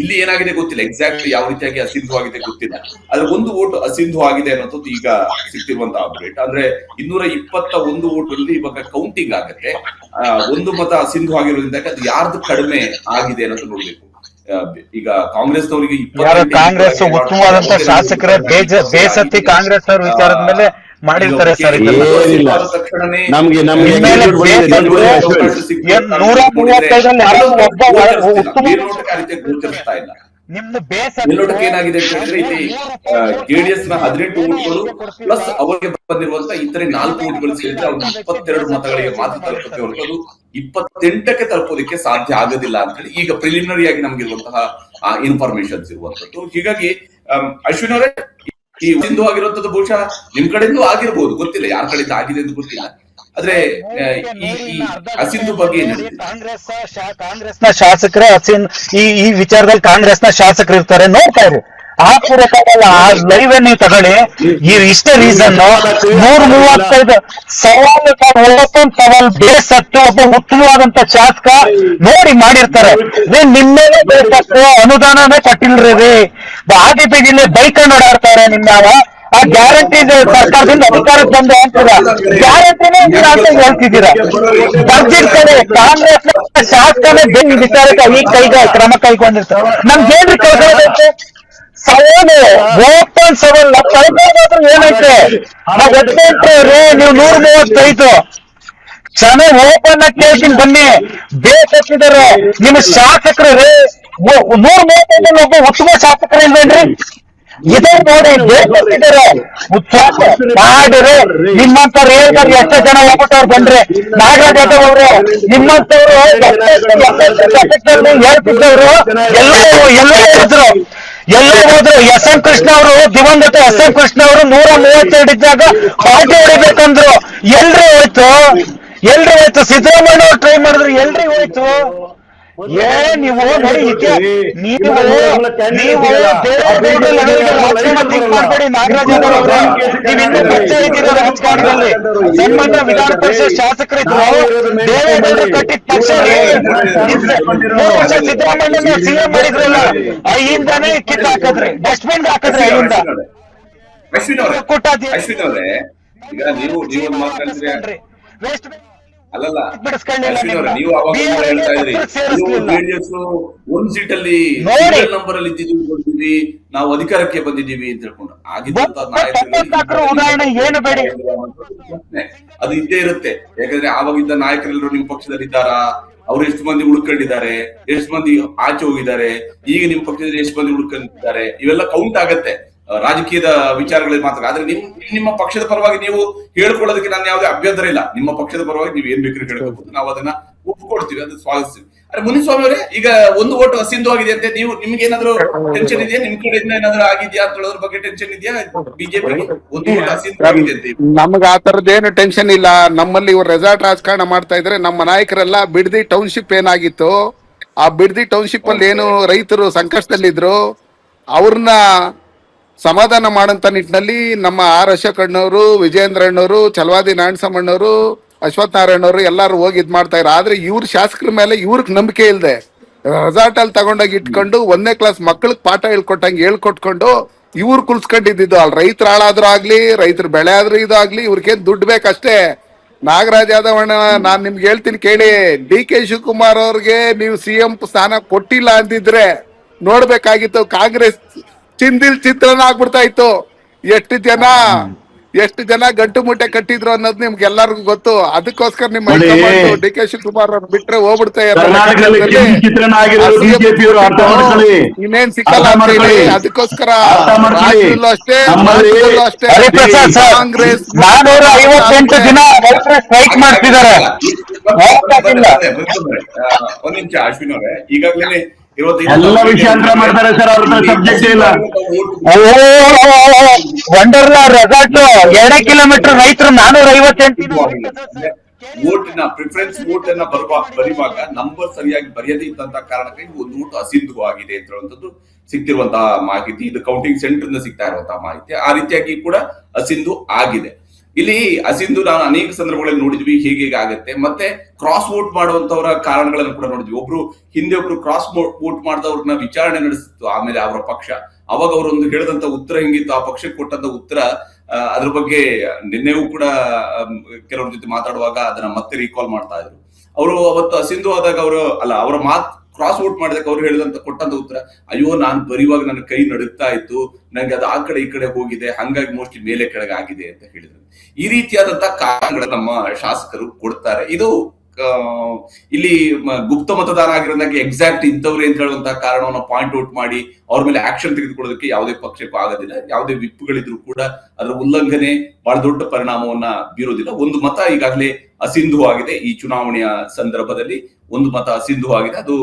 ಇಲ್ಲಿ ಏನಾಗಿದೆ ಗೊತ್ತಿಲ್ಲ, ಎಕ್ಸಾಕ್ಟ್ ಯಾವ ರೀತಿಯಾಗಿ ಅಸಿಂಧು ಆಗಿದೆ ಗೊತ್ತಿಲ್ಲ. ಆದ್ರೆ ಒಂದು ವೋಟ್ ಅಸಿಂಧು ಆಗಿದೆ ಅನ್ನೋದು ಈಗ ಸಿಗ್ತಿರುವಂತಹ ಅಪ್ಡೇಟ್. ಅಂದ್ರೆ 221 ವೋಟ್ ಅಲ್ಲಿ ಇವಾಗ ಕೌಂಟಿಂಗ್ ಆಗುತ್ತೆ. ಒಂದು ಮತ ಅಸಿಂಧು ಆಗಿರೋದ್ರಿಂದ ಅದು ಯಾರ್ದು ಕಡಿಮೆ ಆಗಿದೆ ಅನ್ನೋದು ನೋಡ್ಬೇಕು. ಈಗ ಕಾಂಗ್ರೆಸ್ನವರಿಗೆ
ಕಾಂಗ್ರೆಸ್ ಉತ್ತಮವಾದಂತ ಶಾಸಕರೇ ಬೇಸತ್ತಿ ಕಾಂಗ್ರೆಸ್ ಅವ್ರ ವಿಚಾರದ ಮೇಲೆ ಮಾಡಿರ್ತಾರೆ ಸರ್.
ತಕ್ಷಣನೇ
ನಮ್ಗೆ
ಗೋಚರಿಸ್ತಾ ಇಲ್ಲ. ಮೇಲ್ನೋಟಕ್ಕೆ ಏನಾಗಿದೆ ಅಂತ ಹೇಳಿದ್ರೆ, ಇಲ್ಲಿ ಜೆಡಿಎಸ್ ನ 18 ವೋಟ್ಗಳು ಪ್ಲಸ್ ಅವರಿಗೆ ಬಂದಿರುವಂತ ಇತರೆ 4 ವೋಟ್ಗಳು ಸೇರಿದ್ರೆ ಅವ್ರು 22 ಮತಗಳಿಗೆ ಮಾತ್ರ ತಲುಪುತ್ತೆ ಹೊರತು 28ಕ್ಕೆ ತಲುಪೋದಕ್ಕೆ ಸಾಧ್ಯ ಆಗೋದಿಲ್ಲ ಅಂತ ಹೇಳಿ ಈಗ ಪ್ರಿಲಿಮಿನರಿ ಆಗಿ ನಮ್ಗಿರುವಂತಹ ಇನ್ಫಾರ್ಮೇಶನ್ಸ್ ಇರುವಂತದ್ದು. ಹೀಗಾಗಿ ಅಶ್ವಿನ್ ಅವರೇ, ಈ ಸಿಂಧು ಆಗಿರುವಂತದ್ದು ಬಹುಶಃ ನಿಮ್ ಕಡೆಯಿಂದ ಆಗಿರ್ಬೋದು, ಗೊತ್ತಿಲ್ಲ ಯಾರ ಕಡೆಯಿಂದ ಆಗಿದೆ ಅಂತ ಗೊತ್ತಿಲ್ಲ. ಆದ್ರೆ ಈ ಅಸಿಂಧು ಬಗ್ಗೆ
ಕಾಂಗ್ರೆಸ್ನ ಶಾಸಕರೇ ಈ ವಿಚಾರದಲ್ಲಿ ಕಾಂಗ್ರೆಸ್ನ ಶಾಸಕರು ಇರ್ತಾರೆ, ನೋಡ್ತಾ ಇರಿ. ಆ ಪೂರಕವಲ್ಲ, ಆ ಲೈವ್ ನೀವು ತಗೊಳ್ಳಿ. ಇಷ್ಟೇ ರೀಸನ್ 135 ಸವಾಲ್ ಬೇಸತ್ತು ಒಬ್ಬ ಉತ್ತಮವಾದಂತ ಶಾಸಕ ನೋಡಿ ಮಾಡಿರ್ತಾರೆ. ನಿಮ್ಮೇಲೆ ಬೇಸತ್ತು ಅನುದಾನನೇ ಕೊಟ್ಟಿಲ್ರಿ, ಆದಿಪಿಗಿಲ್ಲಿ ಬೈಕ್ ಓಡಾಡ್ತಾರೆ. ನಿಮ್ಮಾವ ಆ ಗ್ಯಾರಂಟಿ ಸರ್ಕಾರದಿಂದ ಅಧಿಕಾರಕ್ಕೆ ಬಂದ ಅಂತೀರ, ಗ್ಯಾರಂಟಿನೇ ಅಂತ ಹೇಳ್ತಿದ್ದೀರಾ. ಬಜೆಟ್ ಕಡೆ ಕಾಂಗ್ರೆಸ್ ಶಾಸಕನೇ ಈ ವಿಚಾರಕ್ಕೆ ಈ ಕ್ರಮ ಕೈಗೊಂಡಿರ್ತಾರೆ. ನಮ್ಗೇನ್ರಿ ಕಳ್ಕೊಳ್ಳೋದೈತೆ? ಸವಾಲು ಓಪನ್ ಸವಾಲ್ ಏನೈತೆ? ನಾವು ಒಪ್ಕೊಂಡ್ರಿ, ನೀವು 135 ಚೆನ್ನಾಗಿ ಓಪನ್ ಆಗಿ ಕೇಳ್ತೀನಿ ಬನ್ನಿ. ಬೇಸತ್ತಿದ್ದಾರೆ ನಿಮ್ಮ ಶಾಸಕರು ರೀ. 135 ಒಬ್ಬ ಉತ್ತಮ ಶಾಸಕರು ಇಲ್ವೇನ್ರಿ? ಇದೇ ನೋಡಿ ಬೇಸತ್ತಿದ್ದಾರೆ. ಮಾಡಿರಿ ನಿಮ್ಮಂತವ್ರು ಹೇಳ್ತಾರೆ. ಎಷ್ಟೋ ಜನ ಹೋಗ್ಬಿಟ್ಟವ್ರು ಬಂದ್ರೆ ನಾಗರಾಜ ಅವ್ರು ನಿಮ್ಮಂತವ್ರು ಹೇಳ್ತಿದ್ದವ್ರು ಎಲ್ಲ ಹೋದ್ರು. ಎಸ್.ಎಂ. ಕೃಷ್ಣ ಅವರು, ದಿವಂಗತ ಎಸ್.ಎಂ. ಕೃಷ್ಣ ಅವರು 132 ಇದ್ದಾಗ ಪಾರ್ಟಿ ಹೊಡಿಬೇಕಂದ್ರು. ಎಲ್ರಿ ಹೋಯ್ತು? ಸಿದ್ದರಾಮಯ್ಯ ಅವ್ರು ಟ್ರೈ ಮಾಡಿದ್ರು, ಎಲ್ರಿ ಹೋಯ್ತು? ನೀವು ನೋಡಿ, ನೀವು ಮಾಡಬೇಡಿ ನಾಗರಾಜ್ ಅವರು. ನೀವಿನ್ನೂ ಪಕ್ಷ ಇದ್ದೀರ ರಾಜಕಾರಣದಲ್ಲಿ. ಸನ್ಮಾನ್ಯ ವಿಧಾನ ಪರಿಷತ್ ಶಾಸಕರಿದ್ರು, ದೇವೇಗೌಡರು ಕಟ್ಟಿದ ಪಕ್ಷ. ಸಿದ್ದರಾಮಯ್ಯ ಸಿಎಂ ಮಾಡಿದ್ರಲ್ಲ, ಅಲ್ಲಿಂದಾನೇ ಕಿತ್ತು ಹಾಕಿದ್ರಿ, ಡಸ್ಟ್ಬಿನ್ ಹಾಕಿದ್ರಿ. ಅಲ್ಲಿಂದ
ಅಶ್ವಿನ್ ಅವರೇ, ಈಗ ನೀವು ಮಾತಾಡ್ತೀರಿ. ಅಲ್ಲಲ್ಲ ಅಶ್ವಿನ್ ಅವರೇ, ನೀವು ಅವಾಗ ಹೇಳ್ತಾ ಇದ್ರಿ ಜೆಡಿಎಸ್ 1 ಸೀಟಲ್ಲಿ ನಂಬರ್ ಅಲ್ಲಿ ಇದ್ದಿದ್ದೀವಿ, ನಾವು ಅಧಿಕಾರಕ್ಕೆ ಬಂದಿದ್ದೀವಿ ಅಂತ ಹೇಳ್ಕೊಂಡು ಆಗಿದ್ದಂತ
ಉದಾಹರಣೆ ಏನು ಬೇಡಿ,
ಅದು ಇದ್ದೇ ಇರುತ್ತೆ. ಯಾಕಂದ್ರೆ ಆವಾಗಿದ್ದ ನಾಯಕರೆಲ್ಲರೂ ನಿಮ್ಮ ಪಕ್ಷದಲ್ಲಿ ಇದ್ದಾರಾ? ಅವ್ರು ಎಷ್ಟು ಮಂದಿ ಉಳ್ಕೊಂಡಿದ್ದಾರೆ, ಎಷ್ಟು ಮಂದಿ ಆಚೆ ಹೋಗಿದ್ದಾರೆ, ಈಗ ನಿಮ್ಮ ಪಕ್ಷದಲ್ಲಿ ಎಷ್ಟು ಮಂದಿ ಉಳ್ಕೊಂಡಿದ್ದಾರೆ, ಇವೆಲ್ಲ ಕೌಂಟ್ ಆಗತ್ತೆ ರಾಜಕೀಯದ ವಿಚಾರಗಳಲ್ಲಿ ಮಾತ್ರ. ಆದ್ರೆ ನಿಮ್ಮ ಪಕ್ಷದ ಪರವಾಗಿ ನೀವು ಹೇಳ್ಕೊಳ್ಳೋದಕ್ಕೆ ನಾನು ಯಾವುದೇ ಅಭ್ಯಂತರ ಇಲ್ಲ. ನಿಮ್ಮ ಪಕ್ಷದ ಪರವಾಗಿ ನೀವು ಏನ್ ಬೇಕಾದ್ರೂ ಹೇಳ್ಕೋಬಹುದು, ನಾವು ಅದನ್ನ ಒಪ್ಕೊಡ್ತೀವಿ, ಅದು ಸ್ವಾಗತಿಸ್ತೀವಿ. ಅರೆ ಮುನಿಸ್ವಾಮಿ ಅವರೇ, ಈಗ ಒಂದು ಓಟು ಅಸಿಂಧು ಆಗಿದೆ ಅಂತ ನಿಮ್ಗೆ ಏನಾದ್ರು ಟೆನ್ಷನ್ ಇದೆಯಾ? ನಿಮ್ ಕಡೆಯಿಂದ ಏನಾದ್ರು ಆಗಿದ್ಯಾ ಅಂತ ಹೇಳೋದ್ರ ಬಗ್ಗೆ ಟೆನ್ಷನ್ ಇದೆಯಾ? ಬಿಜೆಪಿ ಒಂದು ಓಟು ಅಸಿಂಧು ಆಗಿದೆ ಅಂತ
ನಮ್ಗೆ ಆ ತರದ್ದೇನು ಟೆನ್ಷನ್ ಇಲ್ಲ. ನಮ್ಮಲ್ಲಿ ಇವ್ರು ರೆಸಾರ್ಟ್ ರಾಜಕಾರಣ ಮಾಡ್ತಾ ಇದ್ರೆ ನಮ್ಮ ನಾಯಕರೆಲ್ಲ ಬಿಡದಿ ಟೌನ್ಶಿಪ್ ಏನಾಗಿತ್ತು, ಆ ಬಿಡದಿ ಟೌನ್ಶಿಪ್ ಅಲ್ಲಿ ಏನು ರೈತರು ಸಂಕಷ್ಟದಲ್ಲಿದ್ರು ಅವ್ರನ್ನ ಸಮಾಧಾನ ಮಾಡಂತ ನಿಟ್ಟಿನಲ್ಲಿ ನಮ್ಮ ಆರ್ ಅಶೋಕ್ ಅಣ್ಣವರು, ವಿಜೇಂದ್ರ ಅಣ್ಣವರು, ಚಲವಾದಿ ನಾರಾಯಣಸ್ವಾಮಣ್ಣವರು, ಅಶ್ವಥ್ ನಾರಾಯಣವರು ಎಲ್ಲಾರು ಹೋಗಿ ಇದ್ ಮಾಡ್ತಾ ಇದ್ರು. ಆದ್ರೆ ಇವ್ರ ಶಾಸಕರ ಮೇಲೆ ಇವ್ರಿಗೆ ನಂಬಿಕೆ ಇಲ್ದೆ ರೆಸಾರ್ಟ್ ಅಲ್ಲಿ ತಗೊಂಡೋಗಿ ಇಟ್ಕೊಂಡು 1ನೇ ಕ್ಲಾಸ್ ಮಕ್ಕಳಿಗೆ ಪಾಠ ಹೇಳ್ಕೊಟ್ಟಂಗೆ ಹೇಳ್ಕೊಟ್ಕೊಂಡು ಇವ್ರು ಕುಲ್ಸ್ಕೊಂಡಿದ್ದು. ಅಲ್ಲಿ ರೈತರ ಹಾಳಾದ್ರೂ ಆಗ್ಲಿ, ರೈತರ ಬೆಳೆ ಆದ್ರೂ ಇದಾಗ್ಲಿ, ಇವ್ರಿಗೇನ್ ದುಡ್ಡು ಬೇಕಷ್ಟೇ. ನಾಗರಾಜ್ ಯಾದವ್ ಅಣ್ಣ, ನಾನ್ ನಿಮ್ಗೆ ಹೇಳ್ತೀನಿ ಕೇಳಿ, ಡಿ.ಕೆ. ಶಿವಕುಮಾರ್ ಅವ್ರಿಗೆ ನೀವು CM ಸ್ಥಾನ ಕೊಟ್ಟಿಲ್ಲ ಅಂದಿದ್ರೆ ನೋಡ್ಬೇಕಾಗಿತ್ತು, ಕಾಂಗ್ರೆಸ್ ಚಿಂದಿಲ್ ಚಿತ್ರನ ಆಗ್ಬಿಡ್ತಾ ಇತ್ತು. ಎಷ್ಟು ಜನ ಗಂಟು ಮುಟ್ಟೆ ಕಟ್ಟಿದ್ರು ಅನ್ನೋದು ನಿಮ್ಗೆ ಎಲ್ಲರಿಗೂ ಗೊತ್ತು. ಅದಕ್ಕೋಸ್ಕರ ನಿಮ್ಮ ಡಿ.ಕೆ. ಶಿವಕುಮಾರ್ ಅವ್ರು ಬಿಟ್ರೆ ಹೋಗ್ಬಿಡ್ತಾ ಇನ್ನೇನ್ ಸಿಕ್ಕಲ್ಲ ಅಂತ ಹೇಳಿ ಅದಕ್ಕೋಸ್ಕರ ಅಷ್ಟೇ ಕಾಂಗ್ರೆಸ್
458 ದಿನ ಸ್ಟ್ರೈಕ್ ಮಾಡ್ತಿದ್ದಾರೆ.
ಒಂದ್ ನಿಮಿಷ ಅಶ್ವಿನ್ ಅವರೇ, ಈಗಾಗಲೇ
ಎಲ್ಲ ವಿಷಯಾಂತರ ಮಾಡ್ತಾರೆ ಸರ್, ಅವ್ರ ಸಬ್ಜೆಕ್ಟ್ ಇಲ್ಲ.
ವಂಡರ್ಲಾ ರೆಸಾರ್ಟ್ 2 ಕಿಲೋಮೀಟರ್ ರೈತರು 458
ಓಟಿನ ಪ್ರಿಫರೆನ್ಸ್ ವೋಟ್ ಅನ್ನ ಬರಿವಾಗ ನಂಬರ್ ಸರಿಯಾಗಿ ಬರೆಯದೇ ಇದ್ದಂತ ಕಾರಣಕ್ಕೆ ಒಂದು ಓಟ್ ಅಸಿಂಧು ಆಗಿದೆ ಅಂತ ಹೇಳುವಂತದ್ದು ಸಿಕ್ತಿರುವಂತಹ ಮಾಹಿತಿ. ಇದು ಕೌಂಟಿಂಗ್ ಸೆಂಟರ್ ಇಂದ ಸಿಗ್ತಾ ಇರುವಂತಹ ಮಾಹಿತಿ. ಆ ರೀತಿಯಾಗಿ ಕೂಡ ಅಸಿಂಧು ಆಗಿದೆ. ಇಲ್ಲಿ ಅಸಿಂಧು ನಾವು ಅನೇಕ ಸಂದರ್ಭಗಳಲ್ಲಿ ನೋಡಿದ್ವಿ ಹೇಗೆ ಆಗತ್ತೆ. ಮತ್ತೆ ಕ್ರಾಸ್ ವೋಟ್ ಮಾಡುವಂತವರ ಕಾರಣಗಳನ್ನು ಕೂಡ ನೋಡಿದ್ವಿ. ಹಿಂದೆ ಒಬ್ರು ಕ್ರಾಸ್ ವೋಟ್ ಮಾಡಿದವ್ರನ್ನ ವಿಚಾರಣೆ ನಡೆಸಿತ್ತು ಆಮೇಲೆ ಅವರ ಪಕ್ಷ. ಅವಾಗ ಅವರೊಂದು ಹೇಳಿದಂತ ಉತ್ತರ ಹೆಂಗಿತ್ತು, ಆ ಪಕ್ಷಕ್ಕೆ ಕೊಟ್ಟಂತ ಉತ್ತರ, ಅದ್ರ ಬಗ್ಗೆ ನಿನ್ನೆಗೂ ಕೂಡ ಕೆಲವ್ರ ಜೊತೆ ಮಾತಾಡುವಾಗ ಅದನ್ನ ಮತ್ತೆ ರೀಕಾಲ್ ಮಾಡ್ತಾ ಇದ್ರು. ಅವರು ಅವತ್ತು ಅಸಿಂಧು ಆದಾಗ ಅವರ ಕ್ರಾಸ್ ವೋಟ್ ಮಾಡಿದಾಗ ಅವ್ರು ಹೇಳಿದಂತ ಕೊಟ್ಟಂತ ಉತ್ತರ, ಅಯ್ಯೋ ನಾನು ಬರೆಯುವಾಗ ನನ್ನ ಕೈ ನಡುಗ್ತಾ ಇತ್ತು, ನಂಗೆ ಅದು ಆ ಕಡೆ ಈ ಕಡೆ ಹೋಗಿದೆ, ಹಂಗಾಗಿ ಮೋಸ್ಟ್ಲಿ ಮೇಲೆ ಕೆಳಗೆ ಆಗಿದೆ ಅಂತ ಹೇಳಿದ್ರು. ಈ ರೀತಿಯಾದಂತಹ ಕಾರಣಗಳನ್ನ ನಮ್ಮ ಶಾಸಕರು ಕೊಡ್ತಾರೆ. ಇದು ಇಲ್ಲಿ ಗುಪ್ತ ಮತದಾನ ಆಗಿರೋದಾಗಿ ಎಕ್ಸಾಕ್ಟ್ ಇಂಥವ್ರೆ ಅಂತ ಹೇಳುವಂತಹ ಕಾರಣವನ್ನ ಪಾಯಿಂಟ್ ಔಟ್ ಮಾಡಿ ಅವ್ರ ಮೇಲೆ ಆಕ್ಷನ್ ತೆಗೆದುಕೊಳ್ಳೋದಕ್ಕೆ ಯಾವುದೇ ಪಕ್ಷಕ್ಕೂ ಆಗೋದಿಲ್ಲ. ಯಾವುದೇ ವಿಪ್ಗಳಿದ್ರು ಕೂಡ ಅದರ ಉಲ್ಲಂಘನೆ ಬಹಳ ದೊಡ್ಡ ಪರಿಣಾಮವನ್ನ ಬೀರೋದಿಲ್ಲ. ಒಂದು ಮತ ಈಗಾಗಲೇ ಅಸಿಂಧು ಆಗಿದೆ. ಈ ಚುನಾವಣೆಯ ಸಂದರ್ಭದಲ್ಲಿ ಒಂದು ಮತ ಅಸಿಂಧು ಆಗಿದೆ. ಅದು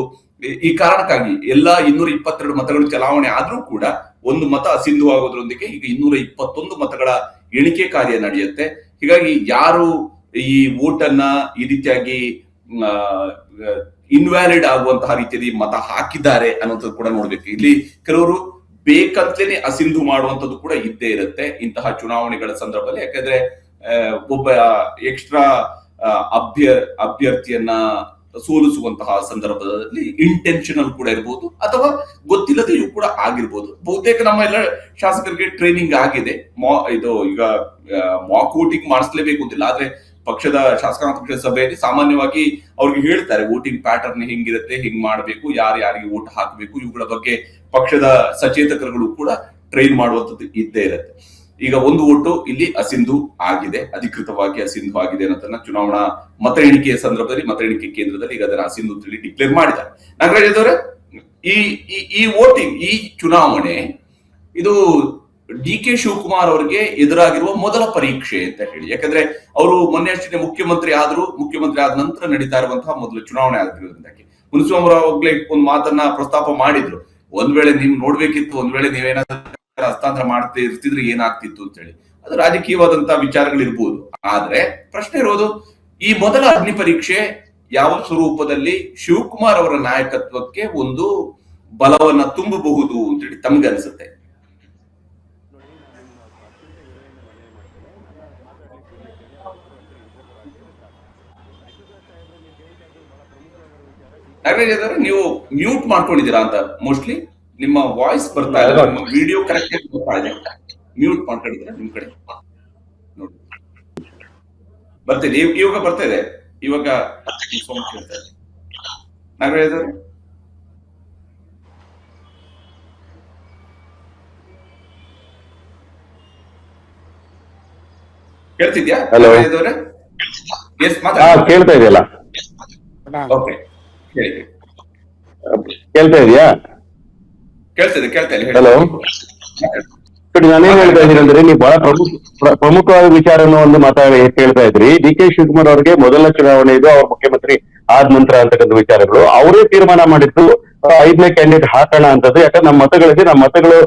ಈ ಕಾರಣಕ್ಕಾಗಿ ಎಲ್ಲಾ 222 ಮತಗಳು ಚಲಾವಣೆ ಆದ್ರೂ ಕೂಡ ಒಂದು ಮತ ಅಸಿಂಧು ಆಗೋದ್ರೊಂದಿಗೆ ಈಗ 221 ಮತಗಳ ಎಣಿಕೆ ಕಾರ್ಯ ನಡೆಯುತ್ತೆ. ಹೀಗಾಗಿ ಯಾರು ಈ ವೋಟ್ ಅನ್ನ ಈ ರೀತಿಯಾಗಿ ಇನ್ವ್ಯಾಲಿಡ್ ಆಗುವಂತಹ ರೀತಿಯಲ್ಲಿ ಮತ ಹಾಕಿದ್ದಾರೆ ಅನ್ನೋದು ಕೂಡ ನೋಡ್ಬೇಕು. ಇಲ್ಲಿ ಕೆಲವರು ಬೇಕಂತಲೇನೆ ಅಸಿಂಧು ಮಾಡುವಂತದ್ದು ಕೂಡ ಇದ್ದೇ ಇರುತ್ತೆ ಇಂತಹ ಚುನಾವಣೆಗಳ ಸಂದರ್ಭದಲ್ಲಿ. ಯಾಕಂದ್ರೆ ಒಬ್ಬ ಎಕ್ಸ್ಟ್ರಾ ಅಭ್ಯರ್ಥಿಯನ್ನ ಸೋಲಿಸುವಂತಹ ಸಂದರ್ಭದಲ್ಲಿ ಇಂಟೆನ್ಷನಲ್ ಕೂಡ ಇರಬಹುದು ಅಥವಾ ಗೊತ್ತಿಲ್ಲದೆಯೂ ಕೂಡ ಆಗಿರ್ಬೋದು. ಬಹುತೇಕ ನಮ್ಮ ಎಲ್ಲ ಶಾಸಕರಿಗೆ ಟ್ರೈನಿಂಗ್ ಆಗಿದೆ. ಈಗ ಮಾಕ್ ವೋಟಿಂಗ್ ಮಾಡಿಸ್ಲೇಬೇಕು ಅಂತಿಲ್ಲ, ಆದ್ರೆ ಪಕ್ಷದ ಶಾಸಕಾಂಗ ಪಕ್ಷದ ಸಭೆಯಲ್ಲಿ ಸಾಮಾನ್ಯವಾಗಿ ಅವ್ರಿಗೆ ಹೇಳ್ತಾರೆ ವೋಟಿಂಗ್ ಪ್ಯಾಟರ್ನ್ ಹೆಂಗಿರುತ್ತೆ, ಹೆಂಗ್ ಮಾಡಬೇಕು, ಯಾರಿಗೆ ವೋಟ್ ಹಾಕಬೇಕು, ಇವುಗಳ ಬಗ್ಗೆ ಪಕ್ಷದ ಸಚೇತಕರುಗಳು ಕೂಡ ಟ್ರೈನ್ ಮಾಡುವಂತದ್ದು ಇದ್ದೇ ಇರುತ್ತೆ. ಈಗ ಒಂದು ಓಟು ಇಲ್ಲಿ ಅಸಿಂಧು ಆಗಿದೆ, ಅಧಿಕೃತವಾಗಿ ಅಸಿಂಧು ಆಗಿದೆ ಅನ್ನೋದನ್ನ ಚುನಾವಣಾ ಮತ ಎಣಿಕೆಯ ಸಂದರ್ಭದಲ್ಲಿ ಮತ ಎಣಿಕೆ ಕೇಂದ್ರದಲ್ಲಿ ಈಗ ಅದನ್ನ ಅಸಿಂಧು ಅಂತೇಳಿ ಡಿಕ್ಲೇರ್ ಮಾಡಿದ್ದಾರೆ. ನಾಗರಾಜ್ ಅವರೇ, ಈ ವೋಟಿಂಗ್, ಈ ಚುನಾವಣೆ ಇದು ಡಿ.ಕೆ. ಶಿವಕುಮಾರ್ ಅವರಿಗೆ ಎದುರಾಗಿರುವ ಮೊದಲ ಪರೀಕ್ಷೆ ಅಂತ ಹೇಳಿ. ಯಾಕಂದ್ರೆ ಅವರು ಮೊನ್ನೆ ಅಷ್ಟೇ ಮುಖ್ಯಮಂತ್ರಿ ಆದ ನಂತರ ನಡೀತಾ ಇರುವಂತಹ ಮೊದಲು ಚುನಾವಣೆ ಆಗಿರೋದ್ರಿಂದಾಗಿ ಮುನಿಸ್ವಾಮಿ ಅವರಾಗ್ಲೇ ಒಂದು ಮಾತನ್ನ ಪ್ರಸ್ತಾಪ ಮಾಡಿದ್ರು. ಒಂದ್ ವೇಳೆ ನೀವು ನೋಡ್ಬೇಕಿತ್ತು, ಒಂದ್ ವೇಳೆ ನೀವೇನಾದ್ರೂ ಹಸ್ತಾಂತರ ಮಾಡ್ತಾ ಇರ್ತಿದ್ರೆ ಏನಾಗ್ತಿತ್ತು ಅಂತ ಹೇಳಿ. ಅದು ರಾಜಕೀಯವಾದಂತಹ ವಿಚಾರಗಳಿರ್ಬೋದು. ಆದ್ರೆ ಪ್ರಶ್ನೆ ಇರೋದು, ಈ ಮೊದಲ ಅಗ್ನಿ ಪರೀಕ್ಷೆ ಯಾವ ಸ್ವರೂಪದಲ್ಲಿ ಶಿವಕುಮಾರ್ ಅವರ ನಾಯಕತ್ವಕ್ಕೆ ಒಂದು ಬಲವನ್ನ ತುಂಬಬಹುದು ಅಂತೇಳಿ ತಮ್ಗೆ ಅನ್ಸುತ್ತೆ? ನೀವು ಮ್ಯೂಟ್ ಮಾಡ್ಕೊಂಡಿದ್ದೀರಾ ಅಂತ ಮೋಸ್ಟ್ಲಿ ನಿಮ್ಮ ವಾಯ್ಸ್ ಬರ್ತಾ ಇದೆ, ನಿಮ್ಮ ವಿಡಿಯೋ ಕರೆಕ್ಟ್ ಆಗಿ ಬರ್ತಾ ಇದೆ. ಮ್ಯೂಟ್ ಮಾಡ್ಕೊಂಡಿದ್ದೀರಾ ನಿಮ್ ಕಡೆ ನೋಡಿ, ಬರ್ತಿದೆ ಇವಾಗ ಬರ್ತಾ ಇದೆ. ಇವಾಗ ನಾಗರಾಜ್ ಅವರು ಕೇಳ್ತಿದ್ಯಾ? ನಾಗರಾಜ್ ಅವರೇ, ಎಸ್
ಕೇಳ್ತಾ ಇದೆಯಲ್ಲ?
ಓಕೆ,
ಕೇಳ್ತಾ ಇದೆಯಾ?
ಕೇಳ್ತಾ ಇದೆ.
ಹಲೋ, ನೋಡಿ ನಾನೇನ್ ಹೇಳ್ತಾ ಇದ್ದೀನಿ ಅಂದ್ರೆ ನೀವು ಬಹಳ ಪ್ರಮುಖವಾದ ವಿಚಾರನ ಒಂದು ಹೇಳ್ತಾ ಇದ್ರಿ. ಡಿ ಕೆ ಶಿವಕುಮಾರ್ ಅವರಿಗೆ ಮೊದಲ ಚುನಾವಣೆ ಇದು, ಅವ್ರ ಮುಖ್ಯಮಂತ್ರಿ ಆದ ನಂತರ ಅಂತಕ್ಕಂಥ ವಿಚಾರಗಳು ಅವರೇ ತೀರ್ಮಾನ ಮಾಡಿದ್ದು 5ನೇ ಕ್ಯಾಂಡಿಡೇಟ್ ಹಾಕೋಣ ಅಂತದ್ದು. ಯಾಕಂದ್ರೆ ನಮ್ಮ ಮತಗಳು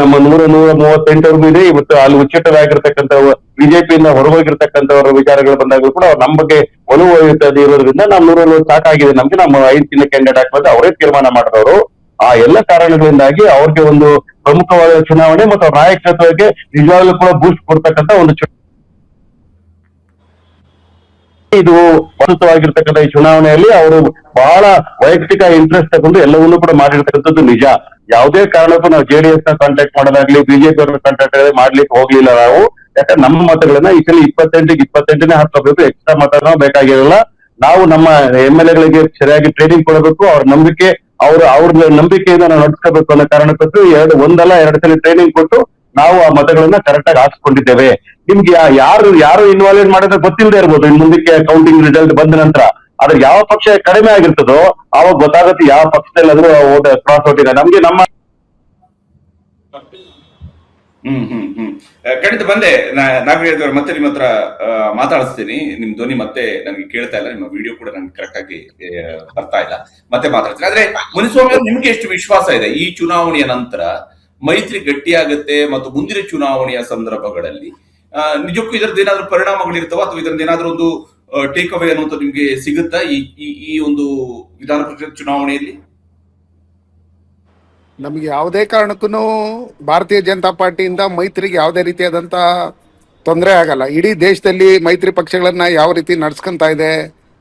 ನಮ್ಮ 138 ಇದೆ. ಇವತ್ತು ಅಲ್ಲಿ ಉಚ್ಚಿಷ್ಟರಾಗಿರ್ತಕ್ಕಂಥ ಬಿಜೆಪಿಯಿಂದ ಹೊರಗೋಗಿರ್ತಕ್ಕಂಥವ್ರ ವಿಚಾರಗಳು ಬಂದಾಗಲೂ ಕೂಡ ಅವ್ರು ನಮ್ಮ ಬಗ್ಗೆ ಒಲವು ಇರೋದ್ರಿಂದ ನಾವು 140 ಸಾಕಾಗಿದೆ ನಮ್ಗೆ, ನಮ್ಮ 5ನೇ ಕ್ಯಾಂಡಿಡೇಟ್ ಹಾಕೋದು ಅವರೇ ತೀರ್ಮಾನ ಮಾಡಿದವರು. ಆ ಎಲ್ಲ ಕಾರಣಗಳಿಂದಾಗಿ ಅವ್ರಿಗೆ ಒಂದು ಪ್ರಮುಖವಾದ ಚುನಾವಣೆ ಮತ್ತು ಅವ್ರ ನಾಯಕತ್ವಕ್ಕೆ ನಿಜವಾಗ್ಲೂ ಕೂಡ ಬೂಸ್ಟ್ ಕೊಡ್ತಕ್ಕಂಥ ಒಂದು ಇದು ಪ್ರಸ್ತುತವಾಗಿರ್ತಕ್ಕಂಥ ಈ ಚುನಾವಣೆಯಲ್ಲಿ ಅವರು ಬಹಳ ವೈಯಕ್ತಿಕ ಇಂಟ್ರೆಸ್ಟ್ ತಗೊಂಡು ಎಲ್ಲವನ್ನೂ ಕೂಡ ಮಾಡಿರ್ತಕ್ಕಂಥದ್ದು ನಿಜ. ಯಾವುದೇ ಕಾರಣಕ್ಕೂ ನಾವು JDS ನ ಕಾಂಟ್ಯಾಕ್ಟ್ ಮಾಡೋದಾಗ್ಲಿ, ಬಿಜೆಪಿ ಅವ್ರನ್ನ ಕಾಂಟ್ಯಾಕ್ಟ್ ಮಾಡ್ಲಿಕ್ಕೆ ಹೋಗ್ಲಿಲ್ಲ ನಾವು. ಯಾಕಂದ್ರೆ ನಮ್ಮ ಮತಗಳನ್ನ ಈ ಸಲ 28ನೇ ಹಾಕೋಬೇಕು, ಎಕ್ಸ್ಟ್ರಾ ಮತನೂ ಬೇಕಾಗಿರಲ್ಲ. ನಾವು ನಮ್ಮ MLA ಗಳಿಗೆ ಸರಿಯಾಗಿ ಟ್ರೈನಿಂಗ್ ಕೊಡಬೇಕು, ಅವ್ರ ನಂಬಿಕೆ ಅವ್ರ ನಂಬಿಕೆಯಿಂದ ನಾವು ನಡ್ಸ್ಕೋಬೇಕು ಅನ್ನೋ ಕಾರಣಕ್ಕಂತೂ ಒಂದಲ್ಲ 2 ಸಲ ಟ್ರೈನಿಂಗ್ ಕೊಟ್ಟು ನಾವು ಆ ಮತಗಳನ್ನ ಕರೆಕ್ಟ್ ಆಗಿ ಹಾಕ್ಸ್ಕೊಂಡಿದ್ದೇವೆ. ನಿಮ್ಗೆ ಯಾರು ಇನ್ವಾಲ್ವ್ ಮಾಡೋದು ಗೊತ್ತಿಲ್ಲದೆ ಇರ್ಬೋದು. ಇನ್ ಮುಂದಕ್ಕೆ ಕೌಂಟಿಂಗ್ ರಿಸಲ್ಟ್ ಬಂದ ನಂತರ ಅದ್ರ ಯಾವ ಪಕ್ಷ ಕಡಿಮೆ ಆಗಿರ್ತದೋ ಅವಾಗ ಗೊತ್ತಾಗುತ್ತೆ ಯಾವ ಪಕ್ಷದಲ್ಲಿ ಆದ್ರೂ ಕ್ರಾಸ್ ಔಟ್ ಇದೆ. ನಮ್ಗೆ ನಮ್ಮ
ಖಂಡಿತ ಬಂದೆ ನಾಗವೇಂದ್ರ ಮತ್ತೆ ನಿಮ್ಮ ಹತ್ರ ಮಾತಾಡಿಸ್ತೀನಿ. ನಿಮ್ ಧ್ವನಿ ಮತ್ತೆ ನನಗೆ ಕೇಳ್ತಾ ಇಲ್ಲ, ನಿಮ್ಮ ವಿಡಿಯೋ ಕೂಡ ನನ್ಗೆ ಕರೆಕ್ಟ್ ಆಗಿ ಬರ್ತಾ ಇಲ್ಲ, ಮತ್ತೆ ಮಾತಾಡ್ತೀನಿ. ಆದ್ರೆ ಮುನಿಸ್ವಾಮಿ ಅವರು, ನಿಮ್ಗೆ ಎಷ್ಟು ವಿಶ್ವಾಸ ಇದೆ ಈ ಚುನಾವಣೆಯ ನಂತರ ಮೈತ್ರಿ ಗಟ್ಟಿಯಾಗುತ್ತೆ ಮತ್ತು ಮುಂದಿನ ಚುನಾವಣೆಯ ಸಂದರ್ಭಗಳಲ್ಲಿ ನಿಜಕ್ಕೂ ಇದರದ್ದು ಏನಾದ್ರೂ ಪರಿಣಾಮಗಳಿರ್ತಾವ ಅಥವಾ ಇದರದ್ದು ಏನಾದ್ರೂ ಒಂದು ಟೇಕ್ ಅವೇ ಅನ್ನುವಂಥದ್ದು ನಿಮ್ಗೆ ಸಿಗುತ್ತಾ ಈ ಒಂದು ವಿಧಾನ ಪರಿಷತ್ ಚುನಾವಣೆಯಲ್ಲಿ?
ನಮ್ಗೆ ಯಾವುದೇ ಕಾರಣಕ್ಕೂ ಭಾರತೀಯ ಜನತಾ ಪಾರ್ಟಿಯಿಂದ ಮೈತ್ರಿಗೆ ಯಾವುದೇ ರೀತಿಯಾದಂತ ತೊಂದರೆ ಆಗಲ್ಲ. ಇಡೀ ದೇಶದಲ್ಲಿ ಮೈತ್ರಿ ಪಕ್ಷಗಳನ್ನ ಯಾವ ರೀತಿ ನಡ್ಸ್ಕೊಂತ ಇದೆ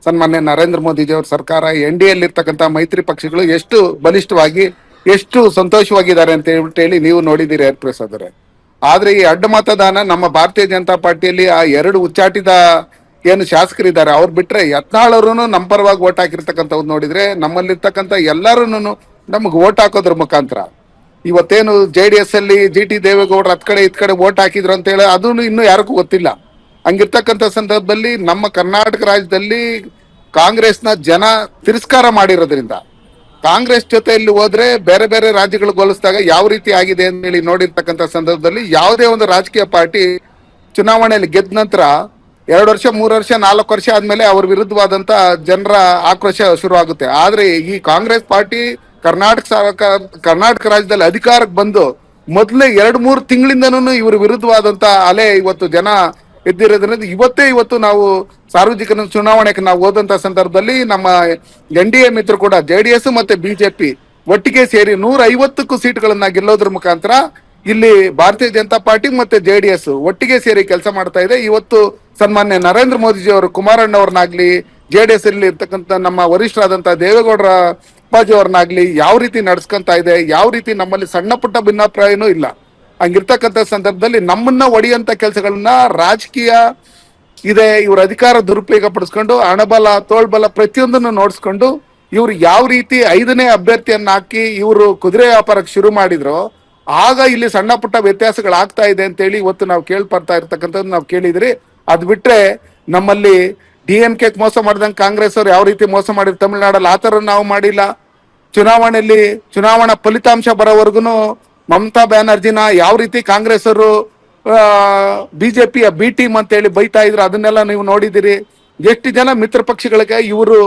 ಸನ್ಮಾನ್ಯ ನರೇಂದ್ರ ಮೋದಿಜಿಯವ್ರ ಸರ್ಕಾರ, NDA ಇರ್ತಕ್ಕಂಥ ಮೈತ್ರಿ ಪಕ್ಷಗಳು ಎಷ್ಟು ಬಲಿಷ್ಠವಾಗಿ ಎಷ್ಟು ಸಂತೋಷವಾಗಿದ್ದಾರೆ ಅಂತ ಹೇಳಿ ನೀವು ನೋಡಿದ್ದೀರಿ ಪ್ರಸಾದ್ ಅವರೇ. ಆದ್ರೆ ಈ ಅಡ್ಡ ಮತದಾನ ನಮ್ಮ ಭಾರತೀಯ ಜನತಾ ಪಾರ್ಟಿಯಲ್ಲಿ ಆ 2 ಉಚ್ಚಾಟಿತ ಏನು ಶಾಸಕರಿದ್ದಾರೆ ಅವ್ರು ಬಿಟ್ರೆ ಯತ್ನಾಳರು ನಮ್ಮ ಪರವಾಗಿ ಓಟ್ ಹಾಕಿರ್ತಕ್ಕಂಥವ್ರು ನೋಡಿದ್ರೆ ನಮ್ಮಲ್ಲಿರ್ತಕ್ಕಂಥ ಎಲ್ಲರೂ ನಮ್ಗೆ ಓಟ್ ಹಾಕೋದ್ರ ಮುಖಾಂತರ ಇವತ್ತೇನು JDS ಅಲ್ಲಿ GT ದೇವೇಗೌಡರು ಅತ್ ಕಡೆ ಇತ್ ಕಡೆ ಓಟ್ ಹಾಕಿದ್ರು ಅಂತ ಹೇಳಿ ಅದನ್ನು ಇನ್ನೂ ಯಾರಿಗೂ ಗೊತ್ತಿಲ್ಲ. ಹಂಗಿರ್ತಕ್ಕಂಥ ಸಂದರ್ಭದಲ್ಲಿ ನಮ್ಮ ಕರ್ನಾಟಕ ರಾಜ್ಯದಲ್ಲಿ ಕಾಂಗ್ರೆಸ್ನ ಜನ ತಿರಸ್ಕಾರ ಮಾಡಿರೋದ್ರಿಂದ ಕಾಂಗ್ರೆಸ್ ಜೊತೆಯಲ್ಲಿ ಹೋದ್ರೆ ಬೇರೆ ಬೇರೆ ರಾಜ್ಯಗಳಿಗೆ ಹೋಲಿಸಿದಾಗ ಯಾವ ರೀತಿ ಆಗಿದೆ ಅಂತ ಹೇಳಿ ನೋಡಿರ್ತಕ್ಕಂಥ ಸಂದರ್ಭದಲ್ಲಿ ಯಾವುದೇ ಒಂದು ರಾಜಕೀಯ ಪಾರ್ಟಿ ಚುನಾವಣೆಯಲ್ಲಿ ಗೆದ್ದ ನಂತರ 2 ವರ್ಷ 3 ವರ್ಷ 4 ವರ್ಷ ಆದ್ಮೇಲೆ ಅವ್ರ ವಿರುದ್ಧವಾದಂತ ಜನರ ಆಕ್ರೋಶ ಶುರು ಆಗುತ್ತೆ. ಆದ್ರೆ ಈ ಕಾಂಗ್ರೆಸ್ ಪಾರ್ಟಿ ಕರ್ನಾಟಕ ರಾಜ್ಯದಲ್ಲಿ ಅಧಿಕಾರಕ್ಕೆ ಬಂದು ಮೊದಲೇ 2-3 ತಿಂಗಳಿಂದನೂ ಇವ್ರ ವಿರುದ್ಧವಾದಂತ ಅಲೆ ಇವತ್ತು ಜನ ಎದ್ದಿರೋದ್ರಿಂದ ಇವತ್ತು ನಾವು ಸಾರ್ವಜನಿಕ ಚುನಾವಣೆಗೆ ನಾವು ಹೋದಂತ ಸಂದರ್ಭದಲ್ಲಿ ನಮ್ಮ NDA ಮಿತ್ರ ಕೂಡ JDS ಮತ್ತೆ ಬಿಜೆಪಿ ಒಟ್ಟಿಗೆ ಸೇರಿ 150ಕ್ಕೂ ಸೀಟ್ಗಳನ್ನ ಗೆಲ್ಲೋದ್ರ ಮುಖಾಂತರ ಇಲ್ಲಿ ಭಾರತೀಯ ಜನತಾ ಪಾರ್ಟಿ ಮತ್ತೆ JDS ಒಟ್ಟಿಗೆ ಸೇರಿ ಕೆಲಸ ಮಾಡ್ತಾ ಇದೆ. ಇವತ್ತು ಸನ್ಮಾನ್ಯ ನರೇಂದ್ರ ಮೋದಿಜಿ ಅವರು ಕುಮಾರಣ್ಣವ್ರನ್ನಾಗ್ಲಿ, JDS ಅಲ್ಲಿ ಇರ್ತಕ್ಕಂಥ ನಮ್ಮ ವರಿಷ್ಠರಾದಂತ ದೇವೇಗೌಡರ ಅಪ್ಪಾಜಿ ಅವ್ರನ್ನಾಗ್ಲಿ ಯಾವ ರೀತಿ ನಡ್ಸ್ಕೊಂತ ಇದೆ, ಯಾವ ರೀತಿ ನಮ್ಮಲ್ಲಿ ಸಣ್ಣ ಪುಟ್ಟ ಭಿನ್ನಾಭಿಪ್ರಾಯನೂ ಇಲ್ಲ. ಹಂಗಿರ್ತಕ್ಕಂಥ ಸಂದರ್ಭದಲ್ಲಿ ನಮ್ಮನ್ನ ಒಡೆಯುವಂತ ಕೆಲಸಗಳನ್ನ ರಾಜಕೀಯ ಇದೆ, ಇವ್ರ ಅಧಿಕಾರ ದುರುಪಯೋಗ ಪಡಿಸ್ಕೊಂಡು ಹಣಬಲ ತೋಳ್ಬಲ ಪ್ರತಿಯೊಂದನ್ನು ನೋಡ್ಸ್ಕೊಂಡು ಇವ್ರು ಯಾವ ರೀತಿ 5ನೇ ಅಭ್ಯರ್ಥಿಯನ್ನ ಹಾಕಿ ಇವರು ಕುದುರೆ ವ್ಯಾಪಾರಕ್ಕೆ ಶುರು ಮಾಡಿದ್ರು ಆಗ ಇಲ್ಲಿ ಸಣ್ಣ ಪುಟ್ಟ ವ್ಯತ್ಯಾಸಗಳಾಗ್ತಾ ಇದೆ ಅಂತೇಳಿ ಇವತ್ತು ನಾವು ಕೇಳ್ಪಡ್ತಾ ಇರ್ತಕ್ಕಂಥದ್ದು ನಾವು ಕೇಳಿದ್ರಿ. ಅದ್ ಬಿಟ್ರೆ ನಮ್ಮಲ್ಲಿ DMK ಮೋಸ ಮಾಡ್ದಂಗೆ ಕಾಂಗ್ರೆಸ್ ಅವ್ರು ಯಾವ ರೀತಿ ಮೋಸ ಮಾಡಿದ್ರು ತಮಿಳ್ನಾಡಲ್ಲಿ ಆ ಥರ ನಾವು ಮಾಡಿಲ್ಲ. ಚುನಾವಣಾ ಫಲಿತಾಂಶ ಬರೋವರೆಗೂ ಮಮತಾ ಬ್ಯಾನರ್ಜಿನ ಯಾವ ರೀತಿ ಕಾಂಗ್ರೆಸ್ ಅವರು ಬಿಜೆಪಿಯ B ಟೀಮ್ ಅಂತ ಹೇಳಿ ಬೈತಾ ಇದ್ರು ಅದನ್ನೆಲ್ಲ ನೀವು ನೋಡಿದಿರಿ. ಎಷ್ಟು ಜನ ಮಿತ್ರ ಪಕ್ಷಗಳಿಗೆ ಇವರು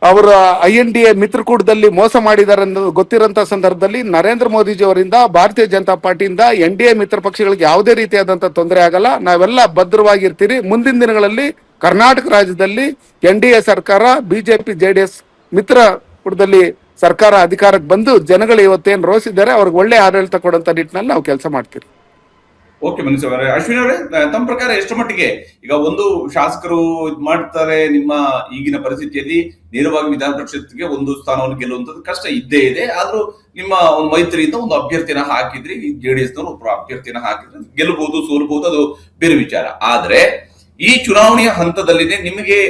ಅವರ INDA ಮಿತ್ರಕೂಟದಲ್ಲಿ ಮೋಸ ಮಾಡಿದ್ದಾರೆ ಅನ್ನೋದು ಗೊತ್ತಿರೋಂಥ ಸಂದರ್ಭದಲ್ಲಿ ನರೇಂದ್ರ ಮೋದಿಜಿ ಅವರಿಂದ ಭಾರತೀಯ ಜನತಾ ಪಾರ್ಟಿಯಿಂದ NDA ಮಿತ್ರ ಪಕ್ಷಗಳಿಗೆ ಯಾವುದೇ ರೀತಿಯಾದಂಥ ತೊಂದರೆ ಆಗಲ್ಲ. ನಾವೆಲ್ಲ ಭದ್ರವಾಗಿರ್ತೀರಿ. ಮುಂದಿನ ದಿನಗಳಲ್ಲಿ ಕರ್ನಾಟಕ ರಾಜ್ಯದಲ್ಲಿ NDA ಸರ್ಕಾರ ಬಿಜೆಪಿ JDS ಮಿತ್ರಕೂಟದಲ್ಲಿ ಸರ್ಕಾರ ಅಧಿಕಾರಕ್ಕೆ ಬಂದು ಜನಗಳು ಇವತ್ತೇನು ರೋಸಿದ್ದಾರೆ ಅವ್ರಿಗೆ ಒಳ್ಳೆ ಆಡಳಿತ ಕೊಡುವಂತ ನಿಟ್ಟಿನಲ್ಲಿ ನಾವು ಕೆಲಸ ಮಾಡ್ತೀವಿ.
ಓಕೆ ಮುನಿಸ್ವಾಮಿ, ಅಶ್ವಿನಿ ಅವರೇ, ತಮ್ಮ ಪ್ರಕಾರ ಎಷ್ಟು ಮಟ್ಟಿಗೆ ಈಗ ಒಂದು ಶಾಸಕರು ಇದ್ ಮಾಡ್ತಾರೆ, ನಿಮ್ಮ ಈಗಿನ ಪರಿಸ್ಥಿತಿಯಲ್ಲಿ ನೇರವಾಗಿ ವಿಧಾನ ಪರಿಷತ್ಗೆ ಒಂದು ಸ್ಥಾನವನ್ನು ಗೆಲ್ಲುವಂತದ್ದು ಕಷ್ಟ ಇದ್ದೇ ಇದೆ. ಆದ್ರೂ ನಿಮ್ಮ ಒಂದು ಮೈತ್ರಿಯಿಂದ ಒಂದು ಅಭ್ಯರ್ಥಿನ ಹಾಕಿದ್ರಿ, JDS ನವರು ಒಬ್ಬರು ಅಭ್ಯರ್ಥಿನ ಹಾಕಿದ್ರೆ ಗೆಲ್ಲಬಹುದು ಸೋಲಬಹುದು ಅದು ಬೇರೆ ವಿಚಾರ. ಆದ್ರೆ ಈ ಚುನಾವಣೆಯ ಹಂತದಲ್ಲಿನೇ ನಿಮಗೆ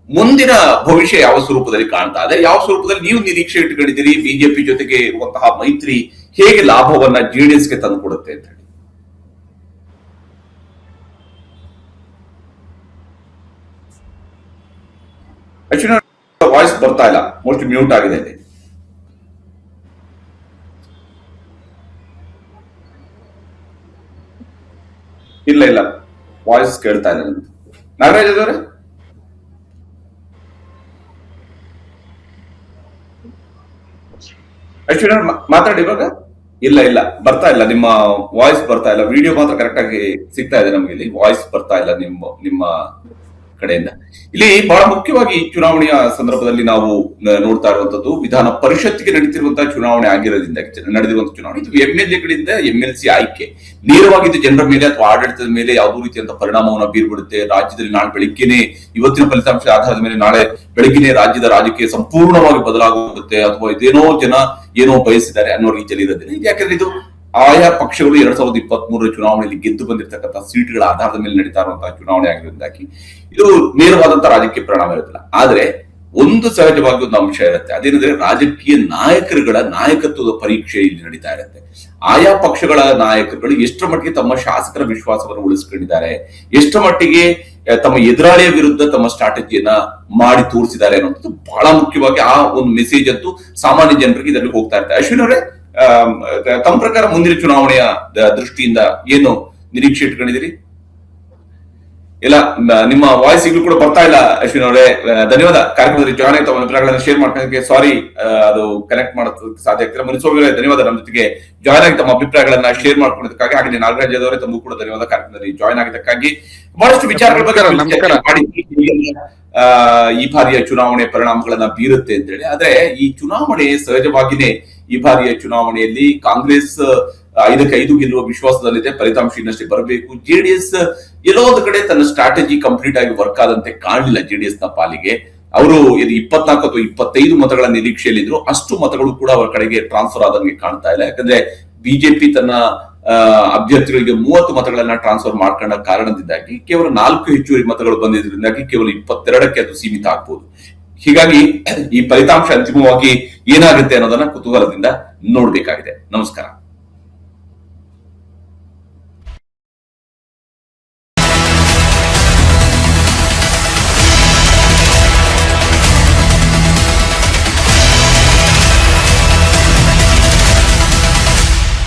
ಮುಂದಿನ ಭವಿಷ್ಯ ಯಾವ ಸ್ವರೂಪದಲ್ಲಿ ಕಾಣ್ತಾ ಇದೆ, ಯಾವ ಸ್ವರೂಪದಲ್ಲಿ ನೀವು ನಿರೀಕ್ಷೆ ಇಟ್ಟುಕೊಂಡಿದ್ದೀರಿ, ಬಿಜೆಪಿ ಜೊತೆಗೆ ಇರುವಂತಹ ಮೈತ್ರಿ ಹೇಗೆ ಲಾಭವನ್ನ JDSಗೆ ತಂದು ಕೊಡುತ್ತೆ ಅಂತ ಹೇಳಿ? ವಾಯ್ಸ್ ಬರ್ತಾ ಇಲ್ಲ, ಮೋಸ್ಟ್ ಮ್ಯೂಟ್ ಆಗಿದೆ ಇಲ್ಲಿ. ಇಲ್ಲ ವಾಯ್ಸ್ ಕೇಳ್ತಾ ಇಲ್ಲ ನಂದು. ನಾಗರಾಜ್ ಅವರೇ ಅಶ್ವಿನ್ ಅವ್ರು ಮಾತಾಡಿ ಇವಾಗ. ಇಲ್ಲ ಬರ್ತಾ ಇಲ್ಲ, ನಿಮ್ಮ ವಾಯ್ಸ್ ಬರ್ತಾ ಇಲ್ಲ. ವಿಡಿಯೋ ಮಾತ್ರ ಕರೆಕ್ಟ್ ಆಗಿ ಸಿಗ್ತಾ ಇದೆ ನಮ್ಗೆ, ಇಲ್ಲಿ ವಾಯ್ಸ್ ಬರ್ತಾ ಇಲ್ಲ ನಿಮ್ಮ ಕಡೆಯಿಂದ. ಇಲ್ಲಿ ಬಹಳ ಮುಖ್ಯವಾಗಿ ಚುನಾವಣೆಯ ಸಂದರ್ಭದಲ್ಲಿ ನಾವು ನೋಡ್ತಾ ಇರುವಂತದ್ದು ವಿಧಾನ ಪರಿಷತ್ಗೆ ನಡೀತಿರುವಂತಹ ಚುನಾವಣೆ ಆಗಿರೋದ್ರಿಂದ, ನಡೆದಿರುವಂತಹ ಚುನಾವಣೆ ಇದು MLA-ಗಳಿಂದ MLC ಆಯ್ಕೆ ನೇರವಾಗಿ ಇದು ಜನರ ಮೇಲೆ ಅಥವಾ ಆಡಳಿತದ ಮೇಲೆ ಯಾವುದೋ ರೀತಿಯಂತ ಪರಿಣಾಮವನ್ನು ಬೀರ್ಬಿಡುತ್ತೆ. ರಾಜ್ಯದಲ್ಲಿ ನಾಳೆ ಬೆಳಿಗ್ಗೆನೆ ಇವತ್ತಿನ ಫಲಿತಾಂಶದ ಆಧಾರದ ಮೇಲೆ ನಾಳೆ ಬೆಳಗ್ಗೆನೆ ರಾಜ್ಯದ ರಾಜಕೀಯ ಸಂಪೂರ್ಣವಾಗಿ ಬದಲಾಗುತ್ತೆ, ಅಥವಾ ಇದೇನೋ ಜನ ಏನೋ ಬಯಸಿದ್ದಾರೆ ಅನ್ನೋ ರೀತಿಯಲ್ಲಿ ಇರೋದಿಲ್ಲ. ಯಾಕಂದ್ರೆ ಇದು ಆಯಾ ಪಕ್ಷಗಳು 2023 ಚುನಾವಣೆಯಲ್ಲಿ ಗೆದ್ದು ಬಂದಿರತಕ್ಕಂಥ ಸೀಟ್ಗಳ ಆಧಾರದ ಮೇಲೆ ನಡೀತಾ ಇರುವಂತಹ ಚುನಾವಣೆ ಆಗಿರೋದ್ರಿಂದಾಗಿ ಇದು ನೇರವಾದಂತಹ ರಾಜಕೀಯ ಪರಿಣಾಮ ಇರುತ್ತಿಲ್ಲ. ಆದ್ರೆ ಒಂದು ಸಹಜವಾಗಿ ಒಂದು ಅಂಶ ಇರುತ್ತೆ, ಅದೇನಂದ್ರೆ ರಾಜಕೀಯ ನಾಯಕರುಗಳ ನಾಯಕತ್ವದ ಪರೀಕ್ಷೆ ಇಲ್ಲಿ ನಡೀತಾ ಇರುತ್ತೆ. ಆಯಾ ಪಕ್ಷಗಳ ನಾಯಕರುಗಳು ಎಷ್ಟರ ಮಟ್ಟಿಗೆ ತಮ್ಮ ಶಾಸಕರ ವಿಶ್ವಾಸವನ್ನು ಉಳಿಸ್ಕೊಂಡಿದ್ದಾರೆ, ಎಷ್ಟರ ಮಟ್ಟಿಗೆ ತಮ್ಮ ಎದುರಾಳಿಯ ವಿರುದ್ಧ ತಮ್ಮ ಸ್ಟ್ರಾಟಜಿಯನ್ನ ಮಾಡಿ ತೋರಿಸಿದ್ದಾರೆ ಅನ್ನೋದು ಬಹಳ ಮುಖ್ಯವಾಗಿ ಆ ಒಂದು ಮೆಸೇಜ್ ಅಂತೂ ಸಾಮಾನ್ಯ ಜನರಿಗೆ ಇದರಲ್ಲಿ ಹೋಗ್ತಾ ಇರ್ತಾರೆ. ಅಶ್ವಿನ್ ಅವರೇ, ತಮ್ಮ ಪ್ರಕಾರ ಮುಂದಿನ ಚುನಾವಣೆಯ ದೃಷ್ಟಿಯಿಂದ ಏನು ನಿರೀಕ್ಷೆ ಇಟ್ಕೊಂಡಿದ್ದೀರಿ? ಇಲ್ಲ, ನಿಮ್ಮ ವಾಯ್ಸ್ ಈಗಲೂ ಕೂಡ ಬರ್ತಾ ಇಲ್ಲ ಅಶ್ವಿನ್ ಅವರೇ. ಧನ್ಯವಾದ. ಕಾರ್ಯಕ್ರಮದಲ್ಲಿ ಜಾಯ್ನ್ ಆಗಿ ತಮ್ಮ ಅಭಿಪ್ರಾಯಗಳನ್ನು ಶೇರ್ ಮಾಡ್ಕೊಳ್ಳೋದಕ್ಕೆ ಸಾರಿ, ಅದು ಕನೆಕ್ಟ್ ಮಾಡೋದಕ್ಕೆ ಸಾಧ್ಯ ಆಗ್ತಿಲ್ಲ. ಮುನಿಸ್ವಾಮಿ ಧನ್ಯವಾದ ನಮ್ಮ ಜೊತೆಗೆ ಜಾಯ್ನ್ ಆಗಿ ತಮ್ಮ ಅಭಿಪ್ರಾಯಗಳನ್ನ ಶೇರ್ ಮಾಡ್ಕೊಳ್ಳೋದಕ್ಕಾಗಿ. ಹಾಗೆ ನಾಗರಾಜ್ ಅವರೇ ತಮಗೂ ಕೂಡ ಧನ್ಯವಾದ ಕಾರ್ಯಕ್ರಮದಲ್ಲಿ ಜಾಯ್ನ್ ಆಗಿದ್ದಕ್ಕಾಗಿ. ಬಹಳಷ್ಟು ವಿಚಾರಗಳ ಬಗ್ಗೆ ಈ ಬಾರಿಯ ಚುನಾವಣೆ ಪರಿಣಾಮಗಳನ್ನ ಬೀರುತ್ತೆ ಅಂತ ಹೇಳಿ. ಆದ್ರೆ ಈ ಚುನಾವಣೆ ಸಹಜವಾಗಿನೇ ಈ ಬಾರಿಯ ಚುನಾವಣೆಯಲ್ಲಿ ಕಾಂಗ್ರೆಸ್ 5-5 ಗೆಲ್ಲುವ ವಿಶ್ವಾಸದಲ್ಲಿದೆ. ಫಲಿತಾಂಶ ಇನ್ನಷ್ಟೇ ಬರಬೇಕು. JDS ಎಲ್ಲೋ ಒಂದು ಕಡೆ ತನ್ನ ಸ್ಟ್ರಾಟಜಿ ಕಂಪ್ಲೀಟ್ ಆಗಿ ವರ್ಕ್ ಆದಂತೆ ಕಾಣಲಿಲ್ಲ. JDS ನ ಪಾಲಿಗೆ ಅವರು 24 ಅಥವಾ 25 ಮತಗಳ ನಿರೀಕ್ಷೆಯಲ್ಲಿದ್ರು, ಅಷ್ಟು ಮತಗಳು ಕೂಡ ಅವರ ಕಡೆಗೆ ಟ್ರಾನ್ಸ್ಫರ್ ಆದಂಗೆ ಕಾಣ್ತಾ ಇಲ್ಲ. ಯಾಕಂದ್ರೆ ಬಿಜೆಪಿ ತನ್ನ ಅಭ್ಯರ್ಥಿಗಳಿಗೆ 30 ಮತಗಳನ್ನ ಟ್ರಾನ್ಸ್ಫರ್ ಮಾಡ್ಕೊಂಡ ಕಾರಣದಿಂದಾಗಿ ಕೇವಲ 4 ಹೆಚ್ಚುವರಿ ಮತಗಳು ಬಂದಿದ್ರಿಂದಾಗಿ ಕೇವಲ 22ಕ್ಕೆ ಅದು ಸೀಮಿತ ಆಗ್ಬಹುದು. ಹೀಗಾಗಿ ಈ ಫಲಿತಾಂಶ ಅಂತಿಮವಾಗಿ ಏನಾಗುತ್ತೆ ಅನ್ನೋದನ್ನ ಕುತೂಹಲದಿಂದ ನೋಡ್ಬೇಕಾಗಿದೆ. ನಮಸ್ಕಾರ.